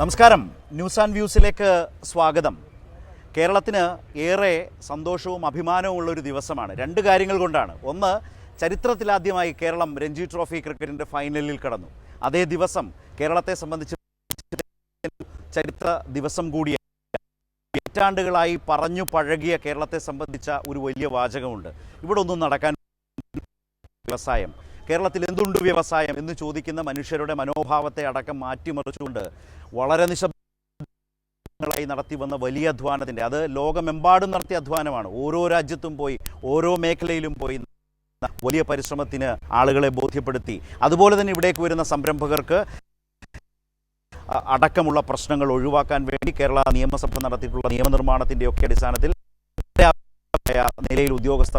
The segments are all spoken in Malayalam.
നമസ്കാരം. ന്യൂസ് ആൻഡ് വ്യൂസിലേക്ക് സ്വാഗതം. കേരളത്തിന് ഏറെ സന്തോഷവും അഭിമാനവും ഉള്ളൊരു ദിവസമാണ്. രണ്ട് കാര്യങ്ങൾ കൊണ്ടാണ്. ഒന്ന്, ചരിത്രത്തിലാദ്യമായി കേരളം രഞ്ജി ട്രോഫി ക്രിക്കറ്റിൻ്റെ ഫൈനലിൽ കടന്നു. അതേ ദിവസം കേരളത്തെ സംബന്ധിച്ച് ചരിത്ര ദിവസം കൂടിയാണ്. നൂറ്റാണ്ടുകളായി പറഞ്ഞു പഴകിയ കേരളത്തെ സംബന്ധിച്ച ഒരു വലിയ വാചകമുണ്ട്: ഇവിടെ ഒന്നും നടക്കാൻ വ്യവസായം. കേരളത്തിൽ എന്തുണ്ട് വ്യവസായം എന്ന് ചോദിക്കുന്ന മനുഷ്യരുടെ മനോഭാവത്തെ അടക്കം മാറ്റിമറിച്ചുകൊണ്ട് വളരെ നിശബ്ദങ്ങളായി നടത്തി വന്ന വലിയ അധ്വാനത്തിൻ്റെ, അത് ലോകമെമ്പാടും നടത്തിയ അധ്വാനമാണ്. ഓരോ രാജ്യത്തും പോയി, ഓരോ മേഖലയിലും പോയി വലിയ പരിശ്രമത്തിന് ആളുകളെ ബോധ്യപ്പെടുത്തി. അതുപോലെ തന്നെ ഇവിടേക്ക് വരുന്ന സംരംഭകർക്ക് അടക്കമുള്ള പ്രശ്നങ്ങൾ ഒഴിവാക്കാൻ വേണ്ടി കേരള നിയമസഭ നടത്തിയിട്ടുള്ള നിയമനിർമ്മാണത്തിൻ്റെ ഒക്കെ അടിസ്ഥാനത്തിൽ നിലയിൽ ഉദ്യോഗസ്ഥ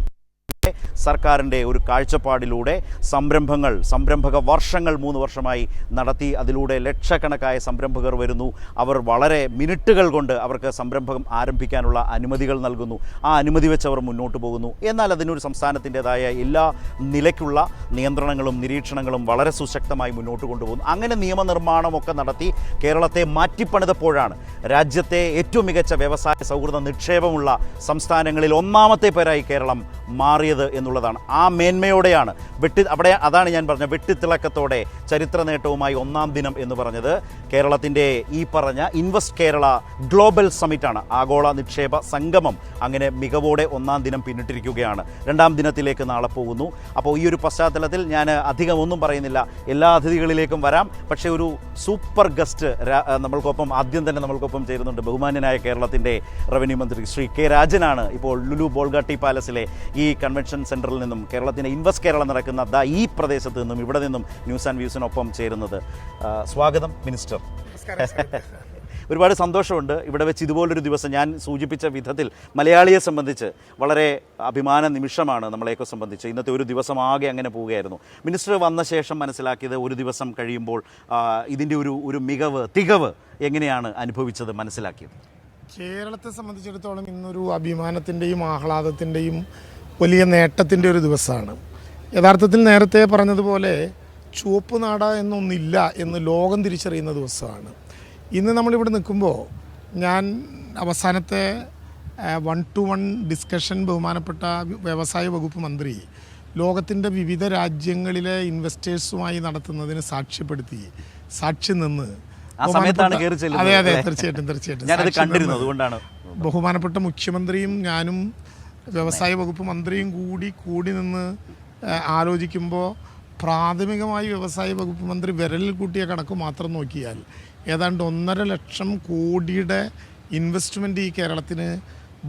സർക്കാരിൻ്റെ ഒരു കാഴ്ചപ്പാടിലൂടെ സംരംഭക വർഷങ്ങൾ 3 വർഷമായി നടത്തി. അതിലൂടെ ലക്ഷക്കണക്കായ സംരംഭകർ വരുന്നു. അവർ വളരെ മിനിറ്റുകൾ കൊണ്ട് അവർക്ക് സംരംഭം ആരംഭിക്കാനുള്ള അനുമതികൾ നൽകുന്നു. ആ അനുമതി വെച്ച് അവർ മുന്നോട്ട് പോകുന്നു. എന്നാൽ അതിനൊരു സംസ്ഥാനത്തിൻ്റെതായ എല്ലാ നിലയ്ക്കുള്ള നിയന്ത്രണങ്ങളും നിരീക്ഷണങ്ങളും വളരെ സുശക്തമായി മുന്നോട്ട് കൊണ്ടുപോകുന്നു. അങ്ങനെ നിയമനിർമ്മാണമൊക്കെ നടത്തി കേരളത്തെ മാറ്റിപ്പണിതപ്പോഴാണ് രാജ്യത്തെ ഏറ്റവും മികച്ച വ്യവസായ സൗഹൃദ നിക്ഷേപമുള്ള സംസ്ഥാനങ്ങളിൽ ഒന്നാമത്തെ പേരായി കേരളം മാറിയത് എന്നുള്ളതാണ്. ആ മേന്മയോടെയാണ് അവിടെ അതാണ് ഞാൻ പറഞ്ഞ വെട്ടിത്തിളക്കത്തോടെ ചരിത്ര നേട്ടവുമായി ഒന്നാം ദിനം എന്ന് പറഞ്ഞത്. കേരളത്തിൻ്റെ ഈ പറഞ്ഞ ഇൻവെസ്റ്റ് കേരള ഗ്ലോബൽ സമ്മിറ്റാണ്, ആഗോള നിക്ഷേപ സംഗമം. അങ്ങനെ മികവോടെ ഒന്നാം ദിനം പിന്നിട്ടിരിക്കുകയാണ്. രണ്ടാം ദിനത്തിലേക്ക് നാളെ പോകുന്നു. അപ്പോൾ ഈ ഒരു പശ്ചാത്തലത്തിൽ ഞാൻ അധികം ഒന്നും പറയുന്നില്ല, എല്ലാ അതിഥികളിലേക്കും വരാം. പക്ഷേ ഒരു സൂപ്പർ ഗസ്റ്റ് നമ്മൾക്കൊപ്പം ആദ്യം തന്നെ നമ്മൾക്കൊപ്പം ചേരുന്നുണ്ട്. ബഹുമാന്യനായ കേരളത്തിൻ്റെ റവന്യൂ മന്ത്രി ശ്രീ കെ രാജനാണ് ഇപ്പോൾ ലുലു ബോൾഗാട്ടി പാലസിലെ ഈ കൺവെൻഷൻ സെൻറ്ററിൽ നിന്നും കേരളത്തിൻ്റെ ഇൻവെസ്റ്റ് കേരള നടക്കുന്ന ഈ പ്രദേശത്ത് നിന്നും ഇവിടെ നിന്നും ന്യൂസ് ആൻഡ് വ്യൂസിനൊപ്പം ചേരുന്നത്. സ്വാഗതം മിനിസ്റ്റർ. ഒരുപാട് സന്തോഷമുണ്ട് ഇവിടെ വെച്ച് ഇതുപോലൊരു ദിവസം. ഞാൻ സൂചിപ്പിച്ച വിധത്തിൽ മലയാളിയെ സംബന്ധിച്ച് വളരെ അഭിമാന നിമിഷമാണ് നമ്മളെയൊക്കെ സംബന്ധിച്ച്. ഇന്നത്തെ ഒരു ദിവസം ആകെ അങ്ങനെ പോവുകയായിരുന്നു. മിനിസ്റ്റർ വന്ന ശേഷം മനസ്സിലാക്കിയത്, ഒരു ദിവസം കഴിയുമ്പോൾ ഇതിൻ്റെ ഒരു തികവ് എങ്ങനെയാണ് അനുഭവിച്ചത്, മനസ്സിലാക്കിയത്? കേരളത്തെ സംബന്ധിച്ചിടത്തോളം ഇന്നൊരു അഭിമാനത്തിൻ്റെയും ആഹ്ലാദത്തിൻ്റെയും വലിയ നേട്ടത്തിൻ്റെ ഒരു ദിവസമാണ്. യഥാർത്ഥത്തിൽ നേരത്തെ പറഞ്ഞതുപോലെ ചുവപ്പ് നാട എന്നൊന്നില്ല എന്ന് ലോകം തിരിച്ചറിയുന്ന ദിവസമാണ്. ഇന്ന് നമ്മളിവിടെ നിൽക്കുമ്പോൾ ഞാൻ അവസാനത്തെ 1-to-1 ഡിസ്കഷൻ ബഹുമാനപ്പെട്ട വ്യവസായ വകുപ്പ് മന്ത്രി ലോകത്തിൻ്റെ വിവിധ രാജ്യങ്ങളിലെ ഇൻവെസ്റ്റേഴ്സുമായി നടത്തുന്നതിന് സാക്ഷി നിന്ന് അതെ തീർച്ചയായിട്ടും ബഹുമാനപ്പെട്ട മുഖ്യമന്ത്രിയും ഞാനും വ്യവസായ വകുപ്പ് മന്ത്രിയും കൂടി നിന്ന് ആലോചിക്കുമ്പോൾ പ്രാഥമികമായി വ്യവസായ വകുപ്പ് മന്ത്രി വിരലിൽ കൂട്ടിയ കണക്ക് മാത്രം നോക്കിയാൽ ഏതാണ്ട് 1.5 ലക്ഷം കോടിയുടെ ഇൻവെസ്റ്റ്മെൻറ്റ് ഈ കേരളത്തിന്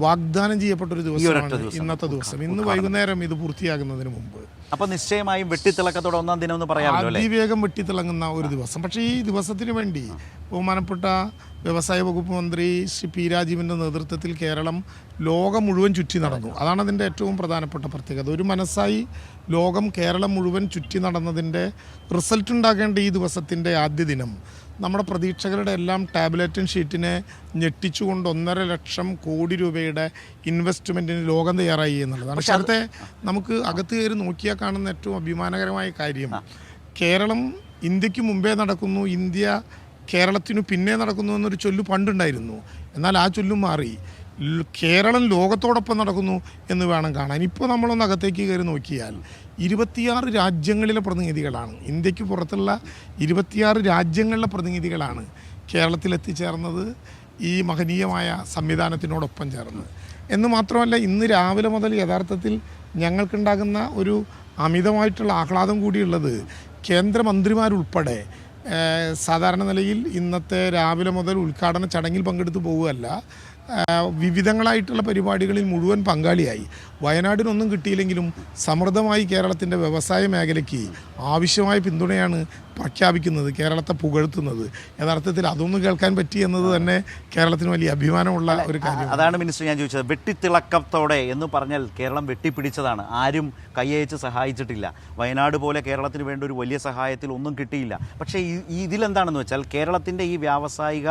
വാഗ്ദാനം ചെയ്യപ്പെട്ടൊരു ദിവസമാണ് ഇന്നത്തെ ദിവസം. ഇന്ന് വൈകുന്നേരം ഇത് പൂർത്തിയാകുന്നതിന് മുമ്പ്. അപ്പോൾ നിശ്ചയമായും വെട്ടിത്തിളക്കത്തോടെ ഒന്നാം ദിനം എന്ന് പറയാമല്ലോ. അതിവേഗം വെട്ടിത്തിളങ്ങുന്ന ഒരു ദിവസം. പക്ഷേ ഈ ദിവസത്തിന് വേണ്ടി ബഹുമാനപ്പെട്ട വ്യവസായ വകുപ്പ് മന്ത്രി ശ്രീ പി രാജീവിൻ്റെ നേതൃത്വത്തിൽ കേരളം ലോകം മുഴുവൻ ചുറ്റി നടന്നു. അതാണ് അതിൻ്റെ ഏറ്റവും പ്രധാനപ്പെട്ട പ്രത്യേകത. ഒരു മനസ്സായി ലോകം കേരളം മുഴുവൻ ചുറ്റി നടന്നതിൻ്റെ റിസൾട്ട് ഉണ്ടാക്കേണ്ട ഈ ദിവസത്തിൻ്റെ ആദ്യ ദിനം നമ്മുടെ പ്രതീക്ഷകളുടെ എല്ലാം ടാബ്ലറ്റ് ഷീറ്റിനെ ഞെട്ടിച്ചുകൊണ്ട് 1.5 ലക്ഷം കോടി രൂപയുടെ ഇൻവെസ്റ്റ്മെൻറ്റിന് ലോകം തയ്യാറായി എന്നുള്ളതാണ്. പക്ഷേ അടുത്ത നമുക്ക് അകത്ത് കയറി നോക്കിയാൽ കാണുന്ന ഏറ്റവും അഭിമാനകരമായ കാര്യം, കേരളം ഇന്ത്യക്ക് മുമ്പേ നടക്കുന്നു, ഇന്ത്യ കേരളത്തിനു പിന്നെ നടക്കുന്നു എന്നൊരു ചൊല്ലു പണ്ടുണ്ടായിരുന്നു. എന്നാൽ ആ ചൊല്ലും മാറി. കേരളം ലോകത്തോടൊപ്പം നടക്കുന്നു എന്ന് വേണം കാണാൻ. ഇപ്പോൾ നമ്മളൊന്ന് അകത്തേക്ക് കയറി നോക്കിയാൽ 26 രാജ്യങ്ങളിലെ പ്രതിനിധികളാണ്, ഇന്ത്യക്ക് പുറത്തുള്ള 26 രാജ്യങ്ങളിലെ പ്രതിനിധികളാണ് കേരളത്തിൽ എത്തിച്ചേർന്നത് ഈ മഹനീയമായ സംവിധാനത്തിനോടൊപ്പം ചേർന്ന്. എന്ന് മാത്രമല്ല, ഇന്ന് രാവിലെ മുതൽ യഥാർത്ഥത്തിൽ ഞങ്ങൾക്കുണ്ടാകുന്ന ഒരു അമിതമായിട്ടുള്ള ആഹ്ലാദം കൂടിയുള്ളത് കേന്ദ്രമന്ത്രിമാരുൾപ്പെടെ സാധാരണ നിലയിൽ ഇന്നത്തെ രാവിലെ മുതൽ ഉദ്ഘാടന ചടങ്ങിൽ പങ്കെടുത്ത് പോവുകയല്ല, വിവിധങ്ങളായിട്ടുള്ള പരിപാടികളിൽ മുഴുവൻ പങ്കാളിയായി. വയനാടിനൊന്നും കിട്ടിയില്ലെങ്കിലും സമൃദ്ധമായി കേരളത്തിൻ്റെ വ്യവസായ മേഖലയ്ക്ക് ആവശ്യമായ പിന്തുണയാണ് പ്രഖ്യാപിക്കുന്നത്, കേരളത്തെ പുകഴ്ത്തുന്നത്. യഥാർത്ഥത്തിൽ അതൊന്നും കേൾക്കാൻ പറ്റി എന്നത് തന്നെ കേരളത്തിന് വലിയ അഭിമാനമുള്ള ഒരു കാര്യം. അതാണ് മിനിസ്റ്റർ ഞാൻ ചോദിച്ചത്. വെട്ടിത്തിളക്കത്തോടെ എന്ന് പറഞ്ഞാൽ കേരളം വെട്ടിപ്പിടിച്ചതാണ്. ആരും കൈയയച്ച് സഹായിച്ചിട്ടില്ല. വയനാട് പോലെ കേരളത്തിന് വേണ്ട ഒരു വലിയ സഹായത്തിൽ ഒന്നും കിട്ടിയില്ല. പക്ഷേ ഇതിലെന്താണെന്ന് വെച്ചാൽ കേരളത്തിൻ്റെ ഈ വ്യാവസായിക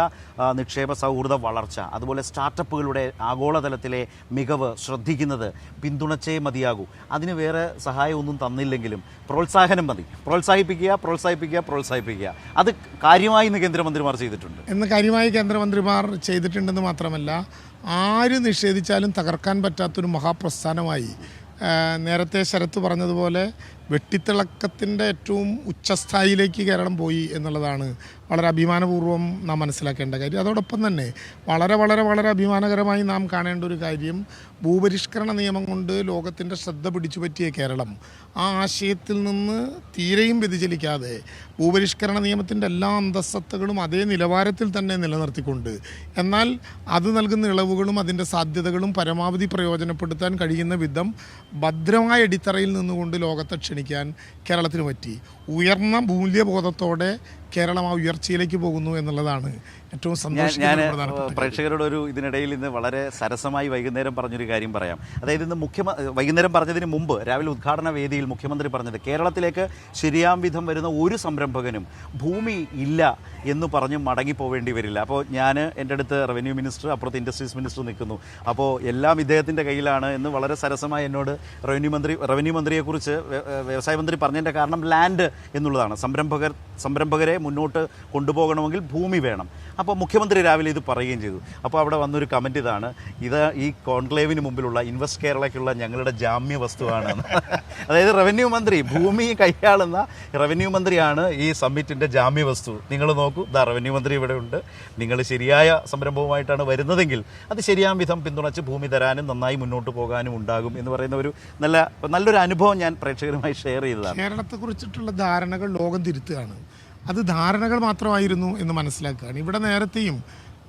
നിക്ഷേപ സൗഹൃദ വളർച്ച, അതുപോലെ സ്റ്റാർട്ടപ്പുകളുടെ ആഗോളതലത്തിലെ മികവ് ശ്രദ്ധിക്കുന്നത് പിന്തുണച്ചേ മതിയാകൂ. അതിന് വേറെ സഹായമൊന്നും തന്നില്ലെങ്കിലും പ്രോത്സാഹനം മതി. പ്രോത്സാഹിപ്പിക്കുക. അത് കാര്യമായി ഇന്ന് കേന്ദ്രമന്ത്രിമാർ ചെയ്തിട്ടുണ്ട്. കാര്യമായി കേന്ദ്രമന്ത്രിമാർ ചെയ്തിട്ടുണ്ടെന്ന് മാത്രമല്ല, ആര് നിഷേധിച്ചാലും തകർക്കാൻ പറ്റാത്തൊരു മഹാപ്രസ്ഥാനമായി നേരത്തെ ശരത്ത് പറഞ്ഞതുപോലെ വെട്ടിത്തിളക്കത്തിൻ്റെ ഏറ്റവും ഉച്ചസ്ഥായിലേക്ക് കേരളം പോയി എന്നുള്ളതാണ് വളരെ അഭിമാനപൂർവ്വം നാം മനസ്സിലാക്കേണ്ട കാര്യം. അതോടൊപ്പം തന്നെ വളരെ വളരെ വളരെ അഭിമാനകരമായി നാം കാണേണ്ട ഒരു കാര്യം, ഭൂപരിഷ്കരണ നിയമം കൊണ്ട് ലോകത്തിൻ്റെ ശ്രദ്ധ പിടിച്ചു പറ്റിയ കേരളം ആ ആശയത്തിൽ നിന്ന് തീരെയും വ്യതിചലിക്കാതെ ഭൂപരിഷ്കരണ നിയമത്തിൻ്റെ എല്ലാ അന്തസ്സത്തകളും അതേ നിലവാരത്തിൽ തന്നെ നിലനിർത്തിക്കൊണ്ട്, എന്നാൽ അത് നൽകുന്ന ഇളവുകളും അതിൻ്റെ സാധ്യതകളും പരമാവധി പ്രയോജനപ്പെടുത്താൻ കഴിയുന്ന വിധം ഭദ്രമായ അടിത്തറയിൽ നിന്നുകൊണ്ട് ലോകത്തെ ക്ഷണിക്കാൻ കേരളത്തിന് പറ്റി. ഉയർന്ന മൂല്യബോധത്തോടെ കേരളം ആ ഉയർച്ചയിലേക്ക് പോകുന്നു എന്നുള്ളതാണ് ഏറ്റവും ഞാൻ പ്രേക്ഷകരോട് ഇതിനിടയിൽ ഇന്ന് വളരെ സരസമായി വൈകുന്നേരം പറഞ്ഞൊരു കാര്യം പറയാം. അതായത് ഇന്ന് വൈകുന്നേരം പറഞ്ഞതിന് മുമ്പ് രാവിലെ ഉദ്ഘാടന വേദിയിൽ മുഖ്യമന്ത്രി പറഞ്ഞത്, കേരളത്തിലേക്ക് ശരിയാം വിധം വരുന്ന ഒരു സംരംഭകനും ഭൂമി ഇല്ല എന്ന് പറഞ്ഞ് മടങ്ങിപ്പോവേണ്ടി വരില്ല. അപ്പോൾ ഞാൻ എൻ്റെ അടുത്ത് റവന്യൂ മിനിസ്റ്റർ, അപ്പുറത്ത് ഇൻഡസ്ട്രീസ് മിനിസ്റ്റർ നിൽക്കുന്നു. അപ്പോൾ എല്ലാം ഇദ്ദേഹത്തിൻ്റെ കയ്യിലാണ് എന്ന് വളരെ സരസമായി എന്നോട് റവന്യൂ മന്ത്രിയെക്കുറിച്ച് വ്യവസായ മന്ത്രി പറഞ്ഞതിൻ്റെ കാരണം ലാൻഡ് എന്നുള്ളതാണ്. സംരംഭകരെ മുന്നോട്ട് കൊണ്ടുപോകണമെങ്കിൽ ഭൂമി വേണം. അപ്പോൾ മുഖ്യമന്ത്രി രാവിലെ ഇത് പറയുകയും ചെയ്തു. അപ്പോൾ അവിടെ വന്നൊരു കമൻറ്റ് ഇതാണ്, ഇത് ഈ കോൺക്ലേവിന് മുമ്പിലുള്ള ഇൻവെസ്റ്റ് കേരളയ്ക്കുള്ള ഞങ്ങളുടെ ജാമ്യ വസ്തുവാണ്. അതായത് റവന്യൂ മന്ത്രി, ഭൂമി കൈയാളുന്ന റവന്യൂ മന്ത്രിയാണ് ഈ സമ്മിറ്റിൻ്റെ ജാമ്യ വസ്തു. നിങ്ങൾ നോക്കൂ, റവന്യൂ മന്ത്രി ഇവിടെ ഉണ്ട്. നിങ്ങൾ ശരിയായ സംരംഭവുമായിട്ടാണ് വരുന്നതെങ്കിൽ അത് ശരിയാം വിധം പിന്തുണച്ച് ഭൂമി തരാനും നന്നായി മുന്നോട്ട് പോകാനും ഉണ്ടാകും എന്ന് പറയുന്ന ഒരു നല്ലൊരു അനുഭവം ഞാൻ പ്രേക്ഷകരുമായി ഷെയർ ചെയ്തതാണ്. കേരളത്തെക്കുറിച്ചിട്ടുള്ള ധാരണകൾ ലോകം തിരുത്തുകയാണ്. അത് ധാരണകൾ മാത്രമായിരുന്നു എന്ന് മനസ്സിലാക്കുകയാണ്. ഇവിടെ നേരത്തെയും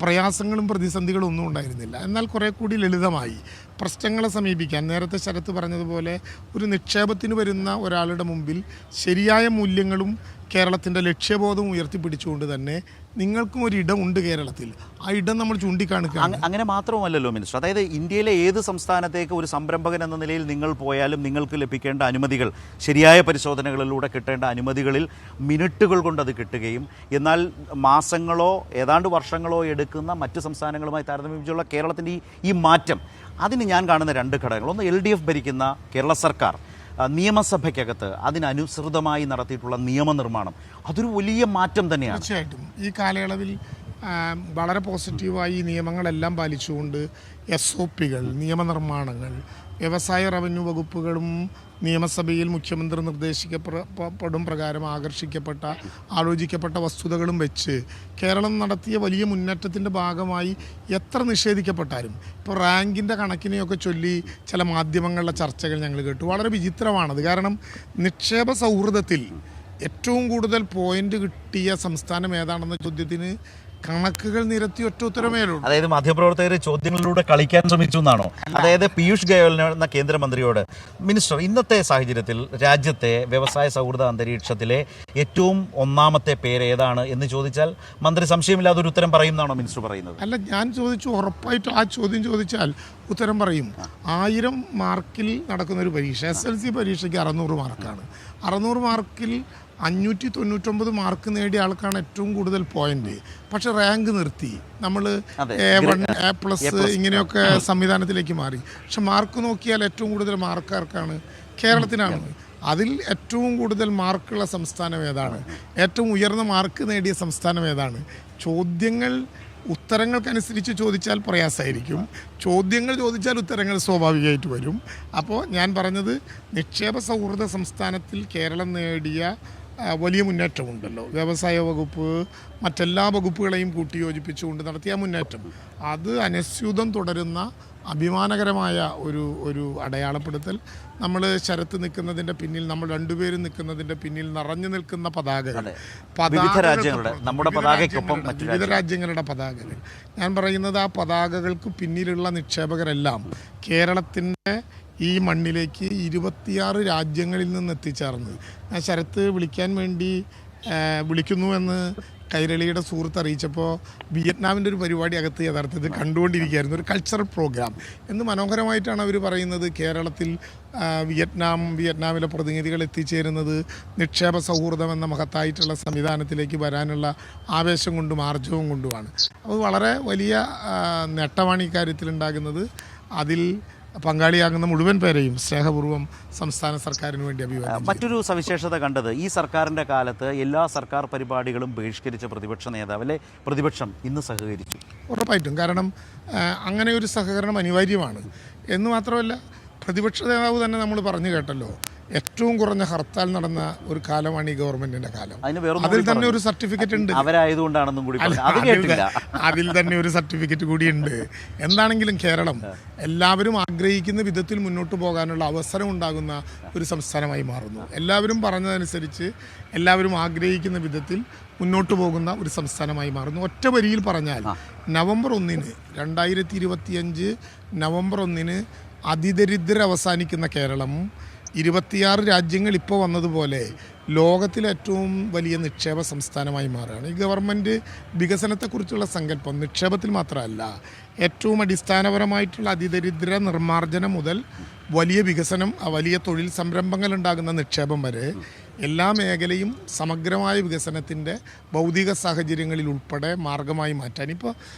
പ്രയാസങ്ങളും പ്രതിസന്ധികളും ഒന്നും ഉണ്ടായിരുന്നില്ല. എന്നാൽ കുറേ കൂടി ലളിതമായി പ്രശ്നങ്ങളെ സമീപിക്കാൻ, നേരത്തെ ശരത്ത് പറഞ്ഞതുപോലെ ഒരു നിക്ഷേപത്തിന് വരുന്ന ഒരാളുടെ മുമ്പിൽ ശരിയായ മൂല്യങ്ങളും കേരളത്തിൻ്റെ ലക്ഷ്യബോധവും ഉയർത്തിപ്പിടിച്ചുകൊണ്ട് തന്നെ നിങ്ങൾക്കും ഒരു ഇടമുണ്ട് കേരളത്തിൽ, ആ ഇടം നമ്മൾ ചൂണ്ടിക്കാണിക്കുക. അങ്ങനെ മാത്രമല്ലല്ലോ മിനിസ്റ്റർ, അതായത് ഇന്ത്യയിലെ ഏത് സംസ്ഥാനത്തേക്ക് ഒരു സംരംഭകൻ എന്ന നിലയിൽ നിങ്ങൾ പോയാലും നിങ്ങൾക്ക് ലഭിക്കേണ്ട അനുമതികൾ, ശരിയായ പരിശോധനകളിലൂടെ കിട്ടേണ്ട അനുമതികളിൽ മിനിറ്റുകൾ കൊണ്ട് അത് കിട്ടുകയും, എന്നാൽ മാസങ്ങളോ ഏതാണ്ട് വർഷങ്ങളോ എടുക്കുന്ന മറ്റ് സംസ്ഥാനങ്ങളുമായി താരതമ്യം കേരളത്തിൻ്റെ ഈ മാറ്റം, അതിന് ഞാൻ കാണുന്ന രണ്ട് ഘടകങ്ങൾ. ഒന്ന്, LDF ഭരിക്കുന്ന കേരള സർക്കാർ നിയമസഭയ്ക്കകത്ത് അതിനനുസൃതമായി നടത്തിയിട്ടുള്ള നിയമനിർമ്മാണം, അതൊരു വലിയ മാറ്റം തന്നെയാണ്. തീർച്ചയായിട്ടും ഈ കാലയളവിൽ വളരെ പോസിറ്റീവായി നിയമങ്ങളെല്ലാം പാലിച്ചുകൊണ്ട് SOPകൾ, നിയമനിർമ്മാണങ്ങൾ, വ്യവസായ റവന്യൂ വകുപ്പുകളും നിയമസഭയിൽ മുഖ്യമന്ത്രി നിർദ്ദേശിക്കപ്പെടും പ്രകാരം ആലോചിക്കപ്പെട്ട വസ്തുതകളും വെച്ച് കേരളം നടത്തിയ വലിയ മുന്നേറ്റത്തിൻ്റെ ഭാഗമായി എത്ര നിഷേധിക്കപ്പെട്ടാലും, ഇപ്പോൾ റാങ്കിൻ്റെ കണക്കിനെയൊക്കെ ചൊല്ലി ചില മാധ്യമങ്ങളിലെ ചർച്ചകൾ ഞങ്ങൾ കേട്ടു. വളരെ വിചിത്രമാണത്. കാരണം നിക്ഷേപ സൗഹൃദത്തിൽ ഏറ്റവും കൂടുതൽ പോയിന്റ് കിട്ടിയ സംസ്ഥാനം ഏതാണെന്ന ചോദ്യത്തിന് കണക്കുകൾ നിരത്തി ഒറ്റ ഉത്തരമേലുള്ളൂ. അതായത് മാധ്യമപ്രവർത്തകർ ചോദ്യങ്ങളിലൂടെ കളിക്കാൻ ശ്രമിച്ചു എന്നാണോ? അതായത് പീയൂഷ് ഗോയൽ എന്ന കേന്ദ്രമന്ത്രിയോട്, മിനിസ്റ്റർ, ഇന്നത്തെ സാഹചര്യത്തിൽ രാജ്യത്തെ വ്യവസായ സൗഹൃദ അന്തരീക്ഷത്തിലെ ഏറ്റവും ഒന്നാമത്തെ പേര് ഏതാണ് എന്ന് ചോദിച്ചാൽ മന്ത്രി സംശയമില്ലാതെ ഒരു ഉത്തരം പറയും എന്നാണോ മിനിസ്റ്റർ പറയുന്നത്? അല്ല, ഞാൻ ചോദിച്ചു, ഉറപ്പായിട്ടും ആ ചോദ്യം ചോദിച്ചാൽ ഉത്തരം പറയും. 1000 മാർക്കിൽ നടക്കുന്ന ഒരു പരീക്ഷ, SLC പരീക്ഷയ്ക്ക് 600 മാർക്കാണ്. 600 മാർക്കിൽ 599 മാർക്ക് നേടിയ ആൾക്കാണ് ഏറ്റവും കൂടുതൽ പോയിന്റ്. പക്ഷെ റാങ്ക് നിർത്തി, നമ്മൾ A1 A+ ഇങ്ങനെയൊക്കെ സംവിധാനത്തിലേക്ക് മാറി. പക്ഷെ മാർക്ക് നോക്കിയാൽ ഏറ്റവും കൂടുതൽ മാർക്ക് ആർക്കാണ്? കേരളത്തിനാണ്. അതിൽ ഏറ്റവും കൂടുതൽ മാർക്കുള്ള സംസ്ഥാനം ഏതാണ്? ഏറ്റവും ഉയർന്ന മാർക്ക് നേടിയ സംസ്ഥാനം ഏതാണ്? ഉത്തരങ്ങൾക്കനുസരിച്ച് ചോദിച്ചാൽ പ്രയാസമായിരിക്കും. ചോദ്യങ്ങൾ ചോദിച്ചാൽ ഉത്തരങ്ങൾ സ്വാഭാവികമായിട്ട് വരും. അപ്പോൾ ഞാൻ പറഞ്ഞത്, നിക്ഷേപ സൗഹൃദ സംസ്ഥാനത്തിൽ കേരളം നേടിയ വലിയ മുന്നേറ്റമുണ്ടല്ലോ. വ്യവസായ വകുപ്പ് മറ്റെല്ലാ വകുപ്പുകളെയും കൂട്ടിയോജിപ്പിച്ചുകൊണ്ട് നടത്തിയ മുന്നേറ്റം, അത് അനസ്യൂതം തുടരുന്ന അഭിമാനകരമായ ഒരു അടയാളപ്പെടുത്തൽ. നമ്മൾ ശരത്ത് നിൽക്കുന്നതിൻ്റെ പിന്നിൽ, നമ്മൾ രണ്ടുപേരും നിൽക്കുന്നതിൻ്റെ പിന്നിൽ നിറഞ്ഞു നിൽക്കുന്ന പതാകകൾ, വിവിധ രാജ്യങ്ങളുടെ പതാകകൾ. ഞാൻ പറയുന്നത്, ആ പതാകകൾക്ക് പിന്നിലുള്ള നിക്ഷേപകരെല്ലാം കേരളത്തിൻ്റെ ഈ മണ്ണിലേക്ക് 26 രാജ്യങ്ങളിൽ നിന്ന് എത്തിച്ചേർന്ന്, ഞാൻ ശരത്ത് വിളിക്കാൻ വേണ്ടി വിളിക്കുന്നു എന്ന് കൈരളിയുടെ സുഹൃത്ത് അറിയിച്ചപ്പോൾ വിയറ്റ്നാമിൻ്റെ ഒരു പരിപാടി അകത്ത് യഥാർത്ഥത്തിൽ കണ്ടുകൊണ്ടിരിക്കുകയായിരുന്നു, ഒരു കൾച്ചറൽ പ്രോഗ്രാം എന്ന് മനോഹരമായിട്ടാണ് അവർ പറയുന്നത്. കേരളത്തിൽ വിയറ്റ്നാമിലെ പ്രതിനിധികൾ എത്തിച്ചേരുന്നത് നിക്ഷേപ സൗഹൃദം എന്ന മഹത്തായിട്ടുള്ള സംവിധാനത്തിലേക്ക് വരാനുള്ള ആവേശം കൊണ്ടും ആർജവം കൊണ്ടുമാണ്. അത് വളരെ വലിയ നേട്ടമാണ് ഈ കാര്യത്തിലുണ്ടാകുന്നത്. അതിൽ പങ്കാളിയാകുന്ന മുഴുവൻ പേരെയും സ്നേഹപൂർവ്വം സംസ്ഥാന സർക്കാരിന് വേണ്ടി അഭിവാദ്യം. മറ്റൊരു സവിശേഷത കണ്ടത് ഈ സർക്കാരിൻ്റെ കാലത്ത് എല്ലാ സർക്കാർ പരിപാടികളും ബഹിഷ്കരിച്ച പ്രതിപക്ഷ നേതാവ് അല്ലെ പ്രതിപക്ഷം ഇന്ന് സഹകരിച്ചു. ഉറപ്പായിട്ടും, കാരണം അങ്ങനെ ഒരു സഹകരണം അനിവാര്യമാണ്. എന്ന് മാത്രമല്ല, പ്രതിപക്ഷ നേതാവ് തന്നെ നമ്മൾ പറഞ്ഞു കേട്ടല്ലോ, ഏറ്റവും കുറഞ്ഞ ഹർത്താൽ നടന്ന ഒരു കാലമാണ് ഈ ഗവൺമെന്റിന്റെ കാലം. അതിൽ തന്നെ ഒരു സർട്ടിഫിക്കറ്റ് ഉണ്ട്. അവരായതുകൊണ്ടാണെന്നും കൂടി അതിൽ തന്നെ ഒരു സർട്ടിഫിക്കറ്റ് കൂടിയുണ്ട്. എന്താണെങ്കിലും കേരളം എല്ലാവരും ആഗ്രഹിക്കുന്ന വിധത്തിൽ മുന്നോട്ട് പോകാനുള്ള അവസരം ഉണ്ടാകുന്ന ഒരു സംസ്ഥാനമായി മാറുന്നു. എല്ലാവരും പറഞ്ഞതനുസരിച്ച് എല്ലാവരും ആഗ്രഹിക്കുന്ന വിധത്തിൽ മുന്നോട്ട് പോകുന്ന ഒരു സംസ്ഥാനമായി മാറുന്നു. ഒറ്റ വരിയിൽ പറഞ്ഞാൽ നവംബർ 1 2025 നവംബർ 1 അതിദരിദ്രർ അവസാനിക്കുന്ന കേരളം 26 രാജ്യങ്ങൾ ഇപ്പോൾ വന്നതുപോലെ ലോകത്തിലെ ഏറ്റവും വലിയ നിക്ഷേപ സംസ്ഥാനമായി മാറുകയാണ്. ഈ ഗവൺമെൻറ് വികസനത്തെക്കുറിച്ചുള്ള സങ്കല്പം നിക്ഷേപത്തിൽ മാത്രമല്ല, ഏറ്റവും അടിസ്ഥാനപരമായിട്ടുള്ള അതിദരിദ്ര നിർമ്മാർജ്ജനം മുതൽ വലിയ വികസനം, വലിയ തൊഴിൽ സംരംഭങ്ങൾ ഉണ്ടാകുന്ന നിക്ഷേപം വരെ എല്ലാ മേഖലയും സമഗ്രമായ വികസനത്തിൻ്റെ ഭൗതിക സാഹചര്യങ്ങളിൽ ഉൾപ്പെടെ മാർഗമായി മാറ്റാൻ ഇപ്പോൾ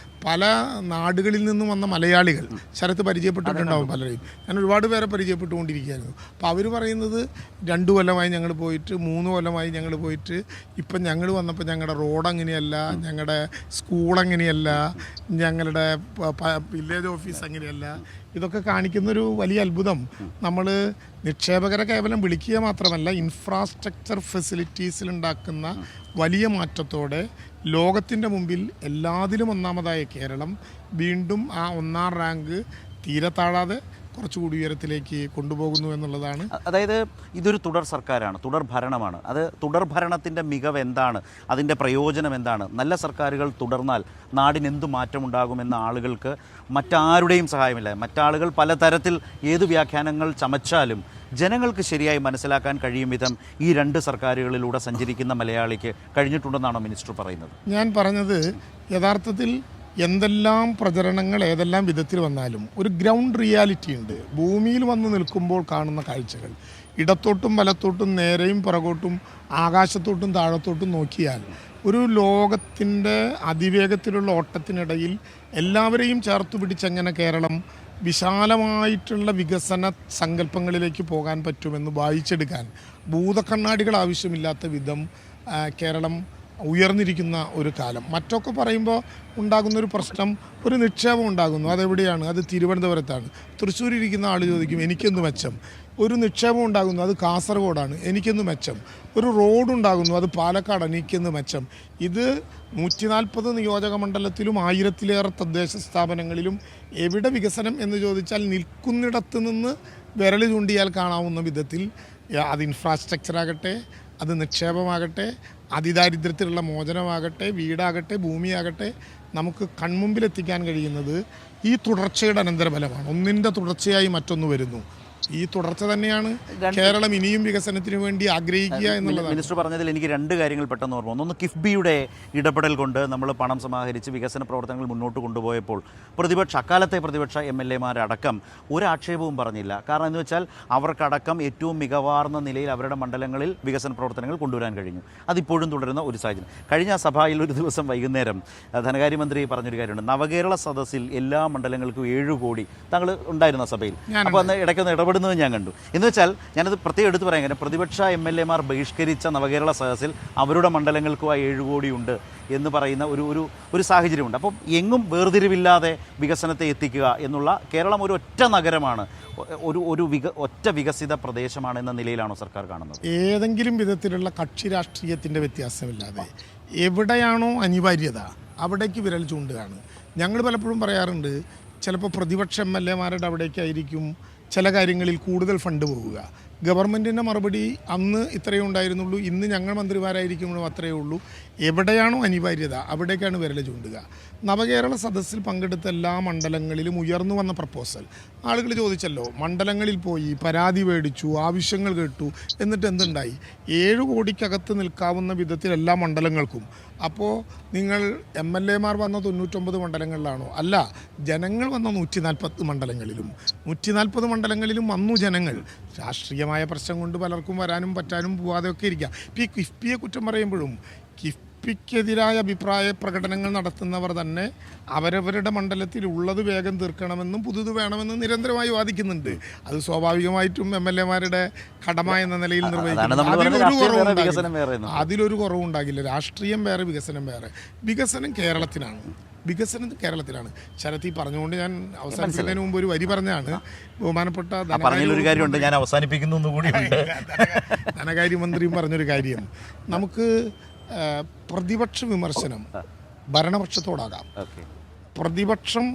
പല നാടുകളിൽ നിന്നും വന്ന മലയാളികൾ ശരത്ത് പരിചയപ്പെട്ടിട്ടുണ്ടാവും പലരെയും. ഞാൻ ഒരുപാട് പേരെ പരിചയപ്പെട്ടുകൊണ്ടിരിക്കുകയായിരുന്നു. അപ്പോൾ അവർ പറയുന്നത് 2 കൊല്ലമായി ഞങ്ങൾ പോയിട്ട്, 3 കൊല്ലമായി ഞങ്ങൾ പോയിട്ട്, ഇപ്പം ഞങ്ങൾ വന്നപ്പോൾ ഞങ്ങളുടെ റോഡ് അങ്ങനെയല്ല, ഞങ്ങളുടെ സ്കൂൾ അങ്ങനെയല്ല, ഞങ്ങളുടെ വില്ലേജ് ഓഫീസ് അങ്ങനെയല്ല. ഇതൊക്കെ കാണിക്കുന്നൊരു വലിയ അത്ഭുതം. നമ്മൾ നിക്ഷേപകരെ കേവലം വിളിക്കുക മാത്രമല്ല, ഇൻഫ്രാസ്ട്രക്ചർ ഫെസിലിറ്റീസിലുണ്ടാക്കുന്ന വലിയ മാറ്റത്തോടെ ലോകത്തിൻ്റെ മുമ്പിൽ എല്ലാത്തിലും ഒന്നാമതായ കേരളം വീണ്ടും ആ 1ാം റാങ്ക് തീരെ താഴാതെ കുറച്ചുകൂടി ഉയരത്തിലേക്ക് കൊണ്ടുപോകുന്നു എന്നുള്ളതാണ്. അതായത് ഇതൊരു തുടർ സർക്കാരാണ്, തുടർ ഭരണമാണ്. അത് തുടർ ഭരണത്തിൻ്റെ മികവ് എന്താണ്, അതിൻ്റെ പ്രയോജനം എന്താണ്? നല്ല സർക്കാരുകൾ തുടർന്നാൽ നാടിനെന്തു മാറ്റമുണ്ടാകുമെന്ന ആളുകൾക്ക് മറ്റാരുടെയും സഹായമില്ല. മറ്റാളുകൾ പലതരത്തിൽ ഏത് വ്യാഖ്യാനങ്ങൾ ചമച്ചാലും ജനങ്ങൾക്ക് ശരിയായി മനസ്സിലാക്കാൻ കഴിയും വിധം ഈ 2 സർക്കാരുകളിലൂടെ സഞ്ചരിക്കുന്ന മലയാളിക്ക് കഴിഞ്ഞിട്ടുണ്ടെന്നാണോ മിനിസ്റ്റർ പറയുന്നത്? ഞാൻ പറഞ്ഞത് യഥാർത്ഥത്തിൽ എന്തെല്ലാം പ്രചരണങ്ങൾ ഏതെല്ലാം വിധത്തിൽ വന്നാലും ഒരു ഗ്രൗണ്ട് റിയാലിറ്റി ഉണ്ട്. ഭൂമിയിൽ വന്ന് നിൽക്കുമ്പോൾ കാണുന്ന കാഴ്ചകൾ, ഇടത്തോട്ടും വലത്തോട്ടും നേരെയും പുറകോട്ടും ആകാശത്തോട്ടും താഴത്തോട്ടും നോക്കിയാൽ ഒരു ലോകത്തിൻ്റെ അതിവേഗത്തിലുള്ള ഓട്ടത്തിനിടയിൽ എല്ലാവരെയും ചേർത്ത് പിടിച്ചെങ്ങനെ കേരളം വിശാലമായിട്ടുള്ള വികസന സങ്കല്പങ്ങളിലേക്ക് പോകാൻ പറ്റുമെന്ന് വായിച്ചെടുക്കാൻ ഭൂതക്കണ്ണാടികൾ ആവശ്യമില്ലാത്ത വിധം കേരളം ഉയർന്നിരിക്കുന്ന ഒരു കാലം. മറ്റൊക്കെ പറയുമ്പോൾ ഉണ്ടാകുന്നൊരു പ്രശ്നം, ഒരു നിക്ഷേപം ഉണ്ടാകുന്നു, അതെവിടെയാണ്? അത് തിരുവനന്തപുരത്താണ്. തൃശ്ശൂരിരിക്കുന്ന ആൾ ചോദിക്കും എനിക്കെന്ത് മെച്ചം. ഒരു നിക്ഷേപം ഉണ്ടാകുന്നു, അത് കാസർഗോഡാണ്, എനിക്കെന്ത് മെച്ചം. ഒരു റോഡുണ്ടാകുന്നു, അത് പാലക്കാടാണ്, എനിക്കെന്ത് മെച്ചം. ഇത് 140 നിയോജക മണ്ഡലത്തിലും 1000-ലേറെ തദ്ദേശ സ്ഥാപനങ്ങളിലും എവിടെ വികസനം എന്ന് ചോദിച്ചാൽ നിൽക്കുന്നിടത്ത് നിന്ന് വിരൽ ചൂണ്ടിയാൽ കാണാവുന്ന വിധത്തിൽ അത് ഇൻഫ്രാസ്ട്രക്ചറാകട്ടെ, അത് നിക്ഷേപമാകട്ടെ, അതിദാരിദ്ര്യത്തിലുള്ള മോചനമാകട്ടെ, വീടാകട്ടെ, ഭൂമിയാകട്ടെ, നമുക്ക് കൺമുമ്പിലെത്തിക്കാൻ കഴിയുന്നത് ഈ തുടർച്ചയുടെ അനന്തരഫലമാണ്. ഒന്നിൻ്റെ തുടർച്ചയായി മറ്റൊന്ന് വരുന്നു. ഈ തുടർച്ച തന്നെയാണ് കേരളം ഇനിയും വികസനത്തിന് വേണ്ടി ആഗ്രഹിക്കുക എന്നുള്ളത്. മിനിസ്റ്റർ പറഞ്ഞതിൽ എനിക്ക് 2 കാര്യങ്ങൾ പെട്ടെന്ന് ഓർമ്മ വന്നു. ഒന്ന്, കിഫ്ബിയുടെ ഇടപെടൽ കൊണ്ട് നമ്മൾ പണം സമാഹരിച്ച് വികസന പ്രവർത്തനങ്ങൾ മുന്നോട്ട് കൊണ്ടുപോയപ്പോൾ അക്കാലത്തെ പ്രതിപക്ഷ MLA-മാരടക്കം ഒരു ആക്ഷേപവും പറഞ്ഞില്ല. കാരണം എന്ന് വെച്ചാൽ അവർക്കടക്കം ഏറ്റവും മികവാർന്ന നിലയിൽ അവരുടെ മണ്ഡലങ്ങളിൽ വികസന പ്രവർത്തനങ്ങൾ കൊണ്ടുവരാൻ കഴിഞ്ഞു. അതിപ്പോഴും തുടരുന്ന ഒരു സാഹചര്യം. കഴിഞ്ഞ സഭയിൽ ഒരു ദിവസം വൈകുന്നേരം ധനകാര്യമന്ത്രി പറഞ്ഞൊരു കാര്യമുണ്ട്. നവകേരള സദസ്സിൽ എല്ലാ മണ്ഡലങ്ങൾക്കും 7 കോടി താങ്കൾ ഉണ്ടായിരുന്ന സഭയിൽ. അപ്പോൾ അന്ന് ഇടയ്ക്കൊന്ന് ഇടപെടുന്നത് ഞാൻ കണ്ടു. എന്ന് വെച്ചാൽ ഞാനത് പ്രത്യേകം എടുത്ത് പറയാൻ കാര്യം, പ്രതിപക്ഷ MLA-മാർ ബഹിഷ്കരിച്ച നവകേരള സദസ്സിൽ അവരുടെ മണ്ഡലങ്ങൾക്കും ആ 7 കോടിയുണ്ട് എന്ന് പറയുന്ന ഒരു സാഹചര്യമുണ്ട്. അപ്പം എങ്ങും വേർതിരിവില്ലാതെ വികസനത്തെ എത്തിക്കുക എന്നുള്ള, കേരളം ഒരു ഒറ്റ നഗരമാണ്, ഒറ്റ വികസിത പ്രദേശമാണ് എന്ന നിലയിലാണോ സർക്കാർ കാണുന്നത്? ഏതെങ്കിലും വിധത്തിലുള്ള കക്ഷി രാഷ്ട്രീയത്തിൻ്റെ വ്യത്യാസമില്ലാതെ എവിടെയാണോ അനിവാര്യത അവിടേക്ക് വിരൽ ചൂണ്ടുകയാണ്. ഞങ്ങൾ പലപ്പോഴും പറയാറുണ്ട്, ചിലപ്പോൾ പ്രതിപക്ഷ MLA-മാരുടെ അവിടേക്കായിരിക്കും ചില കാര്യങ്ങളിൽ കൂടുതൽ ഫണ്ട് പോവുക. ഗവൺമെൻറ്റിൻ്റെ മറുപടി അന്ന് ഇത്രയേ ഉണ്ടായിരുന്നുള്ളൂ, ഇന്ന് ഞങ്ങൾ മന്ത്രിമാരായിരിക്കുമ്പോഴും അത്രയേ ഉള്ളൂ. എവിടെയാണോ അനിവാര്യത അവിടേക്കാണ് വിരൽ ചൂണ്ടുക. നവകേരള സദസ്സിൽ പങ്കെടുത്ത എല്ലാ മണ്ഡലങ്ങളിലും ഉയർന്നു വന്ന പ്രപ്പോസൽ ആളുകൾ ചോദിച്ചല്ലോ, മണ്ഡലങ്ങളിൽ പോയി പരാതി മേടിച്ചു, ആവശ്യങ്ങൾ കേട്ടു, എന്നിട്ട് എന്തുണ്ടായി? 7 കോടിക്കകത്ത് നിൽക്കാവുന്ന വിധത്തിൽ എല്ലാ മണ്ഡലങ്ങൾക്കും. അപ്പോൾ നിങ്ങൾ MLA മാർ വന്ന 99 മണ്ഡലങ്ങളിലാണോ? അല്ല, ജനങ്ങൾ വന്ന 140 മണ്ഡലങ്ങളിലും. 140 മണ്ഡലങ്ങളിലും വന്നു ജനങ്ങൾ. രാഷ്ട്രീയമായ പ്രശ്നം കൊണ്ട് പലർക്കും വരാനും പറ്റാനും പോവാതെയൊക്കെ ഇരിക്കാം. ഇപ്പോൾ ഈ കിഫ്ബിയെ കുറ്റം പറയുമ്പോഴും കിഫ്ബിക്കെതിരായ അഭിപ്രായ പ്രകടനങ്ങൾ നടത്തുന്നവർ തന്നെ അവരവരുടെ മണ്ഡലത്തിൽ ഉള്ളത് വേഗം തീർക്കണമെന്നും പുതുത് വേണമെന്നും നിരന്തരമായി വാദിക്കുന്നുണ്ട്. അത് സ്വാഭാവികമായിട്ടും MLA മാരുടെ കടമ എന്ന നിലയിൽ നിർവഹിക്കും. അതിലൊരു കുറവുണ്ടാകില്ല. രാഷ്ട്രീയം വേറെ, വികസനം വേറെ. വികസനം കേരളത്തിലാണ്. ശരത് ഈ പറഞ്ഞുകൊണ്ട് ഞാൻ അവസാനിപ്പിക്കുന്നതിന് മുമ്പ് ഒരു വരി പറഞ്ഞാണ്. ബഹുമാനപ്പെട്ട ധനകാര്യമന്ത്രിയും പറഞ്ഞൊരു കാര്യം, നമുക്ക് പ്രതിപക്ഷ വിമർശനം ഭരണപക്ഷത്തോടാകാം, പ്രതിപക്ഷം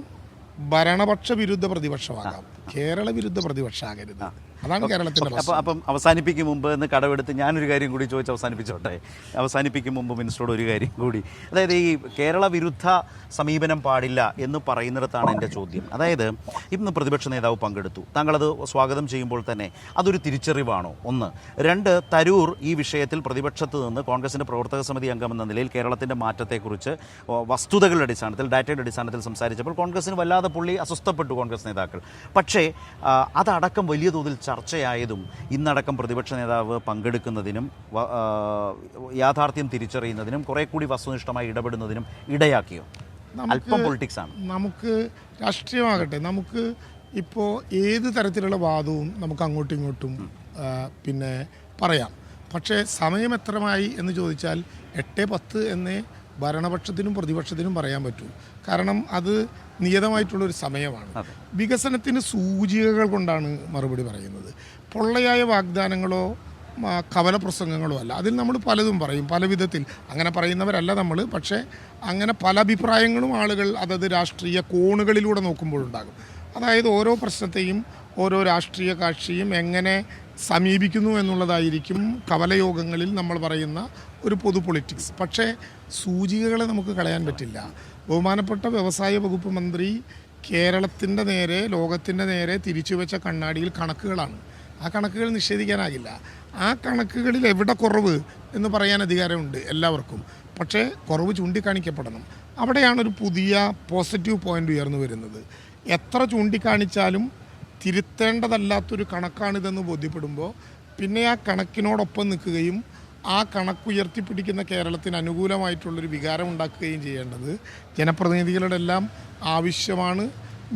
ഭരണപക്ഷ വിരുദ്ധ പ്രതിപക്ഷമാകാം, കേരള വിരുദ്ധ പ്രതിപക്ഷമാകരുത്. അതാണ് കേരളത്തിൻ്റെ. അപ്പം അവസാനിപ്പിക്കും മുമ്പ് എന്ന് കടമെടുത്ത് ഞാനൊരു കാര്യം കൂടി ചോദിച്ച് അവസാനിപ്പിച്ചോട്ടെ. അവസാനിപ്പിക്കും മുമ്പ് മിനിസ്റ്ററോട് ഒരു കാര്യം കൂടി, അതായത് ഈ കേരള വിരുദ്ധ സമീപനം പാടില്ല എന്ന് പറയുന്നിടത്താണ് എൻ്റെ ചോദ്യം. അതായത് ഇന്ന് പ്രതിപക്ഷ നേതാവ് പങ്കെടുത്തു, താങ്കളത് സ്വാഗതം ചെയ്യുമ്പോൾ തന്നെ അതൊരു തിരിച്ചറിവാണോ? 1. 2, തരൂർ ഈ വിഷയത്തിൽ പ്രതിപക്ഷത്ത് നിന്ന് കോൺഗ്രസിൻ്റെ പ്രവർത്തക സമിതി അംഗം എന്ന നിലയിൽ കേരളത്തിൻ്റെ മാറ്റത്തെക്കുറിച്ച് വസ്തുതകളുടെ അടിസ്ഥാനത്തിൽ, ഡാറ്റയുടെ അടിസ്ഥാനത്തിൽ സംസാരിച്ചപ്പോൾ കോൺഗ്രസിന് വല്ലാതെ അസ്വസ്ഥപ്പെട്ടു കോൺഗ്രസ് നേതാക്കൾ. പക്ഷേ അതടക്കം വലിയ തോതിൽ ചർച്ചയായതും ഇന്നടക്കം പ്രതിപക്ഷ നേതാവ് പങ്കെടുക്കുന്നതിനും യാഥാർത്ഥ്യം തിരിച്ചറിയുന്നതിനും കുറെ കൂടി വസ്തുനിഷ്ഠമായി ഇടപെടുന്നതിനും ഇടയാക്കിയോ? അല്പം പൊളിറ്റിക്സ് ആണ്. നമുക്ക് രാഷ്ട്രീയമാകട്ടെ, നമുക്ക് ഇപ്പോൾ ഏത് തരത്തിലുള്ള വാദവും നമുക്ക് അങ്ങോട്ടും ഇങ്ങോട്ടും പിന്നെ പറയാം. പക്ഷേ സമയം എത്രമായി എന്ന് ചോദിച്ചാൽ 8-10 എന്നേ ഭരണപക്ഷത്തിനും പ്രതിപക്ഷത്തിനും പറയാൻ പറ്റൂ. കാരണം അത് നിയതമായിട്ടുള്ളൊരു സമയമാണ്. വികസനത്തിന് സൂചികകൾ കൊണ്ടാണ് മറുപടി പറയുന്നത്. പൊള്ളയായ വാഗ്ദാനങ്ങളോ കവലപ്രസംഗങ്ങളോ അല്ല. അതിൽ നമ്മൾ പലതും പറയും, പല വിധത്തിൽ. അങ്ങനെ പറയുന്നവരല്ല നമ്മൾ. പക്ഷേ അങ്ങനെ പല അഭിപ്രായങ്ങളും ആളുകൾ അതത് രാഷ്ട്രീയ കോണുകളിലൂടെ നോക്കുമ്പോഴുണ്ടാകും. അതായത് ഓരോ പ്രശ്നത്തെയും ഓരോ രാഷ്ട്രീയ കക്ഷിയും എങ്ങനെ സമീപിക്കുന്നു എന്നുള്ളതായിരിക്കും കവലയോഗങ്ങളിൽ നമ്മൾ പറയുന്ന ഒരു പൊതു പൊളിറ്റിക്സ്. പക്ഷേ സൂചികകളെ നമുക്ക് കളയാൻ പറ്റില്ല. ബഹുമാനപ്പെട്ട വ്യവസായ വകുപ്പ് മന്ത്രി കേരളത്തിൻ്റെ നേരെ, ലോകത്തിൻ്റെ നേരെ തിരിച്ചു വെച്ച കണ്ണാടിയിൽ കണക്കുകളാണ്. ആ കണക്കുകൾ നിഷേധിക്കാനാകില്ല. ആ കണക്കുകളിൽ എവിടെ കുറവ് എന്ന് പറയാൻ അധികാരമുണ്ട് എല്ലാവർക്കും. പക്ഷേ കുറവ് ചൂണ്ടിക്കാണിക്കപ്പെടണം. അവിടെയാണ് ഒരു പുതിയ പോസിറ്റീവ് പോയിൻ്റ് ഉയർന്നു വരുന്നത്. എത്ര ചൂണ്ടിക്കാണിച്ചാലും തിരുത്തേണ്ടതല്ലാത്തൊരു കണക്കാണിതെന്ന് ബോധ്യപ്പെടുമ്പോൾ പിന്നെ ആ കണക്കിനോടൊപ്പം നിൽക്കുകയും ആ കണക്കുയർത്തിപ്പിടിക്കുന്ന കേരളത്തിന് അനുകൂലമായിട്ടുള്ളൊരു വികാരം ഉണ്ടാക്കുകയും ചെയ്യേണ്ടത് ജനപ്രതിനിധികളുടെ എല്ലാം ആവശ്യമാണ്.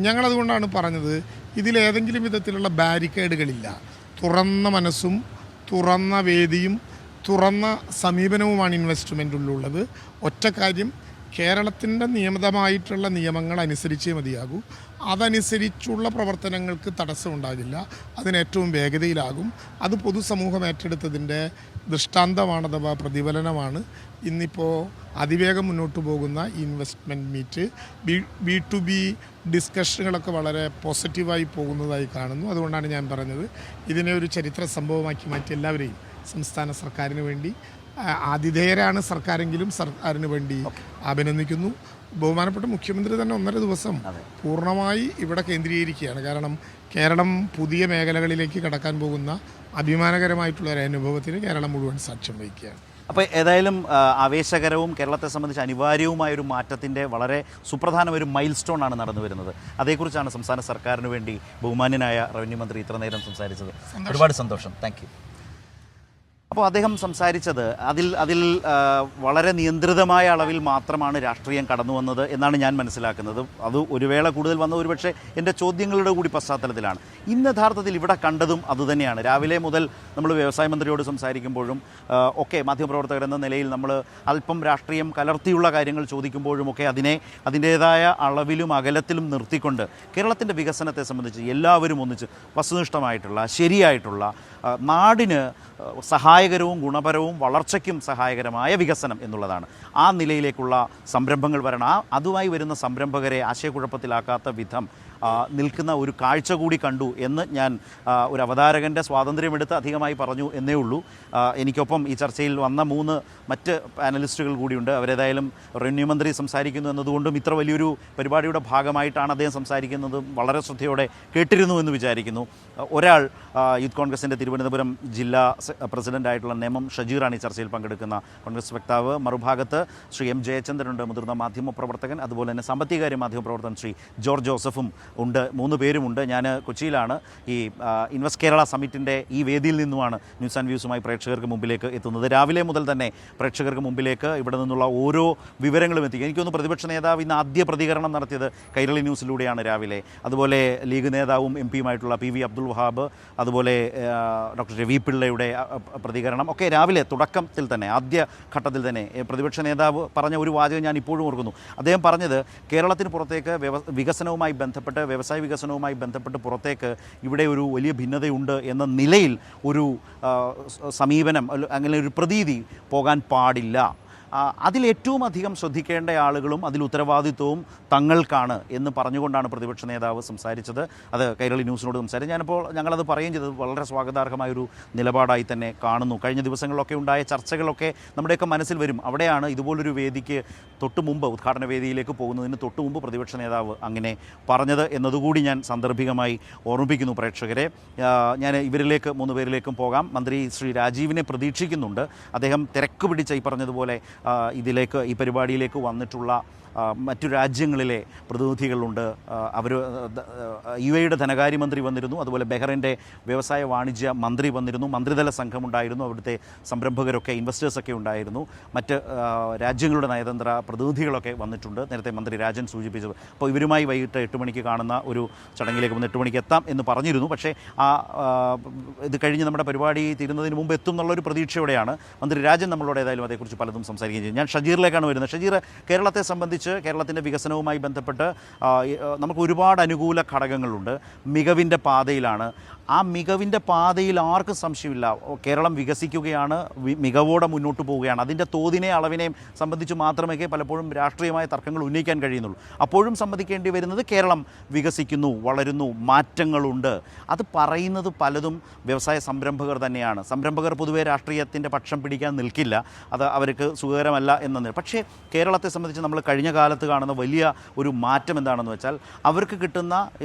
ഞങ്ങളതുകൊണ്ടാണ് പറഞ്ഞത്, ഇതിലേതെങ്കിലും വിധത്തിലുള്ള ബാരിക്കേഡുകളില്ല. തുറന്ന മനസ്സും തുറന്ന വേദിയും തുറന്ന സമീപനവുമാണ് ഇൻവെസ്റ്റ്മെൻറ്റിലുള്ളത്. ഒറ്റ കാര്യം, കേരളത്തിൻ്റെ നിയമിതമായിട്ടുള്ള നിയമങ്ങൾ അനുസരിച്ചേ മതിയാകൂ. അതനുസരിച്ചുള്ള പ്രവർത്തനങ്ങൾക്ക് തടസ്സമുണ്ടാകില്ല. അതിനേറ്റവും വേഗതയിലാകും. അത് പൊതുസമൂഹം ഏറ്റെടുത്തതിൻ്റെ ദൃഷ്ടാന്തമാണ്, അഥവാ പ്രതിഫലനമാണ് ഇന്നിപ്പോൾ അതിവേഗം മുന്നോട്ട് പോകുന്ന ഇൻവെസ്റ്റ്മെൻറ്റ് മീറ്റ്. B2B ഡിസ്കഷനുകളൊക്കെ വളരെ പോസിറ്റീവായി പോകുന്നതായി കാണുന്നു. അതുകൊണ്ടാണ് ഞാൻ പറഞ്ഞത്, ഇതിനെ ഒരു ചരിത്ര സംഭവമാക്കി മാറ്റി എല്ലാവരെയും സംസ്ഥാന സർക്കാരിന് വേണ്ടി, ആതിഥേയരാണ് സർക്കാരെങ്കിലും സർക്കാരിന് വേണ്ടി അഭിനന്ദിക്കുന്നു. ബഹുമാനപ്പെട്ട മുഖ്യമന്ത്രി തന്നെ 1.5 ദിവസം പൂർണ്ണമായി ഇവിടെ കേന്ദ്രീകരിക്കുകയാണ്. കാരണം കേരളം പുതിയ മേഖലകളിലേക്ക് കടക്കാൻ പോകുന്ന അഭിമാനകരമായിട്ടുള്ള ഒരു അനുഭവത്തിന് കേരളം മുഴുവൻ സാക്ഷ്യം വഹിക്കുകയാണ്. അപ്പോൾ ഏതായാലും ആവേശകരവും കേരളത്തെ സംബന്ധിച്ച് അനിവാര്യവുമായൊരു മാറ്റത്തിൻ്റെ വളരെ സുപ്രധാന ഒരു മൈൽ സ്റ്റോൺ ആണ് നടന്നു വരുന്നത്. അതേക്കുറിച്ചാണ് സംസ്ഥാന സർക്കാരിന് വേണ്ടി ബഹുമാന്യനായ റവന്യൂ മന്ത്രി ഇത്ര നേരം സംസാരിച്ചത്. ഒരുപാട് സന്തോഷം. Thank you. അപ്പോൾ അദ്ദേഹം സംസാരിച്ചത് അതിൽ വളരെ നിയന്ത്രിതമായ അളവിൽ മാത്രമാണ് രാഷ്ട്രീയം കടന്നു വന്നത് എന്നാണ് ഞാൻ മനസ്സിലാക്കുന്നത്. അത് ഒരു വേള കൂടുതൽ വന്നത് ഒരുപക്ഷെ എൻ്റെ ചോദ്യങ്ങളുടെ കൂടി പശ്ചാത്തലത്തിലാണ്. ഇന്ന് യഥാർത്ഥത്തിൽ ഇവിടെ കണ്ടതും അതുതന്നെയാണ്. രാവിലെ മുതൽ നമ്മൾ വ്യവസായ മന്ത്രിയോട് സംസാരിക്കുമ്പോഴും ഒക്കെ മാധ്യമപ്രവർത്തകരെന്ന നിലയിൽ നമ്മൾ അല്പം രാഷ്ട്രീയം കലർത്തിയുള്ള കാര്യങ്ങൾ ചോദിക്കുമ്പോഴുമൊക്കെ അതിൻ്റേതായ അളവിലും അകലത്തിലും നിർത്തിക്കൊണ്ട് കേരളത്തിൻ്റെ വികസനത്തെ സംബന്ധിച്ച് എല്ലാവരും ഒന്നിച്ച് വസ്തുനിഷ്ഠമായിട്ടുള്ള, ശരിയായിട്ടുള്ള, നാടിന് സഹായകരവും ഗുണപരവും വളർച്ചയ്ക്കും സഹായകരമായ വികസനം എന്നുള്ളതാണ്. ആ നിലയിലേക്കുള്ള സംരംഭങ്ങൾ വരണം. അതുമായി വരുന്ന സംരംഭകരെ ആശയക്കുഴപ്പത്തിലാക്കാത്ത വിധം നിൽക്കുന്ന ഒരു കാഴ്ച കൂടി കണ്ടു എന്ന് ഞാൻ ഒരു അവതാരകൻ്റെ സ്വാതന്ത്ര്യമെടുത്ത് അധികമായി പറഞ്ഞു എന്നേ ഉള്ളൂ. എനിക്കൊപ്പം ഈ ചർച്ചയിൽ വന്ന 3 മറ്റ് പാനലിസ്റ്റുകൾ കൂടിയുണ്ട്. അവരേതായാലും റവന്യൂ മന്ത്രി സംസാരിക്കുന്നു എന്നതുകൊണ്ടും ഇത്ര വലിയൊരു പരിപാടിയുടെ ഭാഗമായിട്ടാണ് അദ്ദേഹം സംസാരിക്കുന്നത് വളരെ ശ്രദ്ധയോടെ കേട്ടിരുന്നു എന്ന് വിചാരിക്കുന്നു. ഒരാൾ യൂത്ത് കോൺഗ്രസിൻ്റെ തിരുവനന്തപുരം ജില്ലാ പ്രസിഡൻ്റായിട്ടുള്ള നേമം ഷജീറാണ് ഈ ചർച്ചയിൽ പങ്കെടുക്കുന്ന കോൺഗ്രസ് വക്താവ്. മറുഭാഗത്ത് ശ്രീ എം ജയചന്ദ്രനുണ്ട്, മുതിർന്ന മാധ്യമപ്രവർത്തകൻ. അതുപോലെ തന്നെ സാമ്പത്തികകാര്യ മാധ്യമപ്രവർത്തകൻ ശ്രീ ജോർജ് ജോസഫും ഉണ്ട്. 3 പേരുമുണ്ട്. ഞാൻ കൊച്ചിയിലാണ്. ഈ ഇൻവെസ്റ്റ് കേരള സമ്മിറ്റിൻ്റെ ഈ വേദിയിൽ നിന്നുമാണ് ന്യൂസ് ആൻഡ് വ്യൂസുമായി പ്രേക്ഷകർക്ക് മുമ്പിലേക്ക് എത്തുന്നത്. രാവിലെ മുതൽ തന്നെ പ്രേക്ഷകർക്ക് മുമ്പിലേക്ക് ഇവിടെ നിന്നുള്ള ഓരോ വിവരങ്ങളും എത്തിക്കും. എനിക്കൊന്ന് പ്രതിപക്ഷ നേതാവ് ഇന്ന് ആദ്യ പ്രതികരണം നടത്തിയത് കൈരളി ന്യൂസിലൂടെയാണ് രാവിലെ. അതുപോലെ ലീഗ് നേതാവും എം പിയുമായിട്ടുള്ള PV അബ്ദുൾ വഹാബ്, അതുപോലെ ഡോക്ടർ രവി പിള്ളയുടെ പ്രതികരണം ഒക്കെ രാവിലെ തുടക്കത്തിൽ തന്നെ ആദ്യ ഘട്ടത്തിൽ തന്നെ പ്രതിപക്ഷ നേതാവ് പറഞ്ഞ ഒരു വാചകം ഞാൻ ഇപ്പോഴും ഓർക്കുന്നു. അദ്ദേഹം പറഞ്ഞത് കേരളത്തിന് പുറത്തേക്ക് വികസനവുമായി ബന്ധപ്പെട്ട്, വ്യവസായ വികസനവുമായി ബന്ധപ്പെട്ട് പുറത്തേക്ക് ഇവിടെ ഒരു വലിയ ഭിന്നതയുണ്ട് എന്ന നിലയിൽ ഒരു സമീപനം, അങ്ങനെ ഒരു പ്രതീതി പോകാൻ പാടില്ല. അതിലേറ്റവും അധികം ശ്രദ്ധിക്കേണ്ട ആളുകളും അതിൽ ഉത്തരവാദിത്വവും തങ്ങൾക്കാണ് എന്ന് പറഞ്ഞുകൊണ്ടാണ് പ്രതിപക്ഷ നേതാവ് സംസാരിച്ചത്. അത് കൈരളി ന്യൂസിനോട് സംസാരിച്ചു. ഞങ്ങളത് പറയുകയും ചെയ്തത് വളരെ സ്വാഗതാർഹമായൊരു നിലപാടായി തന്നെ കാണുന്നു. കഴിഞ്ഞ ദിവസങ്ങളിലൊക്കെ ഉണ്ടായ ചർച്ചകളൊക്കെ നമ്മുടെയൊക്കെ മനസ്സിൽ വരും. അവിടെയാണ് ഇതുപോലൊരു വേദിക്ക് തൊട്ട് മുമ്പ്, ഉദ്ഘാടന വേദിയിലേക്ക് പോകുന്നതിന് തൊട്ട് മുമ്പ് പ്രതിപക്ഷ നേതാവ് അങ്ങനെ പറഞ്ഞത് എന്നതുകൂടി ഞാൻ സാന്ദർഭികമായി ഓർമ്മിപ്പിക്കുന്നു പ്രേക്ഷകരെ. ഞാൻ ഇവരിലേക്ക് 3 പേരിലേക്കും പോകാം. മന്ത്രി ശ്രീ രാജീവിനെ പ്രതീക്ഷിക്കുന്നുണ്ട്. അദ്ദേഹം തിരക്ക് പിടിച്ച ഈ പറഞ്ഞതുപോലെ ഈ പരിപാടിയിലേക്ക് വന്നിട്ടുള്ള മറ്റു രാജ്യങ്ങളിലെ പ്രതിനിധികളുണ്ട്. അവർ UAEയുടെ ധനകാര്യമന്ത്രി വന്നിരുന്നു. അതുപോലെ ബഹ്റൈൻ്റെ വ്യവസായ വാണിജ്യ മന്ത്രി വന്നിരുന്നു. മന്ത്രിതല സംഘമുണ്ടായിരുന്നു. അവിടുത്തെ സംരംഭകരൊക്കെ, ഇൻവെസ്റ്റേഴ്സൊക്കെ ഉണ്ടായിരുന്നു. മറ്റ് രാജ്യങ്ങളുടെ നയതന്ത്ര പ്രതിനിധികളൊക്കെ വന്നിട്ടുണ്ട്. നേരത്തെ മന്ത്രി രാജൻ സൂചിപ്പിച്ചത്. അപ്പോൾ ഇവരുമായി വൈകിട്ട് 8 മണിക്ക് കാണുന്ന ഒരു ചടങ്ങിലേക്ക് വന്ന് 8 മണിക്ക് എത്താം എന്ന് പറഞ്ഞിരുന്നു. പക്ഷേ ഇത് കഴിഞ്ഞ് നമ്മുടെ പരിപാടി തീരുന്നതിന് മുമ്പ് എത്തും എന്നുള്ളൊരു പ്രതീക്ഷയോടെയാണ് മന്ത്രി രാജൻ നമ്മളോട് ഏതായാലും അതേക്കുറിച്ച് പലതും സംസാരിക്കുകയും ചെയ്യും. ഞാൻ ഷജീറിലേക്കാണ് വരുന്നത്. ഷജീർ, കേരളത്തെ സംബന്ധിച്ച്, കേരളത്തിൻ്റെ വികസനവുമായി ബന്ധപ്പെട്ട് നമുക്ക് ഒരുപാട് അനുകൂല ഘടകങ്ങളുണ്ട്. മികവിൻ്റെ പാതയിലാണ്. ആ മികവിൻ്റെ പാതയിൽ ആർക്കും സംശയമില്ല. കേരളം വികസിക്കുകയാണ്, മികവോടെ മുന്നോട്ട് പോവുകയാണ്. അതിൻ്റെ തോതിനെ അളവിനെയും സംബന്ധിച്ച് മാത്രമേ പലപ്പോഴും രാഷ്ട്രീയമായ തർക്കങ്ങൾ ഉന്നയിക്കാൻ കഴിയുന്നുള്ളൂ. അപ്പോഴും സമ്മതിക്കേണ്ടി വരുന്നത് കേരളം വികസിക്കുന്നു, വളരുന്നു, മാറ്റങ്ങളുണ്ട്. അത് പറയുന്നത് പലതും വ്യവസായ സംരംഭകർ തന്നെയാണ്. സംരംഭകർ പൊതുവേ രാഷ്ട്രീയത്തിൻ്റെ പക്ഷം പിടിക്കാൻ നിൽക്കില്ല. അത് അവർക്ക് സുഖകരമല്ല എന്നത്. പക്ഷേ കേരളത്തെ സംബന്ധിച്ച് നമ്മൾ കഴിഞ്ഞ കാലത്ത് കാണുന്ന വലിയ ഒരു മാറ്റം എന്താണെന്ന് വെച്ചാൽ അവർക്ക് കിട്ടുന്ന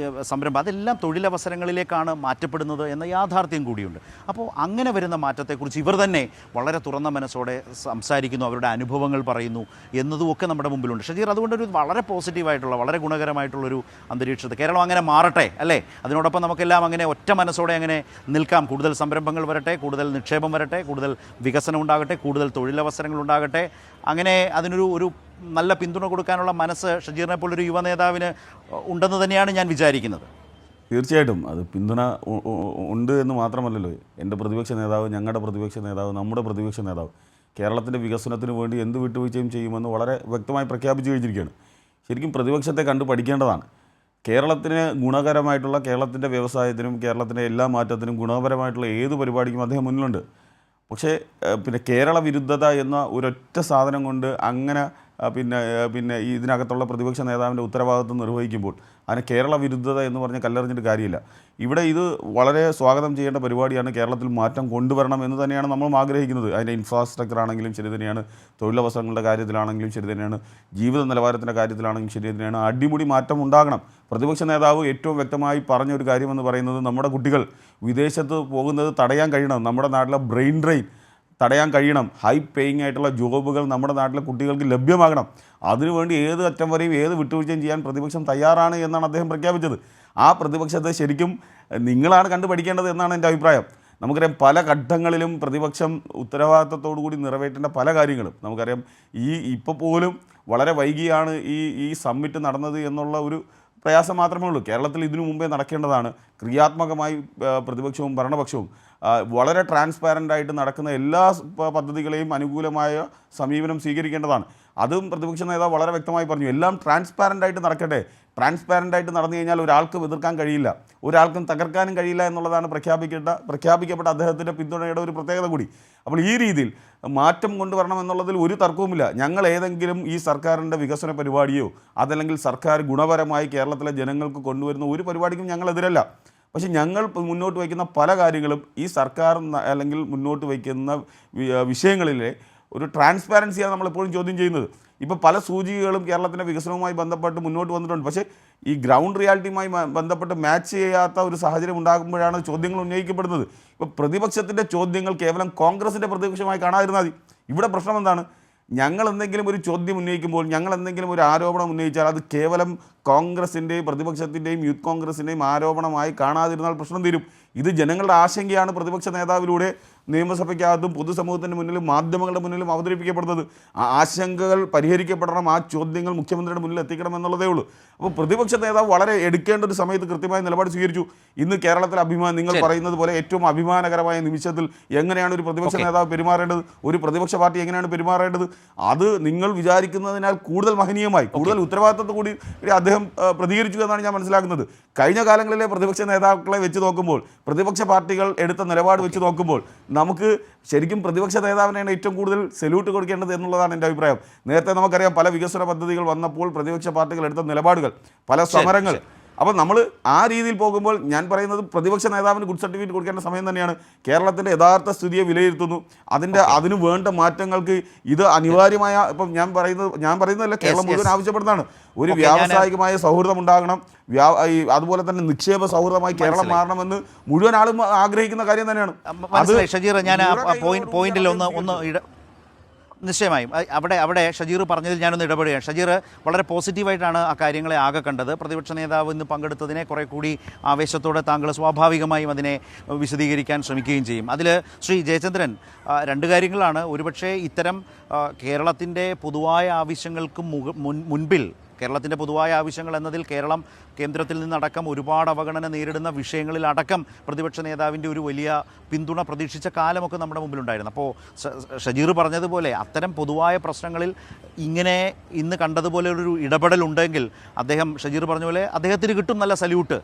സംരംഭം അതെല്ലാം തൊഴിലവസരങ്ങളിലേക്കാണ് മാറ്റപ്പെടുന്നത് എന്ന യാഥാർത്ഥ്യം കൂടിയുണ്ട്. അപ്പോൾ അങ്ങനെ വരുന്ന മാറ്റത്തെക്കുറിച്ച് ഇവർ തന്നെ വളരെ തുറന്ന മനസ്സോടെ സംസാരിക്കുന്നു, അവരുടെ അനുഭവങ്ങൾ പറയുന്നു എന്നതുമൊക്കെ നമ്മുടെ മുമ്പിലുണ്ട്. ഷജീർ, അതുകൊണ്ടൊരു വളരെ പോസിറ്റീവായിട്ടുള്ള, വളരെ ഗുണകരമായിട്ടുള്ളൊരു അന്തരീക്ഷത്തിൽ കേരളം അങ്ങനെ മാറട്ടെ അല്ലേ? അതിനോടൊപ്പം നമുക്കെല്ലാം അങ്ങനെ ഒറ്റ മനസ്സോടെ അങ്ങനെ നിൽക്കാം. കൂടുതൽ സംരംഭങ്ങൾ വരട്ടെ, കൂടുതൽ നിക്ഷേപം വരട്ടെ, കൂടുതൽ വികസനം ഉണ്ടാകട്ടെ, കൂടുതൽ തൊഴിലവസരങ്ങൾ ഉണ്ടാകട്ടെ. അങ്ങനെ അതിനൊരു നല്ല പിന്തുണ കൊടുക്കാനുള്ള മനസ്സ് ഷജീറിനെ പോലൊരു യുവ നേതാവിന് ഉണ്ടെന്ന് തന്നെയാണ് ഞാൻ വിചാരിക്കുന്നത്. തീർച്ചയായിട്ടും അത് പിന്തുണ ഉണ്ട് എന്ന് മാത്രമല്ലല്ലോ, എൻ്റെ പ്രതിപക്ഷ നേതാവ്, ഞങ്ങളുടെ പ്രതിപക്ഷ നേതാവ്, നമ്മുടെ പ്രതിപക്ഷ നേതാവ് കേരളത്തിൻ്റെ വികസനത്തിന് വേണ്ടി എന്ത് വിട്ടുവീഴ്ചയും ചെയ്യുമെന്ന് വളരെ വ്യക്തമായി പ്രഖ്യാപിച്ചു കഴിഞ്ഞിരിക്കുകയാണ്. ശരിക്കും പ്രതിപക്ഷത്തെ കണ്ടു പഠിക്കേണ്ടതാണ്. കേരളത്തിന് ഗുണകരമായിട്ടുള്ള, കേരളത്തിൻ്റെ വ്യവസായത്തിനും കേരളത്തിൻ്റെ എല്ലാ മാറ്റത്തിനും ഗുണപരമായിട്ടുള്ള ഏത് പരിപാടിക്കും അദ്ദേഹം മുന്നിലുണ്ട്. പക്ഷേ കേരള വിരുദ്ധത എന്ന ഒരൊറ്റ സാധനം കൊണ്ട് അങ്ങനെ പിന്നെ ഇതിനകത്തുള്ള പ്രതിപക്ഷ നേതാവിൻ്റെ ഉത്തരവാദിത്വം നിർവഹിക്കുമ്പോൾ അതിന് കേരള വിരുദ്ധത എന്ന് പറഞ്ഞ് കല്ലെറിഞ്ഞിട്ട് കാര്യമില്ല. ഇവിടെ ഇത് വളരെ സ്വാഗതം ചെയ്യേണ്ട പരിപാടിയാണ്. കേരളത്തിൽ മാറ്റം കൊണ്ടുവരണം എന്ന് തന്നെയാണ് നമ്മളും ആഗ്രഹിക്കുന്നത്. അതിൻ്റെ ഇൻഫ്രാസ്ട്രക്ചർ ആണെങ്കിലും ശരി തന്നെയാണ്, തൊഴിലവസരങ്ങളുടെ കാര്യത്തിലാണെങ്കിലും ശരി തന്നെയാണ്, ജീവിത നിലവാരത്തിൻ്റെ കാര്യത്തിലാണെങ്കിലും ശരി തന്നെയാണ്. അടിമുടി മാറ്റം ഉണ്ടാകണം. പ്രതിപക്ഷ നേതാവ് ഏറ്റവും വ്യക്തമായി പറഞ്ഞൊരു കാര്യമെന്ന് പറയുന്നത് നമ്മുടെ കുട്ടികൾ വിദേശത്ത് പോകുന്നത് തടയാൻ കഴിയണം. നമ്മുടെ നാട്ടിലെ ബ്രെയിൻ ഡ്രെയിൻ തടയാൻ കഴിയണം. ഹൈ പേയിങ് ആയിട്ടുള്ള ജോബുകൾ നമ്മുടെ നാട്ടിലെ കുട്ടികൾക്ക് ലഭ്യമാകണം. അതിനുവേണ്ടി ഏത് അറ്റം വരെയും ഏത് വിട്ടുവീഴ്ചയും ചെയ്യാൻ പ്രതിപക്ഷം തയ്യാറാണ് എന്നാണ് അദ്ദേഹം പ്രഖ്യാപിച്ചത്. ആ പ്രതിപക്ഷത്തെ ശരിക്കും നിങ്ങളാണ് കണ്ടുപഠിക്കേണ്ടത് എന്നാണ് എൻ്റെ അഭിപ്രായം. നമുക്കറിയാം പല ഘട്ടങ്ങളിലും പ്രതിപക്ഷം ഉത്തരവാദിത്തത്തോടു കൂടി നിറവേറ്റേണ്ട പല കാര്യങ്ങളും നമുക്കറിയാം. ഇപ്പോൾ പോലും വളരെ വൈകിയാണ് ഈ സമ്മിറ്റ് നടന്നത് എന്നുള്ള ഒരു പ്രയാസം മാത്രമേ ഉള്ളൂ. കേരളത്തിൽ ഇതിനു മുമ്പേ നടക്കേണ്ടതാണ്. ക്രിയാത്മകമായി പ്രതിപക്ഷവും ഭരണപക്ഷവും വളരെ ട്രാൻസ്പാരൻ്റായിട്ട് നടക്കുന്ന എല്ലാ പദ്ധതികളെയും അനുകൂലമായ സമീപനം സ്വീകരിക്കേണ്ടതാണ്. അതും പ്രതിപക്ഷ നേതാവ് വളരെ വ്യക്തമായി പറഞ്ഞു. എല്ലാം ട്രാൻസ്പാരൻ്റായിട്ട് നടക്കട്ടെ. ട്രാൻസ്പാരൻ്റായിട്ട് നടന്നു കഴിഞ്ഞാൽ ഒരാൾക്കും എതിർക്കാൻ കഴിയില്ല, ഒരാൾക്കും തകർക്കാനും കഴിയില്ല എന്നുള്ളതാണ് പ്രഖ്യാപിക്കപ്പെട്ട അദ്ദേഹത്തിൻ്റെ പിന്തുണയുടെ ഒരു പ്രത്യേകത കൂടി. അപ്പോൾ ഈ രീതിയിൽ മാറ്റം കൊണ്ടുവരണം എന്നുള്ളതിൽ ഒരു തർക്കവുമില്ല. ഞങ്ങൾ ഏതെങ്കിലും ഈ സർക്കാരിൻ്റെ വികസന പരിപാടിയോ അതല്ലെങ്കിൽ സർക്കാർ ഗുണപരമായി കേരളത്തിലെ ജനങ്ങൾക്ക് കൊണ്ടുവരുന്ന ഒരു പരിപാടിക്കും ഞങ്ങളെതിരല്ല. പക്ഷേ ഞങ്ങൾ മുന്നോട്ട് വയ്ക്കുന്ന പല കാര്യങ്ങളും ഈ സർക്കാർ അല്ലെങ്കിൽ മുന്നോട്ട് വയ്ക്കുന്ന വിഷയങ്ങളിലെ ഒരു ട്രാൻസ്പാരൻസിയാണ് നമ്മളെപ്പോഴും ചോദ്യം ചെയ്യുന്നത്. ഇപ്പോൾ പല സൂചികകളും കേരളത്തിൻ്റെ വികസനവുമായി ബന്ധപ്പെട്ട് മുന്നോട്ട് വന്നിട്ടുണ്ട്. പക്ഷേ ഈ ഗ്രൗണ്ട് റിയാലിറ്റിയുമായി ബന്ധപ്പെട്ട് മാച്ച് ചെയ്യാത്ത ഒരു സാഹചര്യം ഉണ്ടാകുമ്പോഴാണ് ചോദ്യങ്ങൾ ഉന്നയിക്കപ്പെടുന്നത്. ഇപ്പോൾ പ്രതിപക്ഷത്തിൻ്റെ ചോദ്യങ്ങൾ കേവലം കോൺഗ്രസിൻ്റെ പ്രതിപക്ഷമായി കാണാതിരുന്നാൽ മതി. ഇവിടെ പ്രശ്നം എന്താണ്? ഞങ്ങൾ എന്തെങ്കിലും ഒരു ചോദ്യം ഉന്നയിക്കുമ്പോൾ, ഞങ്ങൾ എന്തെങ്കിലും ഒരു ആരോപണം ഉന്നയിച്ചാൽ അത് കേവലം കോൺഗ്രസിൻ്റെയും പ്രതിപക്ഷത്തിൻ്റെയും യൂത്ത് കോൺഗ്രസിൻ്റെയും ആരോപണമായി കാണാതിരുന്നാൽ പ്രശ്നം തീരും. ഇത് ജനങ്ങളുടെ ആശങ്കയാണ് പ്രതിപക്ഷ നേതാവിലൂടെ നിയമസഭയ്ക്കകത്തും പൊതുസമൂഹത്തിൻ്റെ മുന്നിലും മാധ്യമങ്ങളുടെ മുന്നിലും അവതരിപ്പിക്കപ്പെടുന്നത്. ആ ആശങ്കകൾ പരിഹരിക്കപ്പെടണം, ആ ചോദ്യങ്ങൾ മുഖ്യമന്ത്രിയുടെ മുന്നിൽ എത്തിക്കണം എന്നുള്ളതേ ഉള്ളൂ. അപ്പോൾ പ്രതിപക്ഷ നേതാവ് വളരെ എടുക്കേണ്ട ഒരു സമയത്ത് കൃത്യമായ നിലപാട് സ്വീകരിച്ചു. ഇന്ന് കേരളത്തിലെ നിങ്ങൾ പറയുന്നത് പോലെ ഏറ്റവും അഭിമാനകരമായ നിമിഷത്തിൽ എങ്ങനെയാണ് ഒരു പ്രതിപക്ഷ നേതാവ് പെരുമാറേണ്ടത്, ഒരു പ്രതിപക്ഷ പാർട്ടി എങ്ങനെയാണ് പെരുമാറേണ്ടത്, അത് നിങ്ങൾ വിചാരിക്കുന്നതിനാൽ കൂടുതൽ മഹനീയമായി, കൂടുതൽ ഉത്തരവാദിത്തത്തോടു കൂടി അദ്ദേഹം പ്രതികരിച്ചു എന്നാണ് ഞാൻ മനസ്സിലാക്കുന്നത്. കഴിഞ്ഞ കാലങ്ങളിലെ പ്രതിപക്ഷ നേതാക്കളെ വെച്ച് നോക്കുമ്പോൾ, പ്രതിപക്ഷ പാർട്ടികൾ എടുത്ത നിലപാട് വെച്ച് നോക്കുമ്പോൾ നമുക്ക് ശരിക്കും പ്രതിപക്ഷ നേതാവിനെയാണ് ഏറ്റവും കൂടുതൽ സല്യൂട്ട് കൊടുക്കേണ്ടത് എന്നുള്ളതാണ് എൻ്റെ അഭിപ്രായം. നേരത്തെ നമുക്കറിയാം പല വികസന പദ്ധതികൾ വന്നപ്പോൾ പ്രതിപക്ഷ പാർട്ടികൾ എടുത്ത നിലപാടുകൾ, പല സമരങ്ങൾ. അപ്പോൾ നമ്മൾ ആ രീതിയിൽ പോകുമ്പോൾ ഞാൻ പറയുന്നത് പ്രതിപക്ഷ നേതാവിന് ഗുഡ് സർട്ടിഫിക്കറ്റ് കൊടുക്കേണ്ട സമയം തന്നെയാണ്. കേരളത്തിൻ്റെ യഥാർത്ഥ സ്ഥിതിയെ വിലയിരുത്തുന്നു, അതിന് വേണ്ട മാറ്റങ്ങൾക്ക് ഇത് അനിവാര്യമായ, ഇപ്പം ഞാൻ പറയുന്നതല്ല, കേരളം മുഴുവൻ ആവശ്യപ്പെടുന്നതാണ്. ഒരു വ്യാവസായികമായ സൗഹൃദം ഉണ്ടാകണം, അതുപോലെ തന്നെ നിക്ഷേപ സൗഹൃദമായി കേരളം മാറണമെന്ന് മുഴുവൻ ആളും ആഗ്രഹിക്കുന്ന കാര്യം തന്നെയാണ്. ഷജീർ, ഞാൻ പോയിന്റിൽ ഒന്ന് നിശ്ചയമായും അവിടെ ഷജീർ പറഞ്ഞതിൽ ഞാനൊന്ന് ഇടപെടുകയാണ്. ഷജീർ വളരെ പോസിറ്റീവായിട്ടാണ് ആ കാര്യങ്ങളെ ആകെ കണ്ടത്. പ്രതിപക്ഷ നേതാവ് ഇന്ന് പങ്കെടുത്തതിനെ കുറെ കൂടി ആവേശത്തോടെ താങ്കൾ സ്വാഭാവികമായും അതിനെ വിശദീകരിക്കാൻ ശ്രമിക്കുകയും ചെയ്യും. അതിൽ ശ്രീ ജയചന്ദ്രൻ, രണ്ട് കാര്യങ്ങളാണ്. ഒരുപക്ഷെ ഇത്തരം കേരളത്തിൻ്റെ പൊതുവായ ആവശ്യങ്ങൾക്ക് മുൻപിൽ, കേരളത്തിൻ്റെ പൊതുവായ ആവശ്യങ്ങൾ എന്നതിൽ കേരളം കേന്ദ്രത്തിൽ നിന്നടക്കം ഒരുപാട് അവഗണന നേരിടുന്ന വിഷയങ്ങളിലടക്കം പ്രതിപക്ഷ നേതാവിൻ്റെ ഒരു വലിയ പിന്തുണ പ്രതീക്ഷിച്ച കാലമൊക്കെ നമ്മുടെ മുമ്പിലുണ്ടായിരുന്നു. അപ്പോൾ ഷജീർ പറഞ്ഞതുപോലെ അത്തരം പൊതുവായ പ്രശ്നങ്ങളിൽ ഇങ്ങനെ ഇന്ന് കണ്ടതുപോലെ ഒരു ഇടപെടലുണ്ടെങ്കിൽ ഷജീർ പറഞ്ഞ പോലെ അദ്ദേഹത്തിന് കിട്ടും നല്ല സല്യൂട്ട്.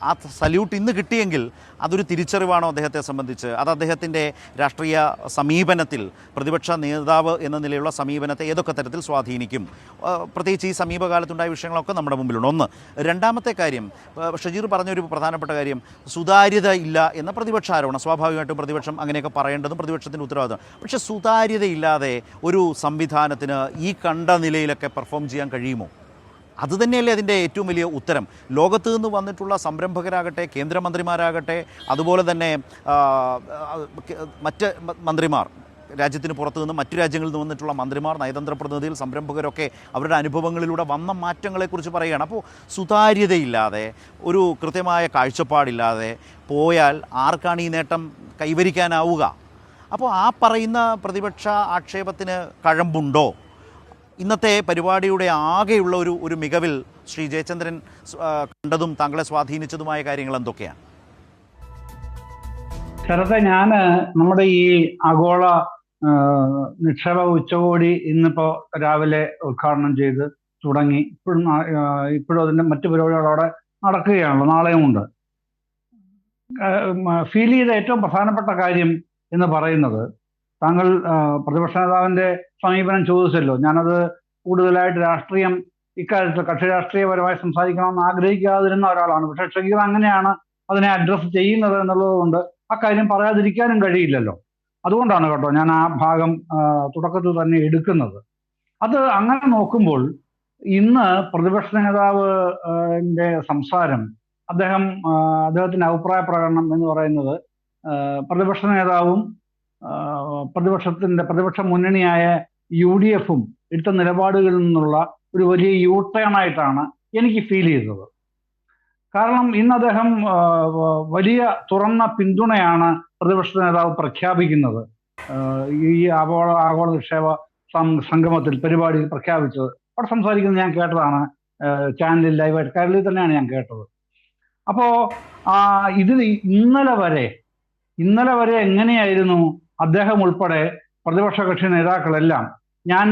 ആ സല്യൂട്ട് ഇന്ന് കിട്ടിയെങ്കിൽ അതൊരു തിരിച്ചറിവാണോ അദ്ദേഹത്തെ സംബന്ധിച്ച്? അത് അദ്ദേഹത്തിൻ്റെ രാഷ്ട്രീയ സമീപനത്തിൽ, പ്രതിപക്ഷ നേതാവ് എന്ന നിലയിലുള്ള സമീപനത്തെ ഏതൊക്കെ തരത്തിൽ സ്വാധീനിക്കും? പ്രത്യേകിച്ച് ഈ സമീപകാലത്തുണ്ടായ വിഷയങ്ങളൊക്കെ നമ്മുടെ മുമ്പിലുണ്ട്. ഒന്ന്. രണ്ടാമത്തെ കാര്യം, ഷജീർ പറഞ്ഞൊരു പ്രധാനപ്പെട്ട കാര്യം, സുതാര്യത ഇല്ല എന്ന പ്രതിപക്ഷ ആരോപണം. സ്വാഭാവികമായിട്ടും പ്രതിപക്ഷം അങ്ങനെയൊക്കെ പറയേണ്ടതും പ്രതിപക്ഷത്തിൻ്റെ ഉത്തരവാദിത്വം. പക്ഷേ സുതാര്യതയില്ലാതെ ഒരു സംവിധാനത്തിന് ഈ കണ്ട നിലയിലൊക്കെ പെർഫോം ചെയ്യാൻ കഴിയുമോ? അതുതന്നെയല്ലേ അതിൻ്റെ ഏറ്റവും വലിയ ഉത്തരം. ലോകത്ത് നിന്ന് വന്നിട്ടുള്ള സംരംഭകരാകട്ടെ, കേന്ദ്രമന്ത്രിമാരാകട്ടെ, അതുപോലെ തന്നെ മറ്റ് മന്ത്രിമാർ, രാജ്യത്തിന് പുറത്തു നിന്ന് മറ്റു രാജ്യങ്ങളിൽ നിന്ന് വന്നിട്ടുള്ള മന്ത്രിമാർ, നയതന്ത്ര പ്രതിനിധികൾ, സംരംഭകരൊക്കെ അവരുടെ അനുഭവങ്ങളിലൂടെ വന്ന മാറ്റങ്ങളെക്കുറിച്ച് പറയുകയാണ്. അപ്പോൾ സുതാര്യതയില്ലാതെ, ഒരു കൃത്യമായ കാഴ്ചപ്പാടില്ലാതെ പോയാൽ ആർക്കാണ് ഈ നേട്ടം കൈവരിക്കാനാവുക? അപ്പോൾ ആ പറയുന്ന പ്രതിപക്ഷ ആക്ഷേപത്തിന് കഴമ്പുണ്ടോ? ഇന്നത്തെ പരിപാടിയുടെ ആകെയുള്ള ഒരു മികവിൽ ശ്രീ ജയചന്ദ്രൻ കണ്ടതും താങ്കളെ സ്വാധീനിച്ചതുമായ കാര്യങ്ങൾ എന്തൊക്കെയാണ്? ശരത്തെ, ഞാൻ നമ്മുടെ ഈ ആഗോള നിക്ഷേപ ഉച്ചകോടി ഇന്നിപ്പോൾ രാവിലെ ഉദ്ഘാടനം ചെയ്ത് തുടങ്ങി. ഇപ്പോഴും അതിൻ്റെ മറ്റു പരിപാടികളവിടെ നടക്കുകയാണല്ലോ, നാളെയുമുണ്ട്. ഫീൽ ചെയ്ത ഏറ്റവും പ്രധാനപ്പെട്ട കാര്യം എന്ന് പറയുന്നത്, താങ്കൾ പ്രതിപക്ഷ നേതാവിൻ്റെ സമീപനം ചോദിച്ചല്ലോ. ഞാനത് കൂടുതലായിട്ട് ഇക്കാര്യത്തിൽ കക്ഷി രാഷ്ട്രീയപരമായി സംസാരിക്കണമെന്ന് ആഗ്രഹിക്കാതിരുന്ന ഒരാളാണ്. പക്ഷേ ഷജീർ അങ്ങനെയാണ് അതിനെ അഡ്രസ്സ് ചെയ്യുന്നത് എന്നുള്ളത് കൊണ്ട് അക്കാര്യം പറയാതിരിക്കാനും കഴിയില്ലല്ലോ. അതുകൊണ്ടാണ് കേട്ടോ ഞാൻ ആ ഭാഗം തുടക്കത്തിൽ തന്നെ എടുക്കുന്നത്. അത് അങ്ങനെ നോക്കുമ്പോൾ ഇന്ന് പ്രതിപക്ഷ നേതാവിൻ്റെ സംസാരം, അദ്ദേഹത്തിൻ്റെ അഭിപ്രായ പ്രകടനം എന്ന് പറയുന്നത്, പ്രതിപക്ഷ നേതാവും പ്രതിപക്ഷ മുന്നണിയായ UDF-ഉം എടുത്ത നിലപാടുകളിൽ നിന്നുള്ള ഒരു വലിയ യൂട്ടേൺ ആയിട്ടാണ് എനിക്ക് ഫീൽ ചെയ്തത്. കാരണം ഇന്ന് അദ്ദേഹം വലിയ തുറന്ന പിന്തുണയാണ് പ്രതിപക്ഷ നേതാവ് പ്രഖ്യാപിക്കുന്നത്. ഈ ആഗോള നിക്ഷേപ സംഗമത്തിൽ, പരിപാടിയിൽ പ്രഖ്യാപിച്ചത് അവിടെ സംസാരിക്കുന്നത് ഞാൻ കേട്ടതാണ്. ചാനലിൽ ലൈവായിട്ട് കേരളത്തിൽ തന്നെയാണ് ഞാൻ കേട്ടത്. അപ്പോ ഇതിൽ ഇന്നലെ വരെ എങ്ങനെയായിരുന്നു അദ്ദേഹം ഉൾപ്പെടെ പ്രതിപക്ഷ കക്ഷി നേതാക്കളെല്ലാം, ഞാൻ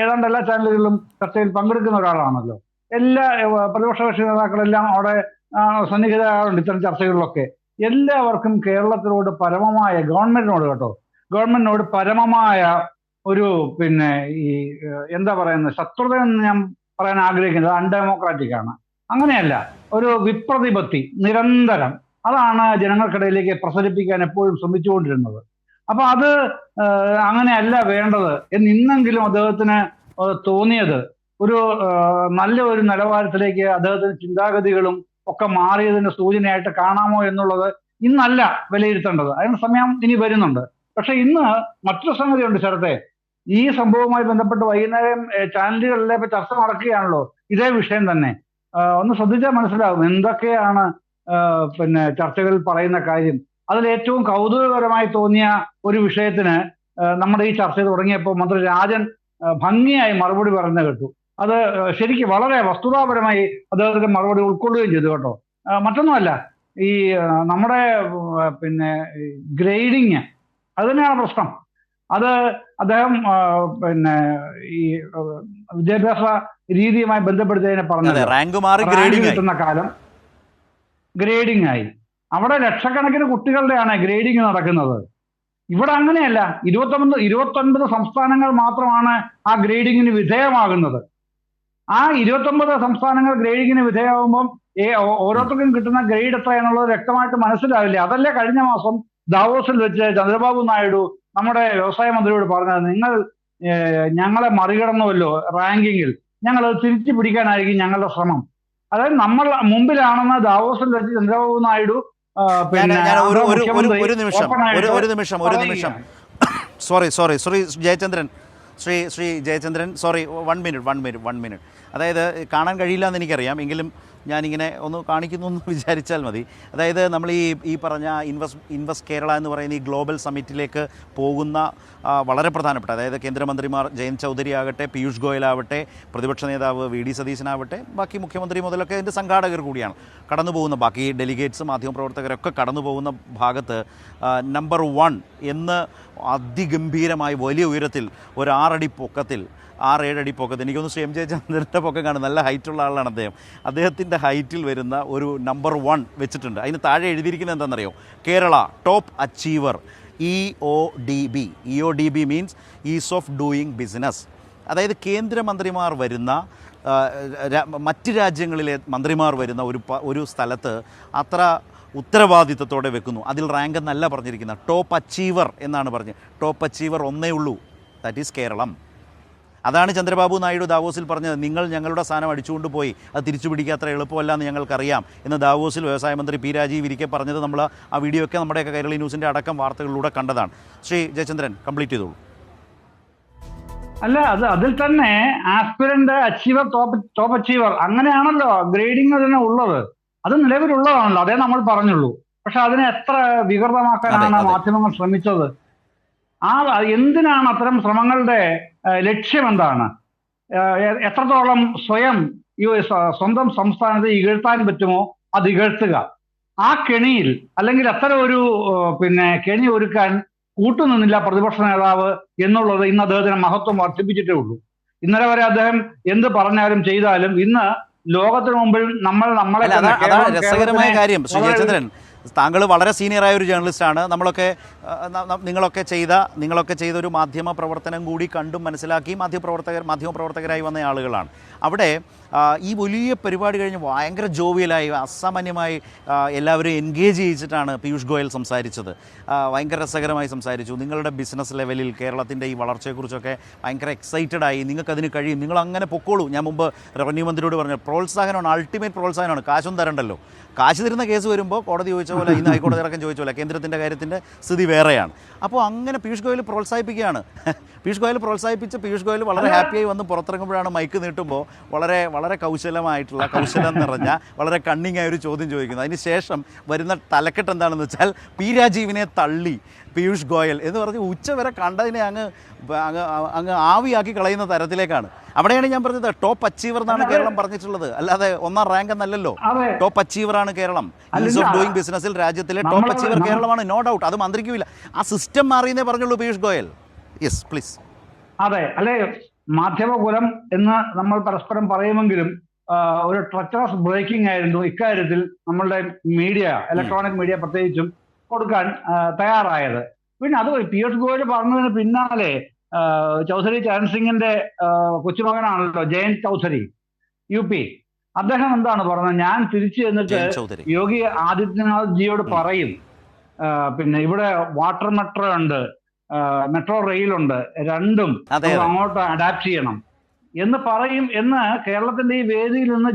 ഏതാണ്ട് എല്ലാ ചാനലുകളിലും ചർച്ചയിൽ പങ്കെടുക്കുന്ന ഒരാളാണല്ലോ, എല്ലാ പ്രതിപക്ഷ കക്ഷി നേതാക്കളെല്ലാം അവിടെ സന്നിഹിതരാറുണ്ട് ഇത്തരം ചർച്ചകളിലൊക്കെ. എല്ലാവർക്കും കേരളത്തിനോട് പരമമായ, ഗവൺമെന്റിനോട് പരമമായ ഒരു ഈ എന്താ പറയുന്നത്, ശത്രുത എന്ന് ഞാൻ പറയാൻ ആഗ്രഹിക്കുന്നത് അൺഡെമോക്രാറ്റിക് ആണ്. അങ്ങനെയല്ല, ഒരു വിപ്രതിപത്തി നിരന്തരം, അതാണ് ജനങ്ങൾക്കിടയിലേക്ക് പ്രസരിപ്പിക്കാൻ എപ്പോഴും ശ്രമിച്ചുകൊണ്ടിരുന്നത്. അപ്പൊ അത് അങ്ങനെയല്ല വേണ്ടത് എന്ന് ഇന്നെങ്കിലും അദ്ദേഹത്തിന് തോന്നിയത്, ഒരു നല്ല ഒരു നിലവാരത്തിലേക്ക് അദ്ദേഹത്തിന് ചിന്താഗതികളും ഒക്കെ മാറിയതിന്റെ സൂചനയായിട്ട് കാണാമോ എന്നുള്ളത് ഇന്നല്ല വിലയിരുത്തേണ്ടത്. അതിന് സമയം ഇനി വരുന്നുണ്ട്. പക്ഷെ ഇന്ന് മറ്റൊരു സംഗതിയുണ്ട് ശരത്തെ. ഈ സംഭവവുമായി ബന്ധപ്പെട്ട് വൈകുന്നേരം ചാനലുകളിലെ ഇപ്പൊ ചർച്ച നടക്കുകയാണല്ലോ ഇതേ വിഷയം തന്നെ. ഒന്ന് ശ്രദ്ധിച്ചാൽ മനസ്സിലാകും എന്തൊക്കെയാണ് ചർച്ചകളിൽ പറയുന്ന കാര്യം. അതിൽ ഏറ്റവും കൗതുകകരമായി തോന്നിയ ഒരു വിഷയത്തിന് നമ്മുടെ ഈ ചർച്ച തുടങ്ങിയപ്പോൾ മന്ത്രി രാജൻ ഭംഗിയായി മറുപടി പറഞ്ഞു കേട്ടു. അത് ശരിക്കും വളരെ വസ്തുതാപരമായി അദ്ദേഹത്തിന്റെ മറുപടി ഉൾക്കൊള്ളുകയും ചെയ്തു കേട്ടോ. മറ്റൊന്നുമല്ല, ഈ നമ്മുടെ ഗ്രേഡിങ്, അത് തന്നെയാണ് പ്രശ്നം. അത് അദ്ദേഹം ഈ വിദ്യാഭ്യാസ രീതിയുമായി ബന്ധപ്പെടുത്തിയതിനെ പറഞ്ഞു, കിട്ടുന്ന കാലം ഗ്രേഡിംഗ് ആയി. അവിടെ ലക്ഷക്കണക്കിന് കുട്ടികളുടെയാണ് ഗ്രേഡിംഗ് നടക്കുന്നത്. ഇവിടെ അങ്ങനെയല്ല. 29 സംസ്ഥാനങ്ങൾ മാത്രമാണ് ആ ഗ്രേഡിങ്ങിന് വിധേയമാകുന്നത്. ആ 29 സംസ്ഥാനങ്ങൾ ഗ്രേഡിങ്ങിന് വിധേയമാകുമ്പം ഓരോരുത്തർക്കും കിട്ടുന്ന ഗ്രേഡ് എത്ര എന്നുള്ളത് വ്യക്തമായിട്ട് മനസ്സിലാവില്ല. അതല്ലേ കഴിഞ്ഞ മാസം ദാവോസിൽ വെച്ച് ചന്ദ്രബാബു നായിഡു നമ്മുടെ വ്യവസായ മന്ത്രിയോട് പറഞ്ഞത്, നിങ്ങൾ ഞങ്ങളെ മറികടന്നുവല്ലോ റാങ്കിങ്ങിൽ, ഞങ്ങളത് തിരിച്ചു പിടിക്കാനായിരിക്കും ഞങ്ങളുടെ ശ്രമം. അതായത് നമ്മൾ മുമ്പിലാണെന്ന് ദാവോസിൽ വെച്ച് ചന്ദ്രബാബു നായിഡു ഒരു നിമിഷം Shri Jayachandran, sorry, one minute. അതായത് കാണാൻ കഴിയില്ല എന്ന് എനിക്കറിയാം, എങ്കിലും ഞാനിങ്ങനെ ഒന്ന് കാണിക്കുന്നു എന്ന് വിചാരിച്ചാൽ മതി. അതായത് നമ്മൾ ഈ പറഞ്ഞ ഇൻവെസ്റ്റ് കേരള എന്ന് പറയുന്ന ഈ ഗ്ലോബൽ സമ്മിറ്റിലേക്ക് പോകുന്ന വളരെ പ്രധാനപ്പെട്ട, അതായത് കേന്ദ്രമന്ത്രിമാർ ജയന്ത് ചൗധരി ആകട്ടെ, പീയൂഷ് ഗോയൽ ആവട്ടെ, പ്രതിപക്ഷ നേതാവ് വി ഡി സതീശനാവട്ടെ, ബാക്കി മുഖ്യമന്ത്രി മുതലൊക്കെ ഇതിൻ്റെ സംഘാടകർ കൂടിയാണ് കടന്നു പോകുന്ന, ബാക്കി ഡെലിഗേറ്റ്സ് മാധ്യമപ്രവർത്തകരൊക്കെ കടന്നു പോകുന്ന ഭാഗത്ത് നമ്പർ 1 എന്ന് അതിഗംഭീരമായി വലിയ ഉയരത്തിൽ ഒരു 6-7 അടി പൊക്കത്തിൽ, എനിക്കൊന്ന് ശ്രീ എം ജയചന്ദ്രൻ്റെ പൊക്കം കാണും, നല്ല ഹൈറ്റുള്ള ആളാണ് അദ്ദേഹത്തിൻ്റെ ഹൈറ്റിൽ വരുന്ന ഒരു നമ്പർ 1 വെച്ചിട്ടുണ്ട്. അതിന് താഴെ എഴുതിയിരിക്കുന്നത് എന്താണെന്നറിയോ? Kerala top achiever EODB means is of doing business. അതായത് കേന്ദ്രമന്ത്രിമാർ വരുന്ന, മറ്റ് രാജ്യങ്ങളിലെ മന്ത്രിമാർ വരുന്ന ഒരു സ്ഥലത്ത് അത്ര ഉത്തരവാദിത്വത്തോടെ വെക്കുന്നു. അതിൽ റാങ്ക് എന്നല്ല പറഞ്ഞിരിക്കുന്നത്, ടോപ്പ് അച്ചീവർ എന്നാണ് പറഞ്ഞത്. ടോപ്പ് അച്ചീവർ ഒന്നേ ഉള്ളൂ, ദാറ്റ് ഈസ് കേരളം. അതാണ് ചന്ദ്രബാബു നായിഡു ദാവോസിൽ പറഞ്ഞത്, നിങ്ങൾ ഞങ്ങളുടെ സ്ഥാനം അടിച്ചുകൊണ്ട് പോയി, അത് തിരിച്ചു പിടിക്കുക അത്ര എളുപ്പമല്ല എന്ന് ഞങ്ങൾക്കറിയാം എന്ന് ദാവോസിൽ വ്യവസായ മന്ത്രി പി രാജീവ് ഇരിക്കെ പറഞ്ഞത്. നമ്മൾ ആ വീഡിയോ ഒക്കെ നമ്മുടെയൊക്കെ കൈരളി ന്യൂസിൻ്റെ അടക്കം വാർത്തകളിലൂടെ കണ്ടതാണ്. ശ്രീ ജയചന്ദ്രൻ കംപ്ലീറ്റ് ചെയ്തോളൂ. അല്ല, അതിൽ തന്നെ ആസ്പിരന്റ്, അച്ചീവർ, ടോപ്പ് അച്ചീവർ, അങ്ങനെയാണല്ലോ ഗ്രേഡിംഗ് തന്നെ ഉള്ളത്. അത് നിലവിലുള്ളതാണല്ലോ, അതേ നമ്മൾ പറഞ്ഞുള്ളൂ. പക്ഷെ അതിനെ എത്ര വികൃതമാക്കാനാണ് മാധ്യമങ്ങൾ ശ്രമിച്ചത്? എന്തിനാണ് അത്തരം ശ്രമങ്ങളുടെ ലക്ഷ്യം എന്താണ്? എത്രത്തോളം സ്വന്തം സംസ്ഥാനത്തെ ഇകഴ്ത്താൻ പറ്റുമോ അത് ഇകഴ്ത്തുക. ആ കെണിയിൽ, അല്ലെങ്കിൽ അത്തരം ഒരു കെണി ഒരുക്കാൻ കൂട്ടുനിന്നില്ല പ്രതിപക്ഷ നേതാവ് എന്നുള്ളത് ഇന്ന് അദ്ദേഹത്തിന് മഹത്വം വർദ്ധിപ്പിച്ചിട്ടേ ഉള്ളൂ. ഇന്നലെ വരെ അദ്ദേഹം എന്ത് പറഞ്ഞാലും ചെയ്താലും ഇന്ന് ലോകത്തിന് മുമ്പിൽ നമ്മളെ രസകരമായ കാര്യം ശ്രീ ജയചന്ദ്രൻ, താങ്കൾ വളരെ സീനിയറായ ഒരു ജേർണലിസ്റ്റാണ്. നിങ്ങളൊക്കെ ചെയ്ത ഒരു മാധ്യമ പ്രവർത്തനം കൂടി കണ്ടും മനസ്സിലാക്കി മാധ്യമപ്രവർത്തകരായി വന്ന ആളുകളാണ്. അവിടെ ഈ വലിയ പരിപാടി കഴിഞ്ഞ് ഭയങ്കര ജോവിയലായി അസാമാന്യമായി എല്ലാവരും എൻഗേജ് ചെയ്യിച്ചിട്ടാണ് പീയൂഷ് ഗോയൽ സംസാരിച്ചത്. ഭയങ്കര രസകരമായി സംസാരിച്ചു. നിങ്ങളുടെ ബിസിനസ് ലെവലിൽ കേരളത്തിൻ്റെ ഈ വളർച്ചയെക്കുറിച്ചൊക്കെ ഭയങ്കര എക്സൈറ്റഡ് ആയി, നിങ്ങൾക്കതിന് കഴിയും, നിങ്ങൾ അങ്ങനെ പൊക്കോളൂ. ഞാൻ മുമ്പ് റവന്യൂ മന്ത്രിയോട് പറഞ്ഞു, പ്രോത്സാഹനമാണ്, അൾട്ടിമേറ്റ് പ്രോത്സാഹനമാണ്, കാശും തരണ്ടല്ലോ. കാശ് തരുന്ന കേസ് വരുമ്പോൾ കോടതി ചോദിച്ച പോലെ, ഇന്ന് ഹൈക്കോടതി അടക്കം ചോദിച്ച പോലെ കേന്ദ്രത്തിൻ്റെ കാര്യത്തിൻ്റെ സ്ഥിതി വേറെയാണ്. അപ്പോൾ അങ്ങനെ പീയൂഷ് ഗോയൽ പ്രോത്സാഹിപ്പിക്കുകയാണ്. പീയൂഷ് ഗോയൽ വളരെ ഹാപ്പിയായി വന്ന് പുറത്തിറങ്ങുമ്പോഴാണ് മൈക്ക് നീട്ടുമ്പോൾ വളരെ വളരെ കൗശലം നിറഞ്ഞ വളരെ കണ്ണിങ് ആയ ഒരു ചോദ്യം ചോദിക്കുന്നത്. അതിന് ശേഷം വരുന്ന തലക്കെട്ട് എന്താണെന്ന് വെച്ചാൽ പി രാജീവിനെ തള്ളി പീയൂഷ് ഗോയൽ എന്ന് പറഞ്ഞ് ഉച്ചവരെ കണ്ടതിനെ അങ്ങ് ആവിയാക്കി കളയുന്ന തരത്തിലേക്കാണ്. അവിടെയാണ് ഞാൻ പറഞ്ഞത് ടോപ്പ് അച്ചീവർ എന്നാണ് കേരളം പറഞ്ഞിട്ടുള്ളത്, അല്ലാതെ ഒന്നാം റാങ്ക് എന്നല്ലല്ലോ. ടോപ്പ് അച്ചീവറാണ് കേരളം. ഈസ് ഓഫ് ഡൂയിങ് ബിസിനസ്സിൽ രാജ്യത്തിലെ ടോപ്പ് അച്ചീവർ കേരളമാണ്, നോ ഡൗട്ട്. അത് മന്ത്രിക്കുമില്ല. ആ സിസ്റ്റം മാറിയെന്നേ പറഞ്ഞുള്ളൂ പീയൂഷ് ഗോയൽ. Yes please. അതെ, അല്ലെ, മാധ്യമകുലം എന്ന് നമ്മൾ പരസ്പരം പറയുമെങ്കിലും ഒരു ട്രച്ചറസ് ബ്രേക്കിംഗ് ആയിരുന്നു ഇക്കാര്യത്തിൽ നമ്മളുടെ മീഡിയ, ഇലക്ട്രോണിക് മീഡിയ പ്രത്യേകിച്ചും കൊടുക്കാൻ തയ്യാറായത്. പിന്നെ അത് പീയൂഷ് ഗോയൽ പറഞ്ഞതിന് പിന്നാലെ ചൗധരി ചരൺ സിംഗിന്റെ കൊച്ചുമകനാണല്ലോ ജയന്ത് ചൗധരി, UP. അദ്ദേഹം എന്താണ് പറഞ്ഞത്? ഞാൻ തിരിച്ചു എന്നിട്ട് യോഗി ആദിത്യനാഥ് ജിയോട് പറയും, പിന്നെ ഇവിടെ വാട്ടർ മെട്രോ ഉണ്ട്, മെട്രോ റെയിലുണ്ട്, രണ്ടും അങ്ങോട്ട് അഡാപ്റ്റ് ചെയ്യണം എന്ന് പറയും എന്ന് കേരളത്തിന്റെ ഈ വേദിയിൽ നിന്ന്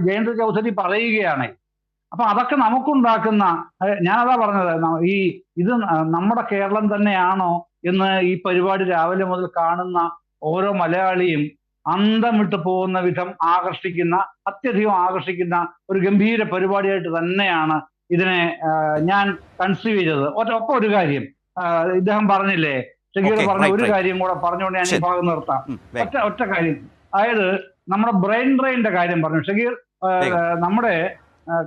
ജയന്ത് ചൗധരി പറയുകയാണ്. അപ്പൊ അതൊക്കെ നമുക്കുണ്ടാക്കുന്ന, ഞാനതാ പറഞ്ഞത്, ഇത് നമ്മുടെ കേരളം തന്നെയാണോ എന്ന് ഈ പരിപാടി രാവിലെ മുതൽ കാണുന്ന ഓരോ മലയാളിയും അന്തം വിട്ടു പോകുന്ന വിധം അത്യധികം ആകർഷിക്കുന്ന ഒരു ഗംഭീര പരിപാടിയായിട്ട് തന്നെയാണ് ഇതിനെ ഞാൻ കൺസീവ് ചെയ്തത്. ഒപ്പം ഒരു കാര്യം ഇദ്ദേഹം പറഞ്ഞില്ലേ, ഷകീർ പറഞ്ഞ ഒരു കാര്യം കൂടെ പറഞ്ഞുകൊണ്ട് ഞാൻ ഈ ഭാഗം നിർത്താം. ഒറ്റ കാര്യം, അതായത് നമ്മുടെ ബ്രെയിൻ ഡ്രെയിനിന്റെ കാര്യം പറഞ്ഞു ഷകീർ. നമ്മുടെ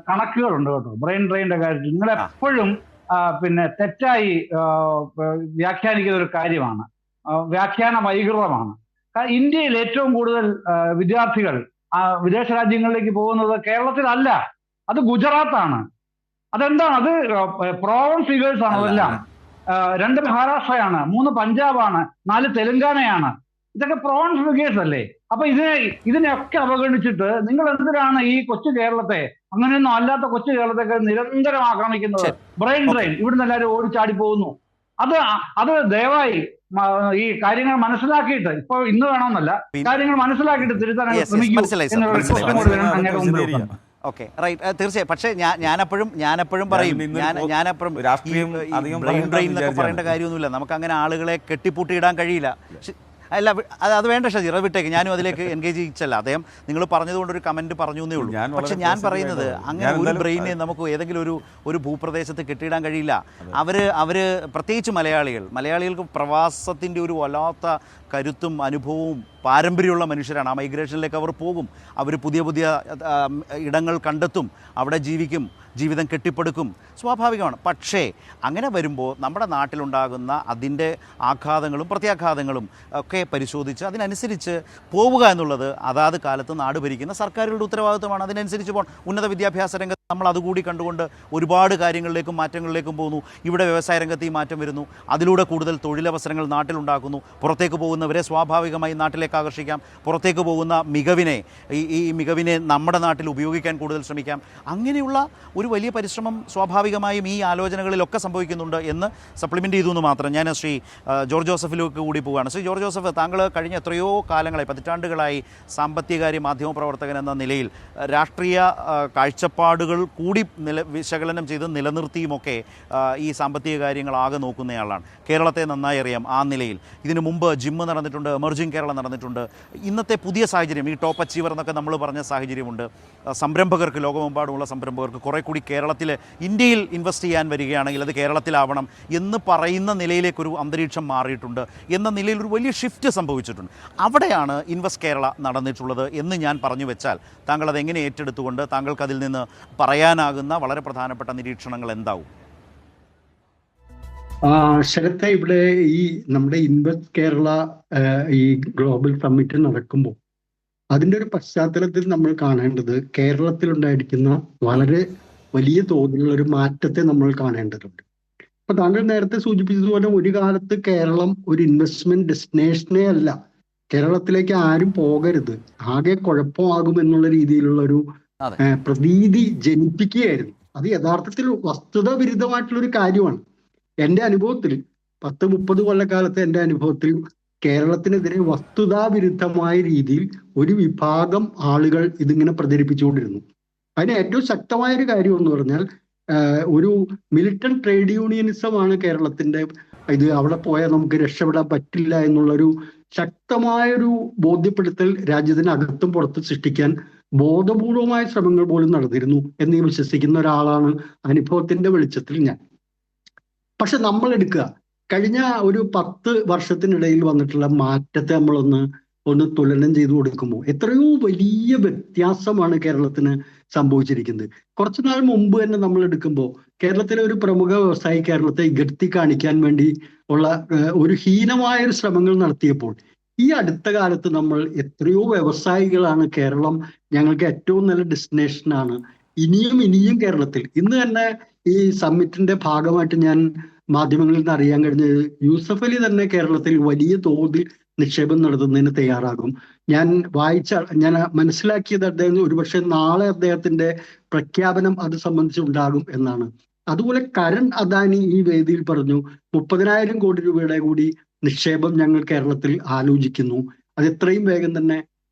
കണക്കുകളുണ്ട് കേട്ടോ ബ്രെയിൻ ഡ്രെയിനിന്റെ കാര്യത്തിൽ. നിങ്ങൾ എപ്പോഴും പിന്നെ തെറ്റായി വ്യാഖ്യാനിക്കുന്ന ഒരു കാര്യമാണ്, വ്യാഖ്യാന വൈകൃതമാണ്. ഇന്ത്യയിൽ ഏറ്റവും കൂടുതൽ വിദ്യാർത്ഥികൾ വിദേശ രാജ്യങ്ങളിലേക്ക് പോകുന്നത് കേരളത്തിലല്ല, അത് ഗുജറാത്താണ്. അതെന്താണ്? അത് പ്രോവൻസ് ഫിഗേഴ്സ് ആണ്. അതെല്ലാം 2 മഹാരാഷ്ട്രയാണ്, 3 പഞ്ചാബാണ്, 4 തെലങ്കാനയാണ്. ഇതൊക്കെ പ്രോവൻസ് ഫിഗേഴ്സ് അല്ലേ? അപ്പൊ ഇതിനെയൊക്കെ അവഗണിച്ചിട്ട് നിങ്ങൾ എന്തിനാണ് ഈ കൊച്ചു കേരളത്തെ, അങ്ങനെയൊന്നും അല്ലാത്ത കൊച്ചു കേരളത്തെ നിരന്തരം ആക്രമിക്കുന്നത്? ബ്രെയിൻ ഡ്രെയിൻ, ഇവിടുന്ന് എല്ലാവരും ഓടിച്ചാടി പോകുന്നു. അത് ദയവായി ഈ കാര്യങ്ങൾ മനസ്സിലാക്കിയിട്ട്, ഇപ്പൊ ഇന്ന് വേണമെന്നല്ല, കാര്യങ്ങൾ മനസ്സിലാക്കിയിട്ട് തിരുത്താൻ ശ്രമിക്കും. ഓക്കെ, റൈറ്റ്, തീർച്ചയായും. പക്ഷേ ഞാനെപ്പോഴും പറയും, ബ്രെയിൻ എന്നൊക്കെ പറയേണ്ട കാര്യമൊന്നുമില്ല. നമുക്ക് അങ്ങനെ ആളുകളെ കെട്ടിപ്പൂട്ടിയിടാൻ കഴിയില്ല. അല്ല, അത് വേണ്ട ഷജീർ, അത് വിട്ടേക്ക്. ഞാനും അതിലേക്ക് എൻഗേജ് ചെയ്യിച്ചല്ല. അദ്ദേഹം നിങ്ങൾ പറഞ്ഞതുകൊണ്ട് ഒരു കമന്റ് പറഞ്ഞു എന്നേ ഉള്ളൂ. പക്ഷെ ഞാൻ പറയുന്നത് അങ്ങനെ ഒരു ബ്രെയിനെ നമുക്ക് ഏതെങ്കിലും ഒരു ഭൂപ്രദേശത്ത് കെട്ടിയിടാൻ കഴിയില്ല. അവര് പ്രത്യേകിച്ച് മലയാളികൾക്ക് പ്രവാസത്തിൻ്റെ ഒരു വല്ലാത്ത കരുത്തും അനുഭവവും പാരമ്പര്യമുള്ള മനുഷ്യരാണ്. ആ മൈഗ്രേഷനിലേക്ക് അവർ പോകും, അവർ പുതിയ ഇടങ്ങൾ കണ്ടെത്തും, അവിടെ ജീവിക്കും, ജീവിതം കെട്ടിപ്പടുക്കും, സ്വാഭാവികമാണ്. പക്ഷേ അങ്ങനെ വരുമ്പോൾ നമ്മുടെ നാട്ടിലുണ്ടാകുന്ന അതിൻ്റെ ആഘാതങ്ങളും പ്രത്യാഘാതങ്ങളും ഒക്കെ പരിശോധിച്ച് അതിനനുസരിച്ച് പോവുക എന്നുള്ളത് അതാത് കാലത്ത് നാട് ഭരിക്കുന്ന സർക്കാരുകളുടെ ഉത്തരവാദിത്വമാണ്. അതിനനുസരിച്ച് പോകണം. ഉന്നത വിദ്യാഭ്യാസ രംഗത്ത് നമ്മൾ അതുകൂടി കണ്ടുകൊണ്ട് ഒരുപാട് കാര്യങ്ങളിലേക്കും മാറ്റങ്ങളിലേക്കും പോകുന്നു. ഇവിടെ വ്യവസായ രംഗത്ത് ഈ മാറ്റം വരുന്നു, അതിലൂടെ കൂടുതൽ തൊഴിലവസരങ്ങൾ നാട്ടിലുണ്ടാക്കുന്നു. പുറത്തേക്ക് പോകുന്നവരെ സ്വാഭാവികമായി നാട്ടിലേക്ക് ആകർഷിക്കാം. പുറത്തേക്ക് പോകുന്ന ഈ മികവിനെ നമ്മുടെ നാട്ടിൽ ഉപയോഗിക്കാൻ കൂടുതൽ ശ്രമിക്കാം. അങ്ങനെയുള്ള ഒരു വലിയ പരിശ്രമം സ്വാഭാവികമായും ഈ ആലോചനകളിലൊക്കെ സംഭവിക്കുന്നുണ്ട് എന്ന് സപ്ലിമെൻ്റ് ചെയ്തു എന്ന് മാത്രം. ഞാൻ ശ്രീ ജോർജ് ജോസഫിലേക്ക് കൂടി പോവുകയാണ്. ശ്രീ ജോർജ് ജോസഫ്, താങ്കൾ കഴിഞ്ഞ എത്രയോ കാലങ്ങളായി, പതിറ്റാണ്ടുകളായി സാമ്പത്തികകാര്യ മാധ്യമ പ്രവർത്തകൻ എന്ന നിലയിൽ രാഷ്ട്രീയ കാഴ്ചപ്പാടുകൾ കൂടി വിശകലനം ചെയ്ത് നിലനിർത്തിയുമൊക്കെ ഈ സാമ്പത്തിക കാര്യങ്ങളാകെ നോക്കുന്നയാളാണ്. കേരളത്തെ നന്നായി അറിയാം ആ നിലയിൽ. ഇതിനു മുമ്പ് ജിമ്മ് നടന്നിട്ടുണ്ട്, എമർജിംഗ് കേരളം നടന്നിട്ടുണ്ട്. ഇന്നത്തെ പുതിയ സാഹചര്യം, ഈ ടോപ്പ് അച്ചീവർ എന്നൊക്കെ നമ്മൾ പറഞ്ഞ സാഹചര്യമുണ്ട്. സംരംഭകർക്ക്, ലോകമെമ്പാടുമുള്ള സംരംഭകർക്ക് കുറെ കൂടി ഇന്ത്യയിൽ ഇൻവെസ്റ്റ് ചെയ്യാൻ വരികയാണെങ്കിൽ അത് കേരളത്തിലാവണം എന്ന് പറയുന്ന നിലയിലേക്കൊരു അന്തരീക്ഷം മാറിയിട്ടുണ്ട്. എന്ന നിലയിൽ ഒരു വലിയ ഷിഫ്റ്റ് സംഭവിച്ചിട്ടുണ്ട്. അവിടെയാണ് ഇൻവെസ്റ്റ് കേരള നടന്നിട്ടുള്ളത് എന്ന് ഞാൻ പറഞ്ഞു വെച്ചാൽ താങ്കൾ അതെങ്ങനെ ഏറ്റെടുത്തുകൊണ്ട് താങ്കൾക്ക് അതിൽ നിന്ന് പറയാനാകുന്ന വളരെ പ്രധാനപ്പെട്ട നിരീക്ഷണങ്ങൾ എന്താവും? ശരത്തെ, ഇവിടെ ഈ നമ്മുടെ ഇൻവെസ്റ്റ് കേരള ഈ ഗ്ലോബൽ സമ്മിറ്റ് നടക്കുമ്പോൾ അതിൻ്റെ ഒരു പശ്ചാത്തലത്തിൽ നമ്മൾ കാണേണ്ടത് കേരളത്തിലുണ്ടായിരിക്കുന്ന വളരെ വലിയ തോതിലുള്ള ഒരു മാറ്റത്തെ നമ്മൾ കാണേണ്ടതുണ്ട്. അപ്പൊ താങ്കൾ നേരത്തെ സൂചിപ്പിച്ചതുപോലെ ഒരു കാലത്ത് കേരളം ഒരു ഇൻവെസ്റ്റ്മെന്റ് ഡെസ്റ്റിനേഷനേ അല്ല. കേരളത്തിലേക്ക് ആരും പോകരുത്, ആകെ കുഴപ്പമാകുമെന്നുള്ള രീതിയിലുള്ള ഒരു പ്രതീതി ജനിപ്പിക്കുകയായിരുന്നു. അത് യഥാർത്ഥത്തിൽ വസ്തുത വിരുദ്ധമായിട്ടുള്ള ഒരു കാര്യമാണ്. എൻ്റെ അനുഭവത്തിൽ 10-30 കൊല്ലക്കാലത്തെ എൻ്റെ അനുഭവത്തിൽ കേരളത്തിനെതിരെ വസ്തുതാവിരുദ്ധമായ രീതിയിൽ ഒരു വിഭാഗം ആളുകൾ ഇതിങ്ങനെ പ്രചരിപ്പിച്ചുകൊണ്ടിരുന്നു. അതിന് ഏറ്റവും ശക്തമായ ഒരു കാര്യം എന്ന് പറഞ്ഞാൽ ഒരു മിലിറ്റന്റ് ട്രേഡ് യൂണിയനിസമാണ് കേരളത്തിന്റെ ഇത്. അവിടെ പോയാൽ നമുക്ക് രക്ഷപ്പെടാൻ പറ്റില്ല എന്നുള്ളൊരു ശക്തമായൊരു ബോധ്യപ്പെടുത്തൽ രാജ്യത്തിനകത്തും പുറത്തും സൃഷ്ടിക്കാൻ ബോധപൂർവമായ ശ്രമങ്ങൾ പോലും നടന്നിരുന്നു എന്ന് വിശ്വസിക്കുന്ന ഒരാളാണ് അനുഭവത്തിന്റെ വെളിച്ചത്തിൽ ഞാൻ. പക്ഷെ നമ്മൾ എടുക്കുക, കഴിഞ്ഞ ഒരു 10 വർഷത്തിനിടയിൽ വന്നിട്ടുള്ള മാറ്റത്തെ ഒന്ന് തുലനം ചെയ്തു കൊടുക്കുമ്പോൾ എത്രയോ വലിയ വ്യത്യാസമാണ് കേരളത്തിന് സംഭവിച്ചിരിക്കുന്നത്. കുറച്ചുനാൾ മുമ്പ് തന്നെ നമ്മൾ എടുക്കുമ്പോൾ കേരളത്തിലെ ഒരു പ്രമുഖ വ്യവസായി കേരളത്തെ ഇകഴ്ത്തി കാണിക്കാൻ വേണ്ടി ഉള്ള ഒരു ഹീനമായ ശ്രമങ്ങൾ നടത്തിയപ്പോൾ ഈ അടുത്ത കാലത്ത് നമ്മൾ എത്രയോ വ്യവസായികളാണ് കേരളം ഞങ്ങൾക്ക് ഏറ്റവും നല്ല ഡെസ്റ്റിനേഷനാണ്, ഇനിയും കേരളത്തിൽ. ഇന്ന് തന്നെ ഈ സമ്മിറ്റിന്റെ ഭാഗമായിട്ട് ഞാൻ മാധ്യമങ്ങളിൽ നിന്ന് അറിയാൻ കഴിഞ്ഞത് യൂസഫ് അലി തന്നെ കേരളത്തിൽ വലിയ തോതിൽ നിക്ഷേപം നടത്തുന്നതിന് തയ്യാറാകും. ഞാൻ മനസ്സിലാക്കിയത് അദ്ദേഹം ഒരുപക്ഷെ നാളെ അദ്ദേഹത്തിന്റെ പ്രഖ്യാപനം അത് സംബന്ധിച്ചുണ്ടാകും എന്നാണ്. അതുപോലെ കരൺ അദാനി ഈ വേദിയിൽ പറഞ്ഞു 30,000 കോടി രൂപയുടെ കൂടി നിക്ഷേപം ഞങ്ങൾ കേരളത്തിൽ ആലോചിക്കുന്നു, അത് എത്രയും വേഗം തന്നെ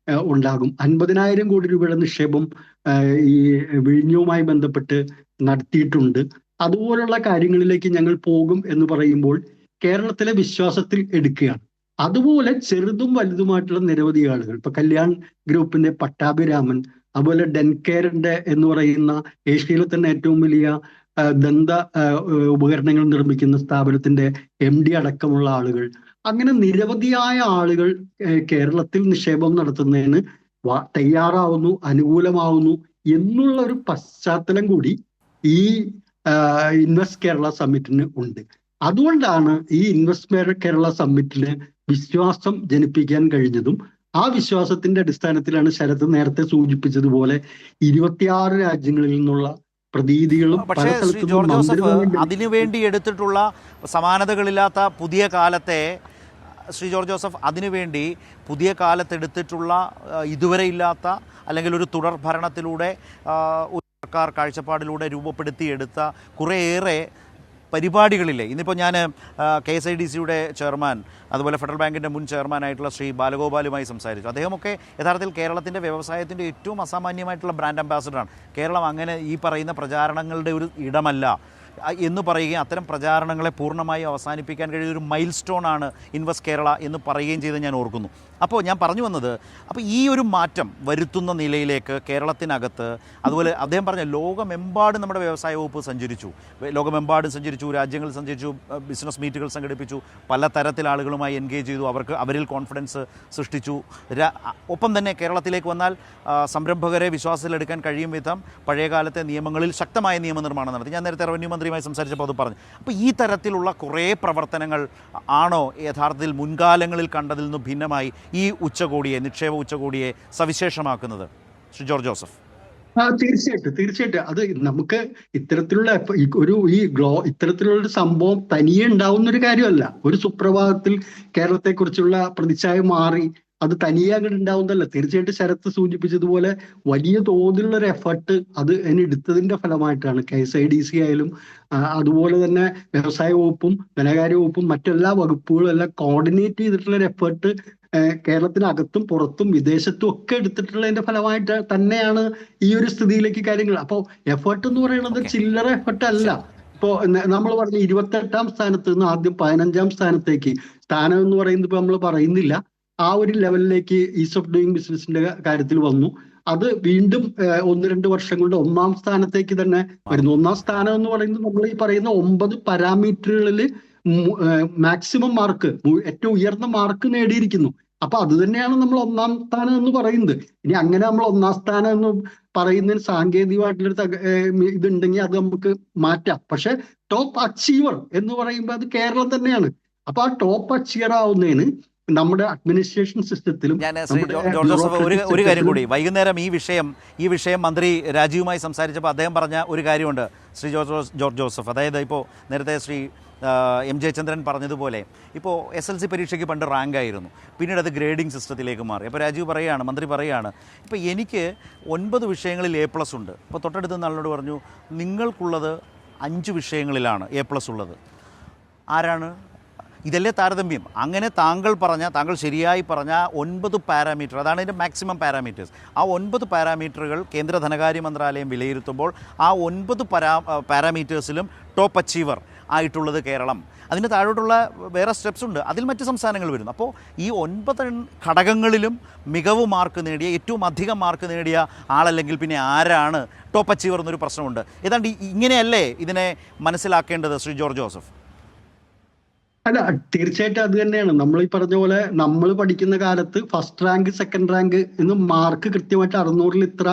ഉണ്ടാകും. 50,000 കോടി രൂപയുടെ നിക്ഷേപം ഈ വിഴിഞ്ഞവുമായി ബന്ധപ്പെട്ട് നടത്തിയിട്ടുണ്ട്. അതുപോലുള്ള കാര്യങ്ങളിലേക്ക് ഞങ്ങൾ പോകും എന്ന് പറയുമ്പോൾ കേരളത്തിലെ വിശ്വാസത്തിൽ എടുക്കുകയാണ്. അതുപോലെ ചെറുതും വലുതുമായിട്ടുള്ള നിരവധി ആളുകൾ, ഇപ്പൊ കല്യാൺ ഗ്രൂപ്പിന്റെ പട്ടാഭിരാമൻ, അതുപോലെ ഡെൻകെയറിന്റെ എന്ന് പറയുന്ന ഏഷ്യയിലെ തന്നെ ഏറ്റവും വലിയ ദന്ത ഉപകരണങ്ങൾ നിർമ്മിക്കുന്ന സ്ഥാപനത്തിന്റെ MD അടക്കമുള്ള ആളുകൾ, അങ്ങനെ നിരവധിയായ ആളുകൾ കേരളത്തിൽ നിക്ഷേപം നടത്തുന്നതിന് തയ്യാറാവുന്നു, അനുകൂലമാവുന്നു എന്നുള്ള ഒരു പശ്ചാത്തലം കൂടി ഈ ഇൻവെസ്റ്റ് കേരള സമ്മിറ്റിന് ഉണ്ട്. അതുകൊണ്ടാണ് ഈ ഇൻവെസ്റ്റ് കേരള സമ്മിറ്റിന് വിശ്വാസം ജനിപ്പിക്കാൻ കഴിഞ്ഞതും ആ വിശ്വാസത്തിന്റെ അടിസ്ഥാനത്തിലാണ് ശരത് നേരത്തെ സൂചിപ്പിച്ചതുപോലെ 26 രാജ്യങ്ങളിൽ നിന്നുള്ള പ്രതീതികളും പക്ഷേ ശ്രീ ജോർജ് ജോസഫ് അതിനുവേണ്ടി എടുത്തിട്ടുള്ള സമാനതകളില്ലാത്ത പുതിയ കാലത്തെ ശ്രീ ജോർജ് ജോസഫ് അതിനുവേണ്ടി പുതിയ കാലത്തെടുത്തിട്ടുള്ള ഇതുവരെ ഇല്ലാത്ത അല്ലെങ്കിൽ ഒരു തുടർ ഭരണത്തിലൂടെ ഒരു സർക്കാർ കാഴ്ചപ്പാടിലൂടെ രൂപപ്പെടുത്തിയെടുത്ത കുറേയേറെ പരിപാടികളില്ലേ. ഇന്നിപ്പോൾ ഞാൻ KSIDCയുടെ ചെയർമാൻ, അതുപോലെ ഫെഡറൽ ബാങ്കിൻ്റെ മുൻ ചെയർമാനായിട്ടുള്ള ശ്രീ ബാലഗോപാലുമായി സംസാരിച്ചു. അദ്ദേഹമൊക്കെ യഥാർത്ഥത്തിൽ കേരളത്തിൻ്റെ വ്യവസായത്തിൻ്റെ ഏറ്റവും അസാമാന്യമായിട്ടുള്ള ബ്രാൻഡ് അംബാസഡറാണ്. കേരളം അങ്ങനെ ഈ പറയുന്ന പ്രചാരണങ്ങളുടെ ഒരു ഇടമല്ല എന്ന് പറയുകയും അത്തരം പ്രചാരണങ്ങളെ പൂർണ്ണമായി അവസാനിപ്പിക്കാൻ കഴിയുന്ന ഒരു മൈൽ സ്റ്റോണാണ് ഇൻവെസ്റ്റ് കേരള എന്ന് പറയുകയും ചെയ്ത് ഞാൻ ഓർക്കുന്നു. അപ്പോൾ ഞാൻ പറഞ്ഞു വന്നത്, അപ്പോൾ ഈ ഒരു മാറ്റം വരുത്തുന്ന നിലയിലേക്ക് കേരളത്തിനകത്ത്, അതുപോലെ അദ്ദേഹം പറഞ്ഞ ലോകമെമ്പാടും നമ്മുടെ വ്യവസായ വകുപ്പ് സഞ്ചരിച്ചു, ലോകമെമ്പാടും സഞ്ചരിച്ചു, രാജ്യങ്ങളിൽ സഞ്ചരിച്ചു, ബിസിനസ് മീറ്റുകൾ സംഘടിപ്പിച്ചു, പല തരത്തിൽ ആളുകളുമായി എൻഗേജ് ചെയ്തു, അവരിൽ കോൺഫിഡൻസ് സൃഷ്ടിച്ചു. ഒപ്പം തന്നെ കേരളത്തിലേക്ക് വന്നാൽ സംരംഭകരെ വിശ്വാസത്തിലെടുക്കാൻ കഴിയും വിധം പഴയകാലത്തെ നിയമങ്ങളിൽ ശക്തമായ നിയമനിർമ്മാണം നടത്തി. ഞാൻ നേരത്തെ റവന്യൂ മന്ത്രിയുമായി സംസാരിച്ചപ്പോൾ അത് പറഞ്ഞു. അപ്പോൾ ഈ തരത്തിലുള്ള കുറേ പ്രവർത്തനങ്ങൾ ആണോ യഥാർത്ഥത്തിൽ മുൻകാലങ്ങളിൽ കണ്ടതിൽ നിന്ന് ഭിന്നമായി ഈ ഉച്ചകോടിയെ, നിക്ഷേപ ഉച്ചകോടിയെ സവിശേഷമാക്കുന്നത്? Shri George Joseph. തീർച്ചയായിട്ടും അത് നമുക്ക് ഇത്തരത്തിലുള്ള ഇത്തരത്തിലുള്ള സംഭവം തനിയെ ഉണ്ടാവുന്ന ഒരു കാര്യമല്ല. ഒരു സുപ്രഭാതത്തിൽ കേരളത്തെക്കുറിച്ചുള്ള പ്രതിച്ഛായ മാറി അത് തനിയെ അങ്ങോട്ട് ഉണ്ടാവുന്നതല്ല. തീർച്ചയായിട്ടും ശരത്ത് സൂചിപ്പിച്ചതുപോലെ വലിയ തോതിലുള്ള ഒരു എഫർട്ട് അത് എടുത്തതിന്റെ ഫലമായിട്ടാണ് KSIDC ആയാലും അതുപോലെ തന്നെ വ്യവസായ വകുപ്പും ധനകാര്യ വകുപ്പും മറ്റെല്ലാ വകുപ്പുകളും എല്ലാം കോർഡിനേറ്റ് ചെയ്തിട്ടുള്ള ഒരു എഫർട്ട് കേരളത്തിനകത്തും പുറത്തും വിദേശത്തും ഒക്കെ എടുത്തിട്ടുള്ളതിന്റെ ഫലമായിട്ട് തന്നെയാണ് ഈ ഒരു സ്ഥിതിയിലേക്ക് കാര്യങ്ങൾ. അപ്പോൾ എഫർട്ട് എന്ന് പറയുന്നത് ചില്ലറ എഫർട്ട് അല്ല. ഇപ്പോ നമ്മൾ പറഞ്ഞ 28ാം സ്ഥാനത്ത് നിന്ന് ആദ്യം 15ാം സ്ഥാനത്തേക്ക് സ്ഥാനം എന്ന് പറയുന്നത് ഇപ്പൊ നമ്മൾ പറയുന്നില്ല, ആ ഒരു ലെവലിലേക്ക് ഈസ് ഓഫ് ഡൂയിങ് ബിസിനസിന്റെ കാര്യത്തിൽ വന്നു. അത് വീണ്ടും 1-2 വർഷം കൊണ്ട് 1ാം സ്ഥാനത്തേക്ക് തന്നെ വരുന്നു. 1ാം സ്ഥാനം എന്ന് പറയുന്നത് നമ്മൾ ഈ പറയുന്ന 9 പാരാമീറ്ററുകളിൽ മാക്സിമം മാർക്ക്, ഏറ്റവും ഉയർന്ന മാർക്ക് നേടിയിരിക്കുന്നു. അപ്പൊ അത് തന്നെയാണ് നമ്മൾ 1ാം സ്ഥാനം എന്ന് പറയുന്നത്. ഇനി അങ്ങനെ നമ്മൾ 1ാം സ്ഥാനം എന്ന് പറയുന്നതിന് സാങ്കേതികമായിട്ടുള്ളൊരു ഇതുണ്ടെങ്കിൽ അത് നമുക്ക് മാറ്റാം. പക്ഷെ ടോപ്പ് അച്ചീവർ എന്ന് പറയുമ്പോൾ അത് കേരളം തന്നെയാണ്. അപ്പൊ ആ ടോപ്പ് അച്ചീവർ ആവുന്നതിന് നമ്മുടെ അഡ്മിനിസ്ട്രേഷൻ സിസ്റ്റത്തിലും. ഞാൻ ശ്രീ ജോർജ് ജോസഫ് ഒരു കാര്യം കൂടി, വൈകുന്നേരം ഈ വിഷയം മന്ത്രി രാജീവുമായി സംസാരിച്ചപ്പോൾ അദ്ദേഹം പറഞ്ഞ ഒരു കാര്യമുണ്ട് ശ്രീ ജോർജ് ജോസഫ്. അതായത് ഇപ്പോൾ നേരത്തെ ശ്രീ MJ ചന്ദ്രൻ പറഞ്ഞതുപോലെ ഇപ്പോൾ SLC പരീക്ഷയ്ക്ക് പണ്ട് റാങ്കായിരുന്നു, പിന്നീട് അത് ഗ്രേഡിംഗ് സിസ്റ്റത്തിലേക്ക് മാറി. അപ്പോൾ മന്ത്രി പറയുകയാണ്, ഇപ്പോൾ എനിക്ക് 9 വിഷയങ്ങളിൽ A+ ഉണ്ട്. ഇപ്പോൾ തൊട്ടടുത്ത ആളിനോട് പറഞ്ഞു, നിങ്ങൾക്കുള്ളത് 5 വിഷയങ്ങളിലാണ് A+ ഉള്ളത്. ആരാണ്? ഇതല്ലേ താരതമ്യം? അങ്ങനെ താങ്കൾ ശരിയായി പറഞ്ഞ 9 പാരാമീറ്റർ, അതാണ് ഇതിൻ്റെ മാക്സിമം പാരാമീറ്റേഴ്സ്. ആ 9 പാരാമീറ്ററുകൾ കേന്ദ്ര ധനകാര്യ മന്ത്രാലയം വിലയിരുത്തുമ്പോൾ ആ 9 പാരാമീറ്റേഴ്സിലും ടോപ്പ് അച്ചീവർ ആയിട്ടുള്ളത് കേരളം. അതിന് താഴോട്ടുള്ള വേറെ സ്റ്റെപ്സ് ഉണ്ട്, അതിൽ മറ്റ് സംസ്ഥാനങ്ങൾ വരുന്നു. അപ്പോൾ ഈ 9 ഘടകങ്ങളിലും മികവ് മാർക്ക് നേടിയ, ഏറ്റവും അധികം മാർക്ക് നേടിയ ആളല്ലെങ്കിൽ പിന്നെ ആരാണ് ടോപ്പ് അച്ചീവർ എന്നൊരു പ്രശ്നമുണ്ട്. ഏതാണ്ട് ഇങ്ങനെയല്ലേ ഇതിനെ മനസ്സിലാക്കേണ്ടത് ശ്രീ ജോർജ് ജോസഫ്? അല്ല, തീർച്ചയായിട്ടും അത് തന്നെയാണ്. നമ്മൾ ഈ പറഞ്ഞ പോലെ നമ്മൾ പഠിക്കുന്ന കാലത്ത് ഫസ്റ്റ് റാങ്ക്, സെക്കൻഡ് റാങ്ക് എന്ന് മാർക്ക് കൃത്യമായിട്ട് 600-ൽ ഇത്ര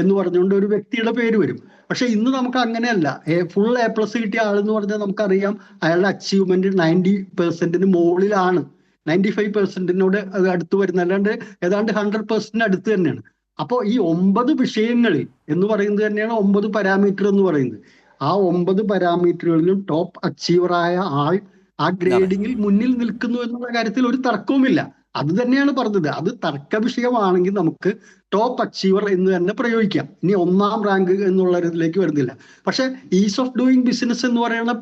എന്ന് പറഞ്ഞുകൊണ്ട് ഒരു വ്യക്തിയുടെ പേര് വരും. പക്ഷെ ഇന്ന് നമുക്ക് അങ്ങനെയല്ല. ഫുൾ A+ കിട്ടിയ ആളെന്ന് പറഞ്ഞാൽ നമുക്കറിയാം അയാളുടെ അച്ചീവ്മെന്റ് 90% മുകളിലാണ്, 95%-നോട് അത് അടുത്ത് വരുന്നത്, അല്ലാണ്ട് ഏതാണ്ട് 100% അടുത്ത് തന്നെയാണ്. അപ്പോൾ ഈ 9 വിഷയങ്ങളിൽ എന്ന് പറയുന്നത് തന്നെയാണ് 9 പാരാമീറ്റർ എന്ന് പറയുന്നത്. ആ 9 പാരാമീറ്ററുകളിലും ടോപ്പ് അച്ചീവറായ ആൾ ആ ഗ്രേഡിങ്ങിൽ മുന്നിൽ നിൽക്കുന്നു എന്നുള്ള കാര്യത്തിൽ ഒരു തർക്കവുമില്ല. അത് തന്നെയാണ് പറഞ്ഞത്. അത് തർക്ക വിഷയമാണെങ്കിൽ നമുക്ക് ടോപ്പ് അച്ചീവർ എന്ന് തന്നെ പ്രയോഗിക്കാം. ഇനി 1ാം റാങ്ക് എന്നുള്ള ഇതിലേക്ക് വരുന്നില്ല. പക്ഷെ ഈസ് ഓഫ് ഡൂയിങ് ബിസിനസ് എന്ന് പറയുന്ന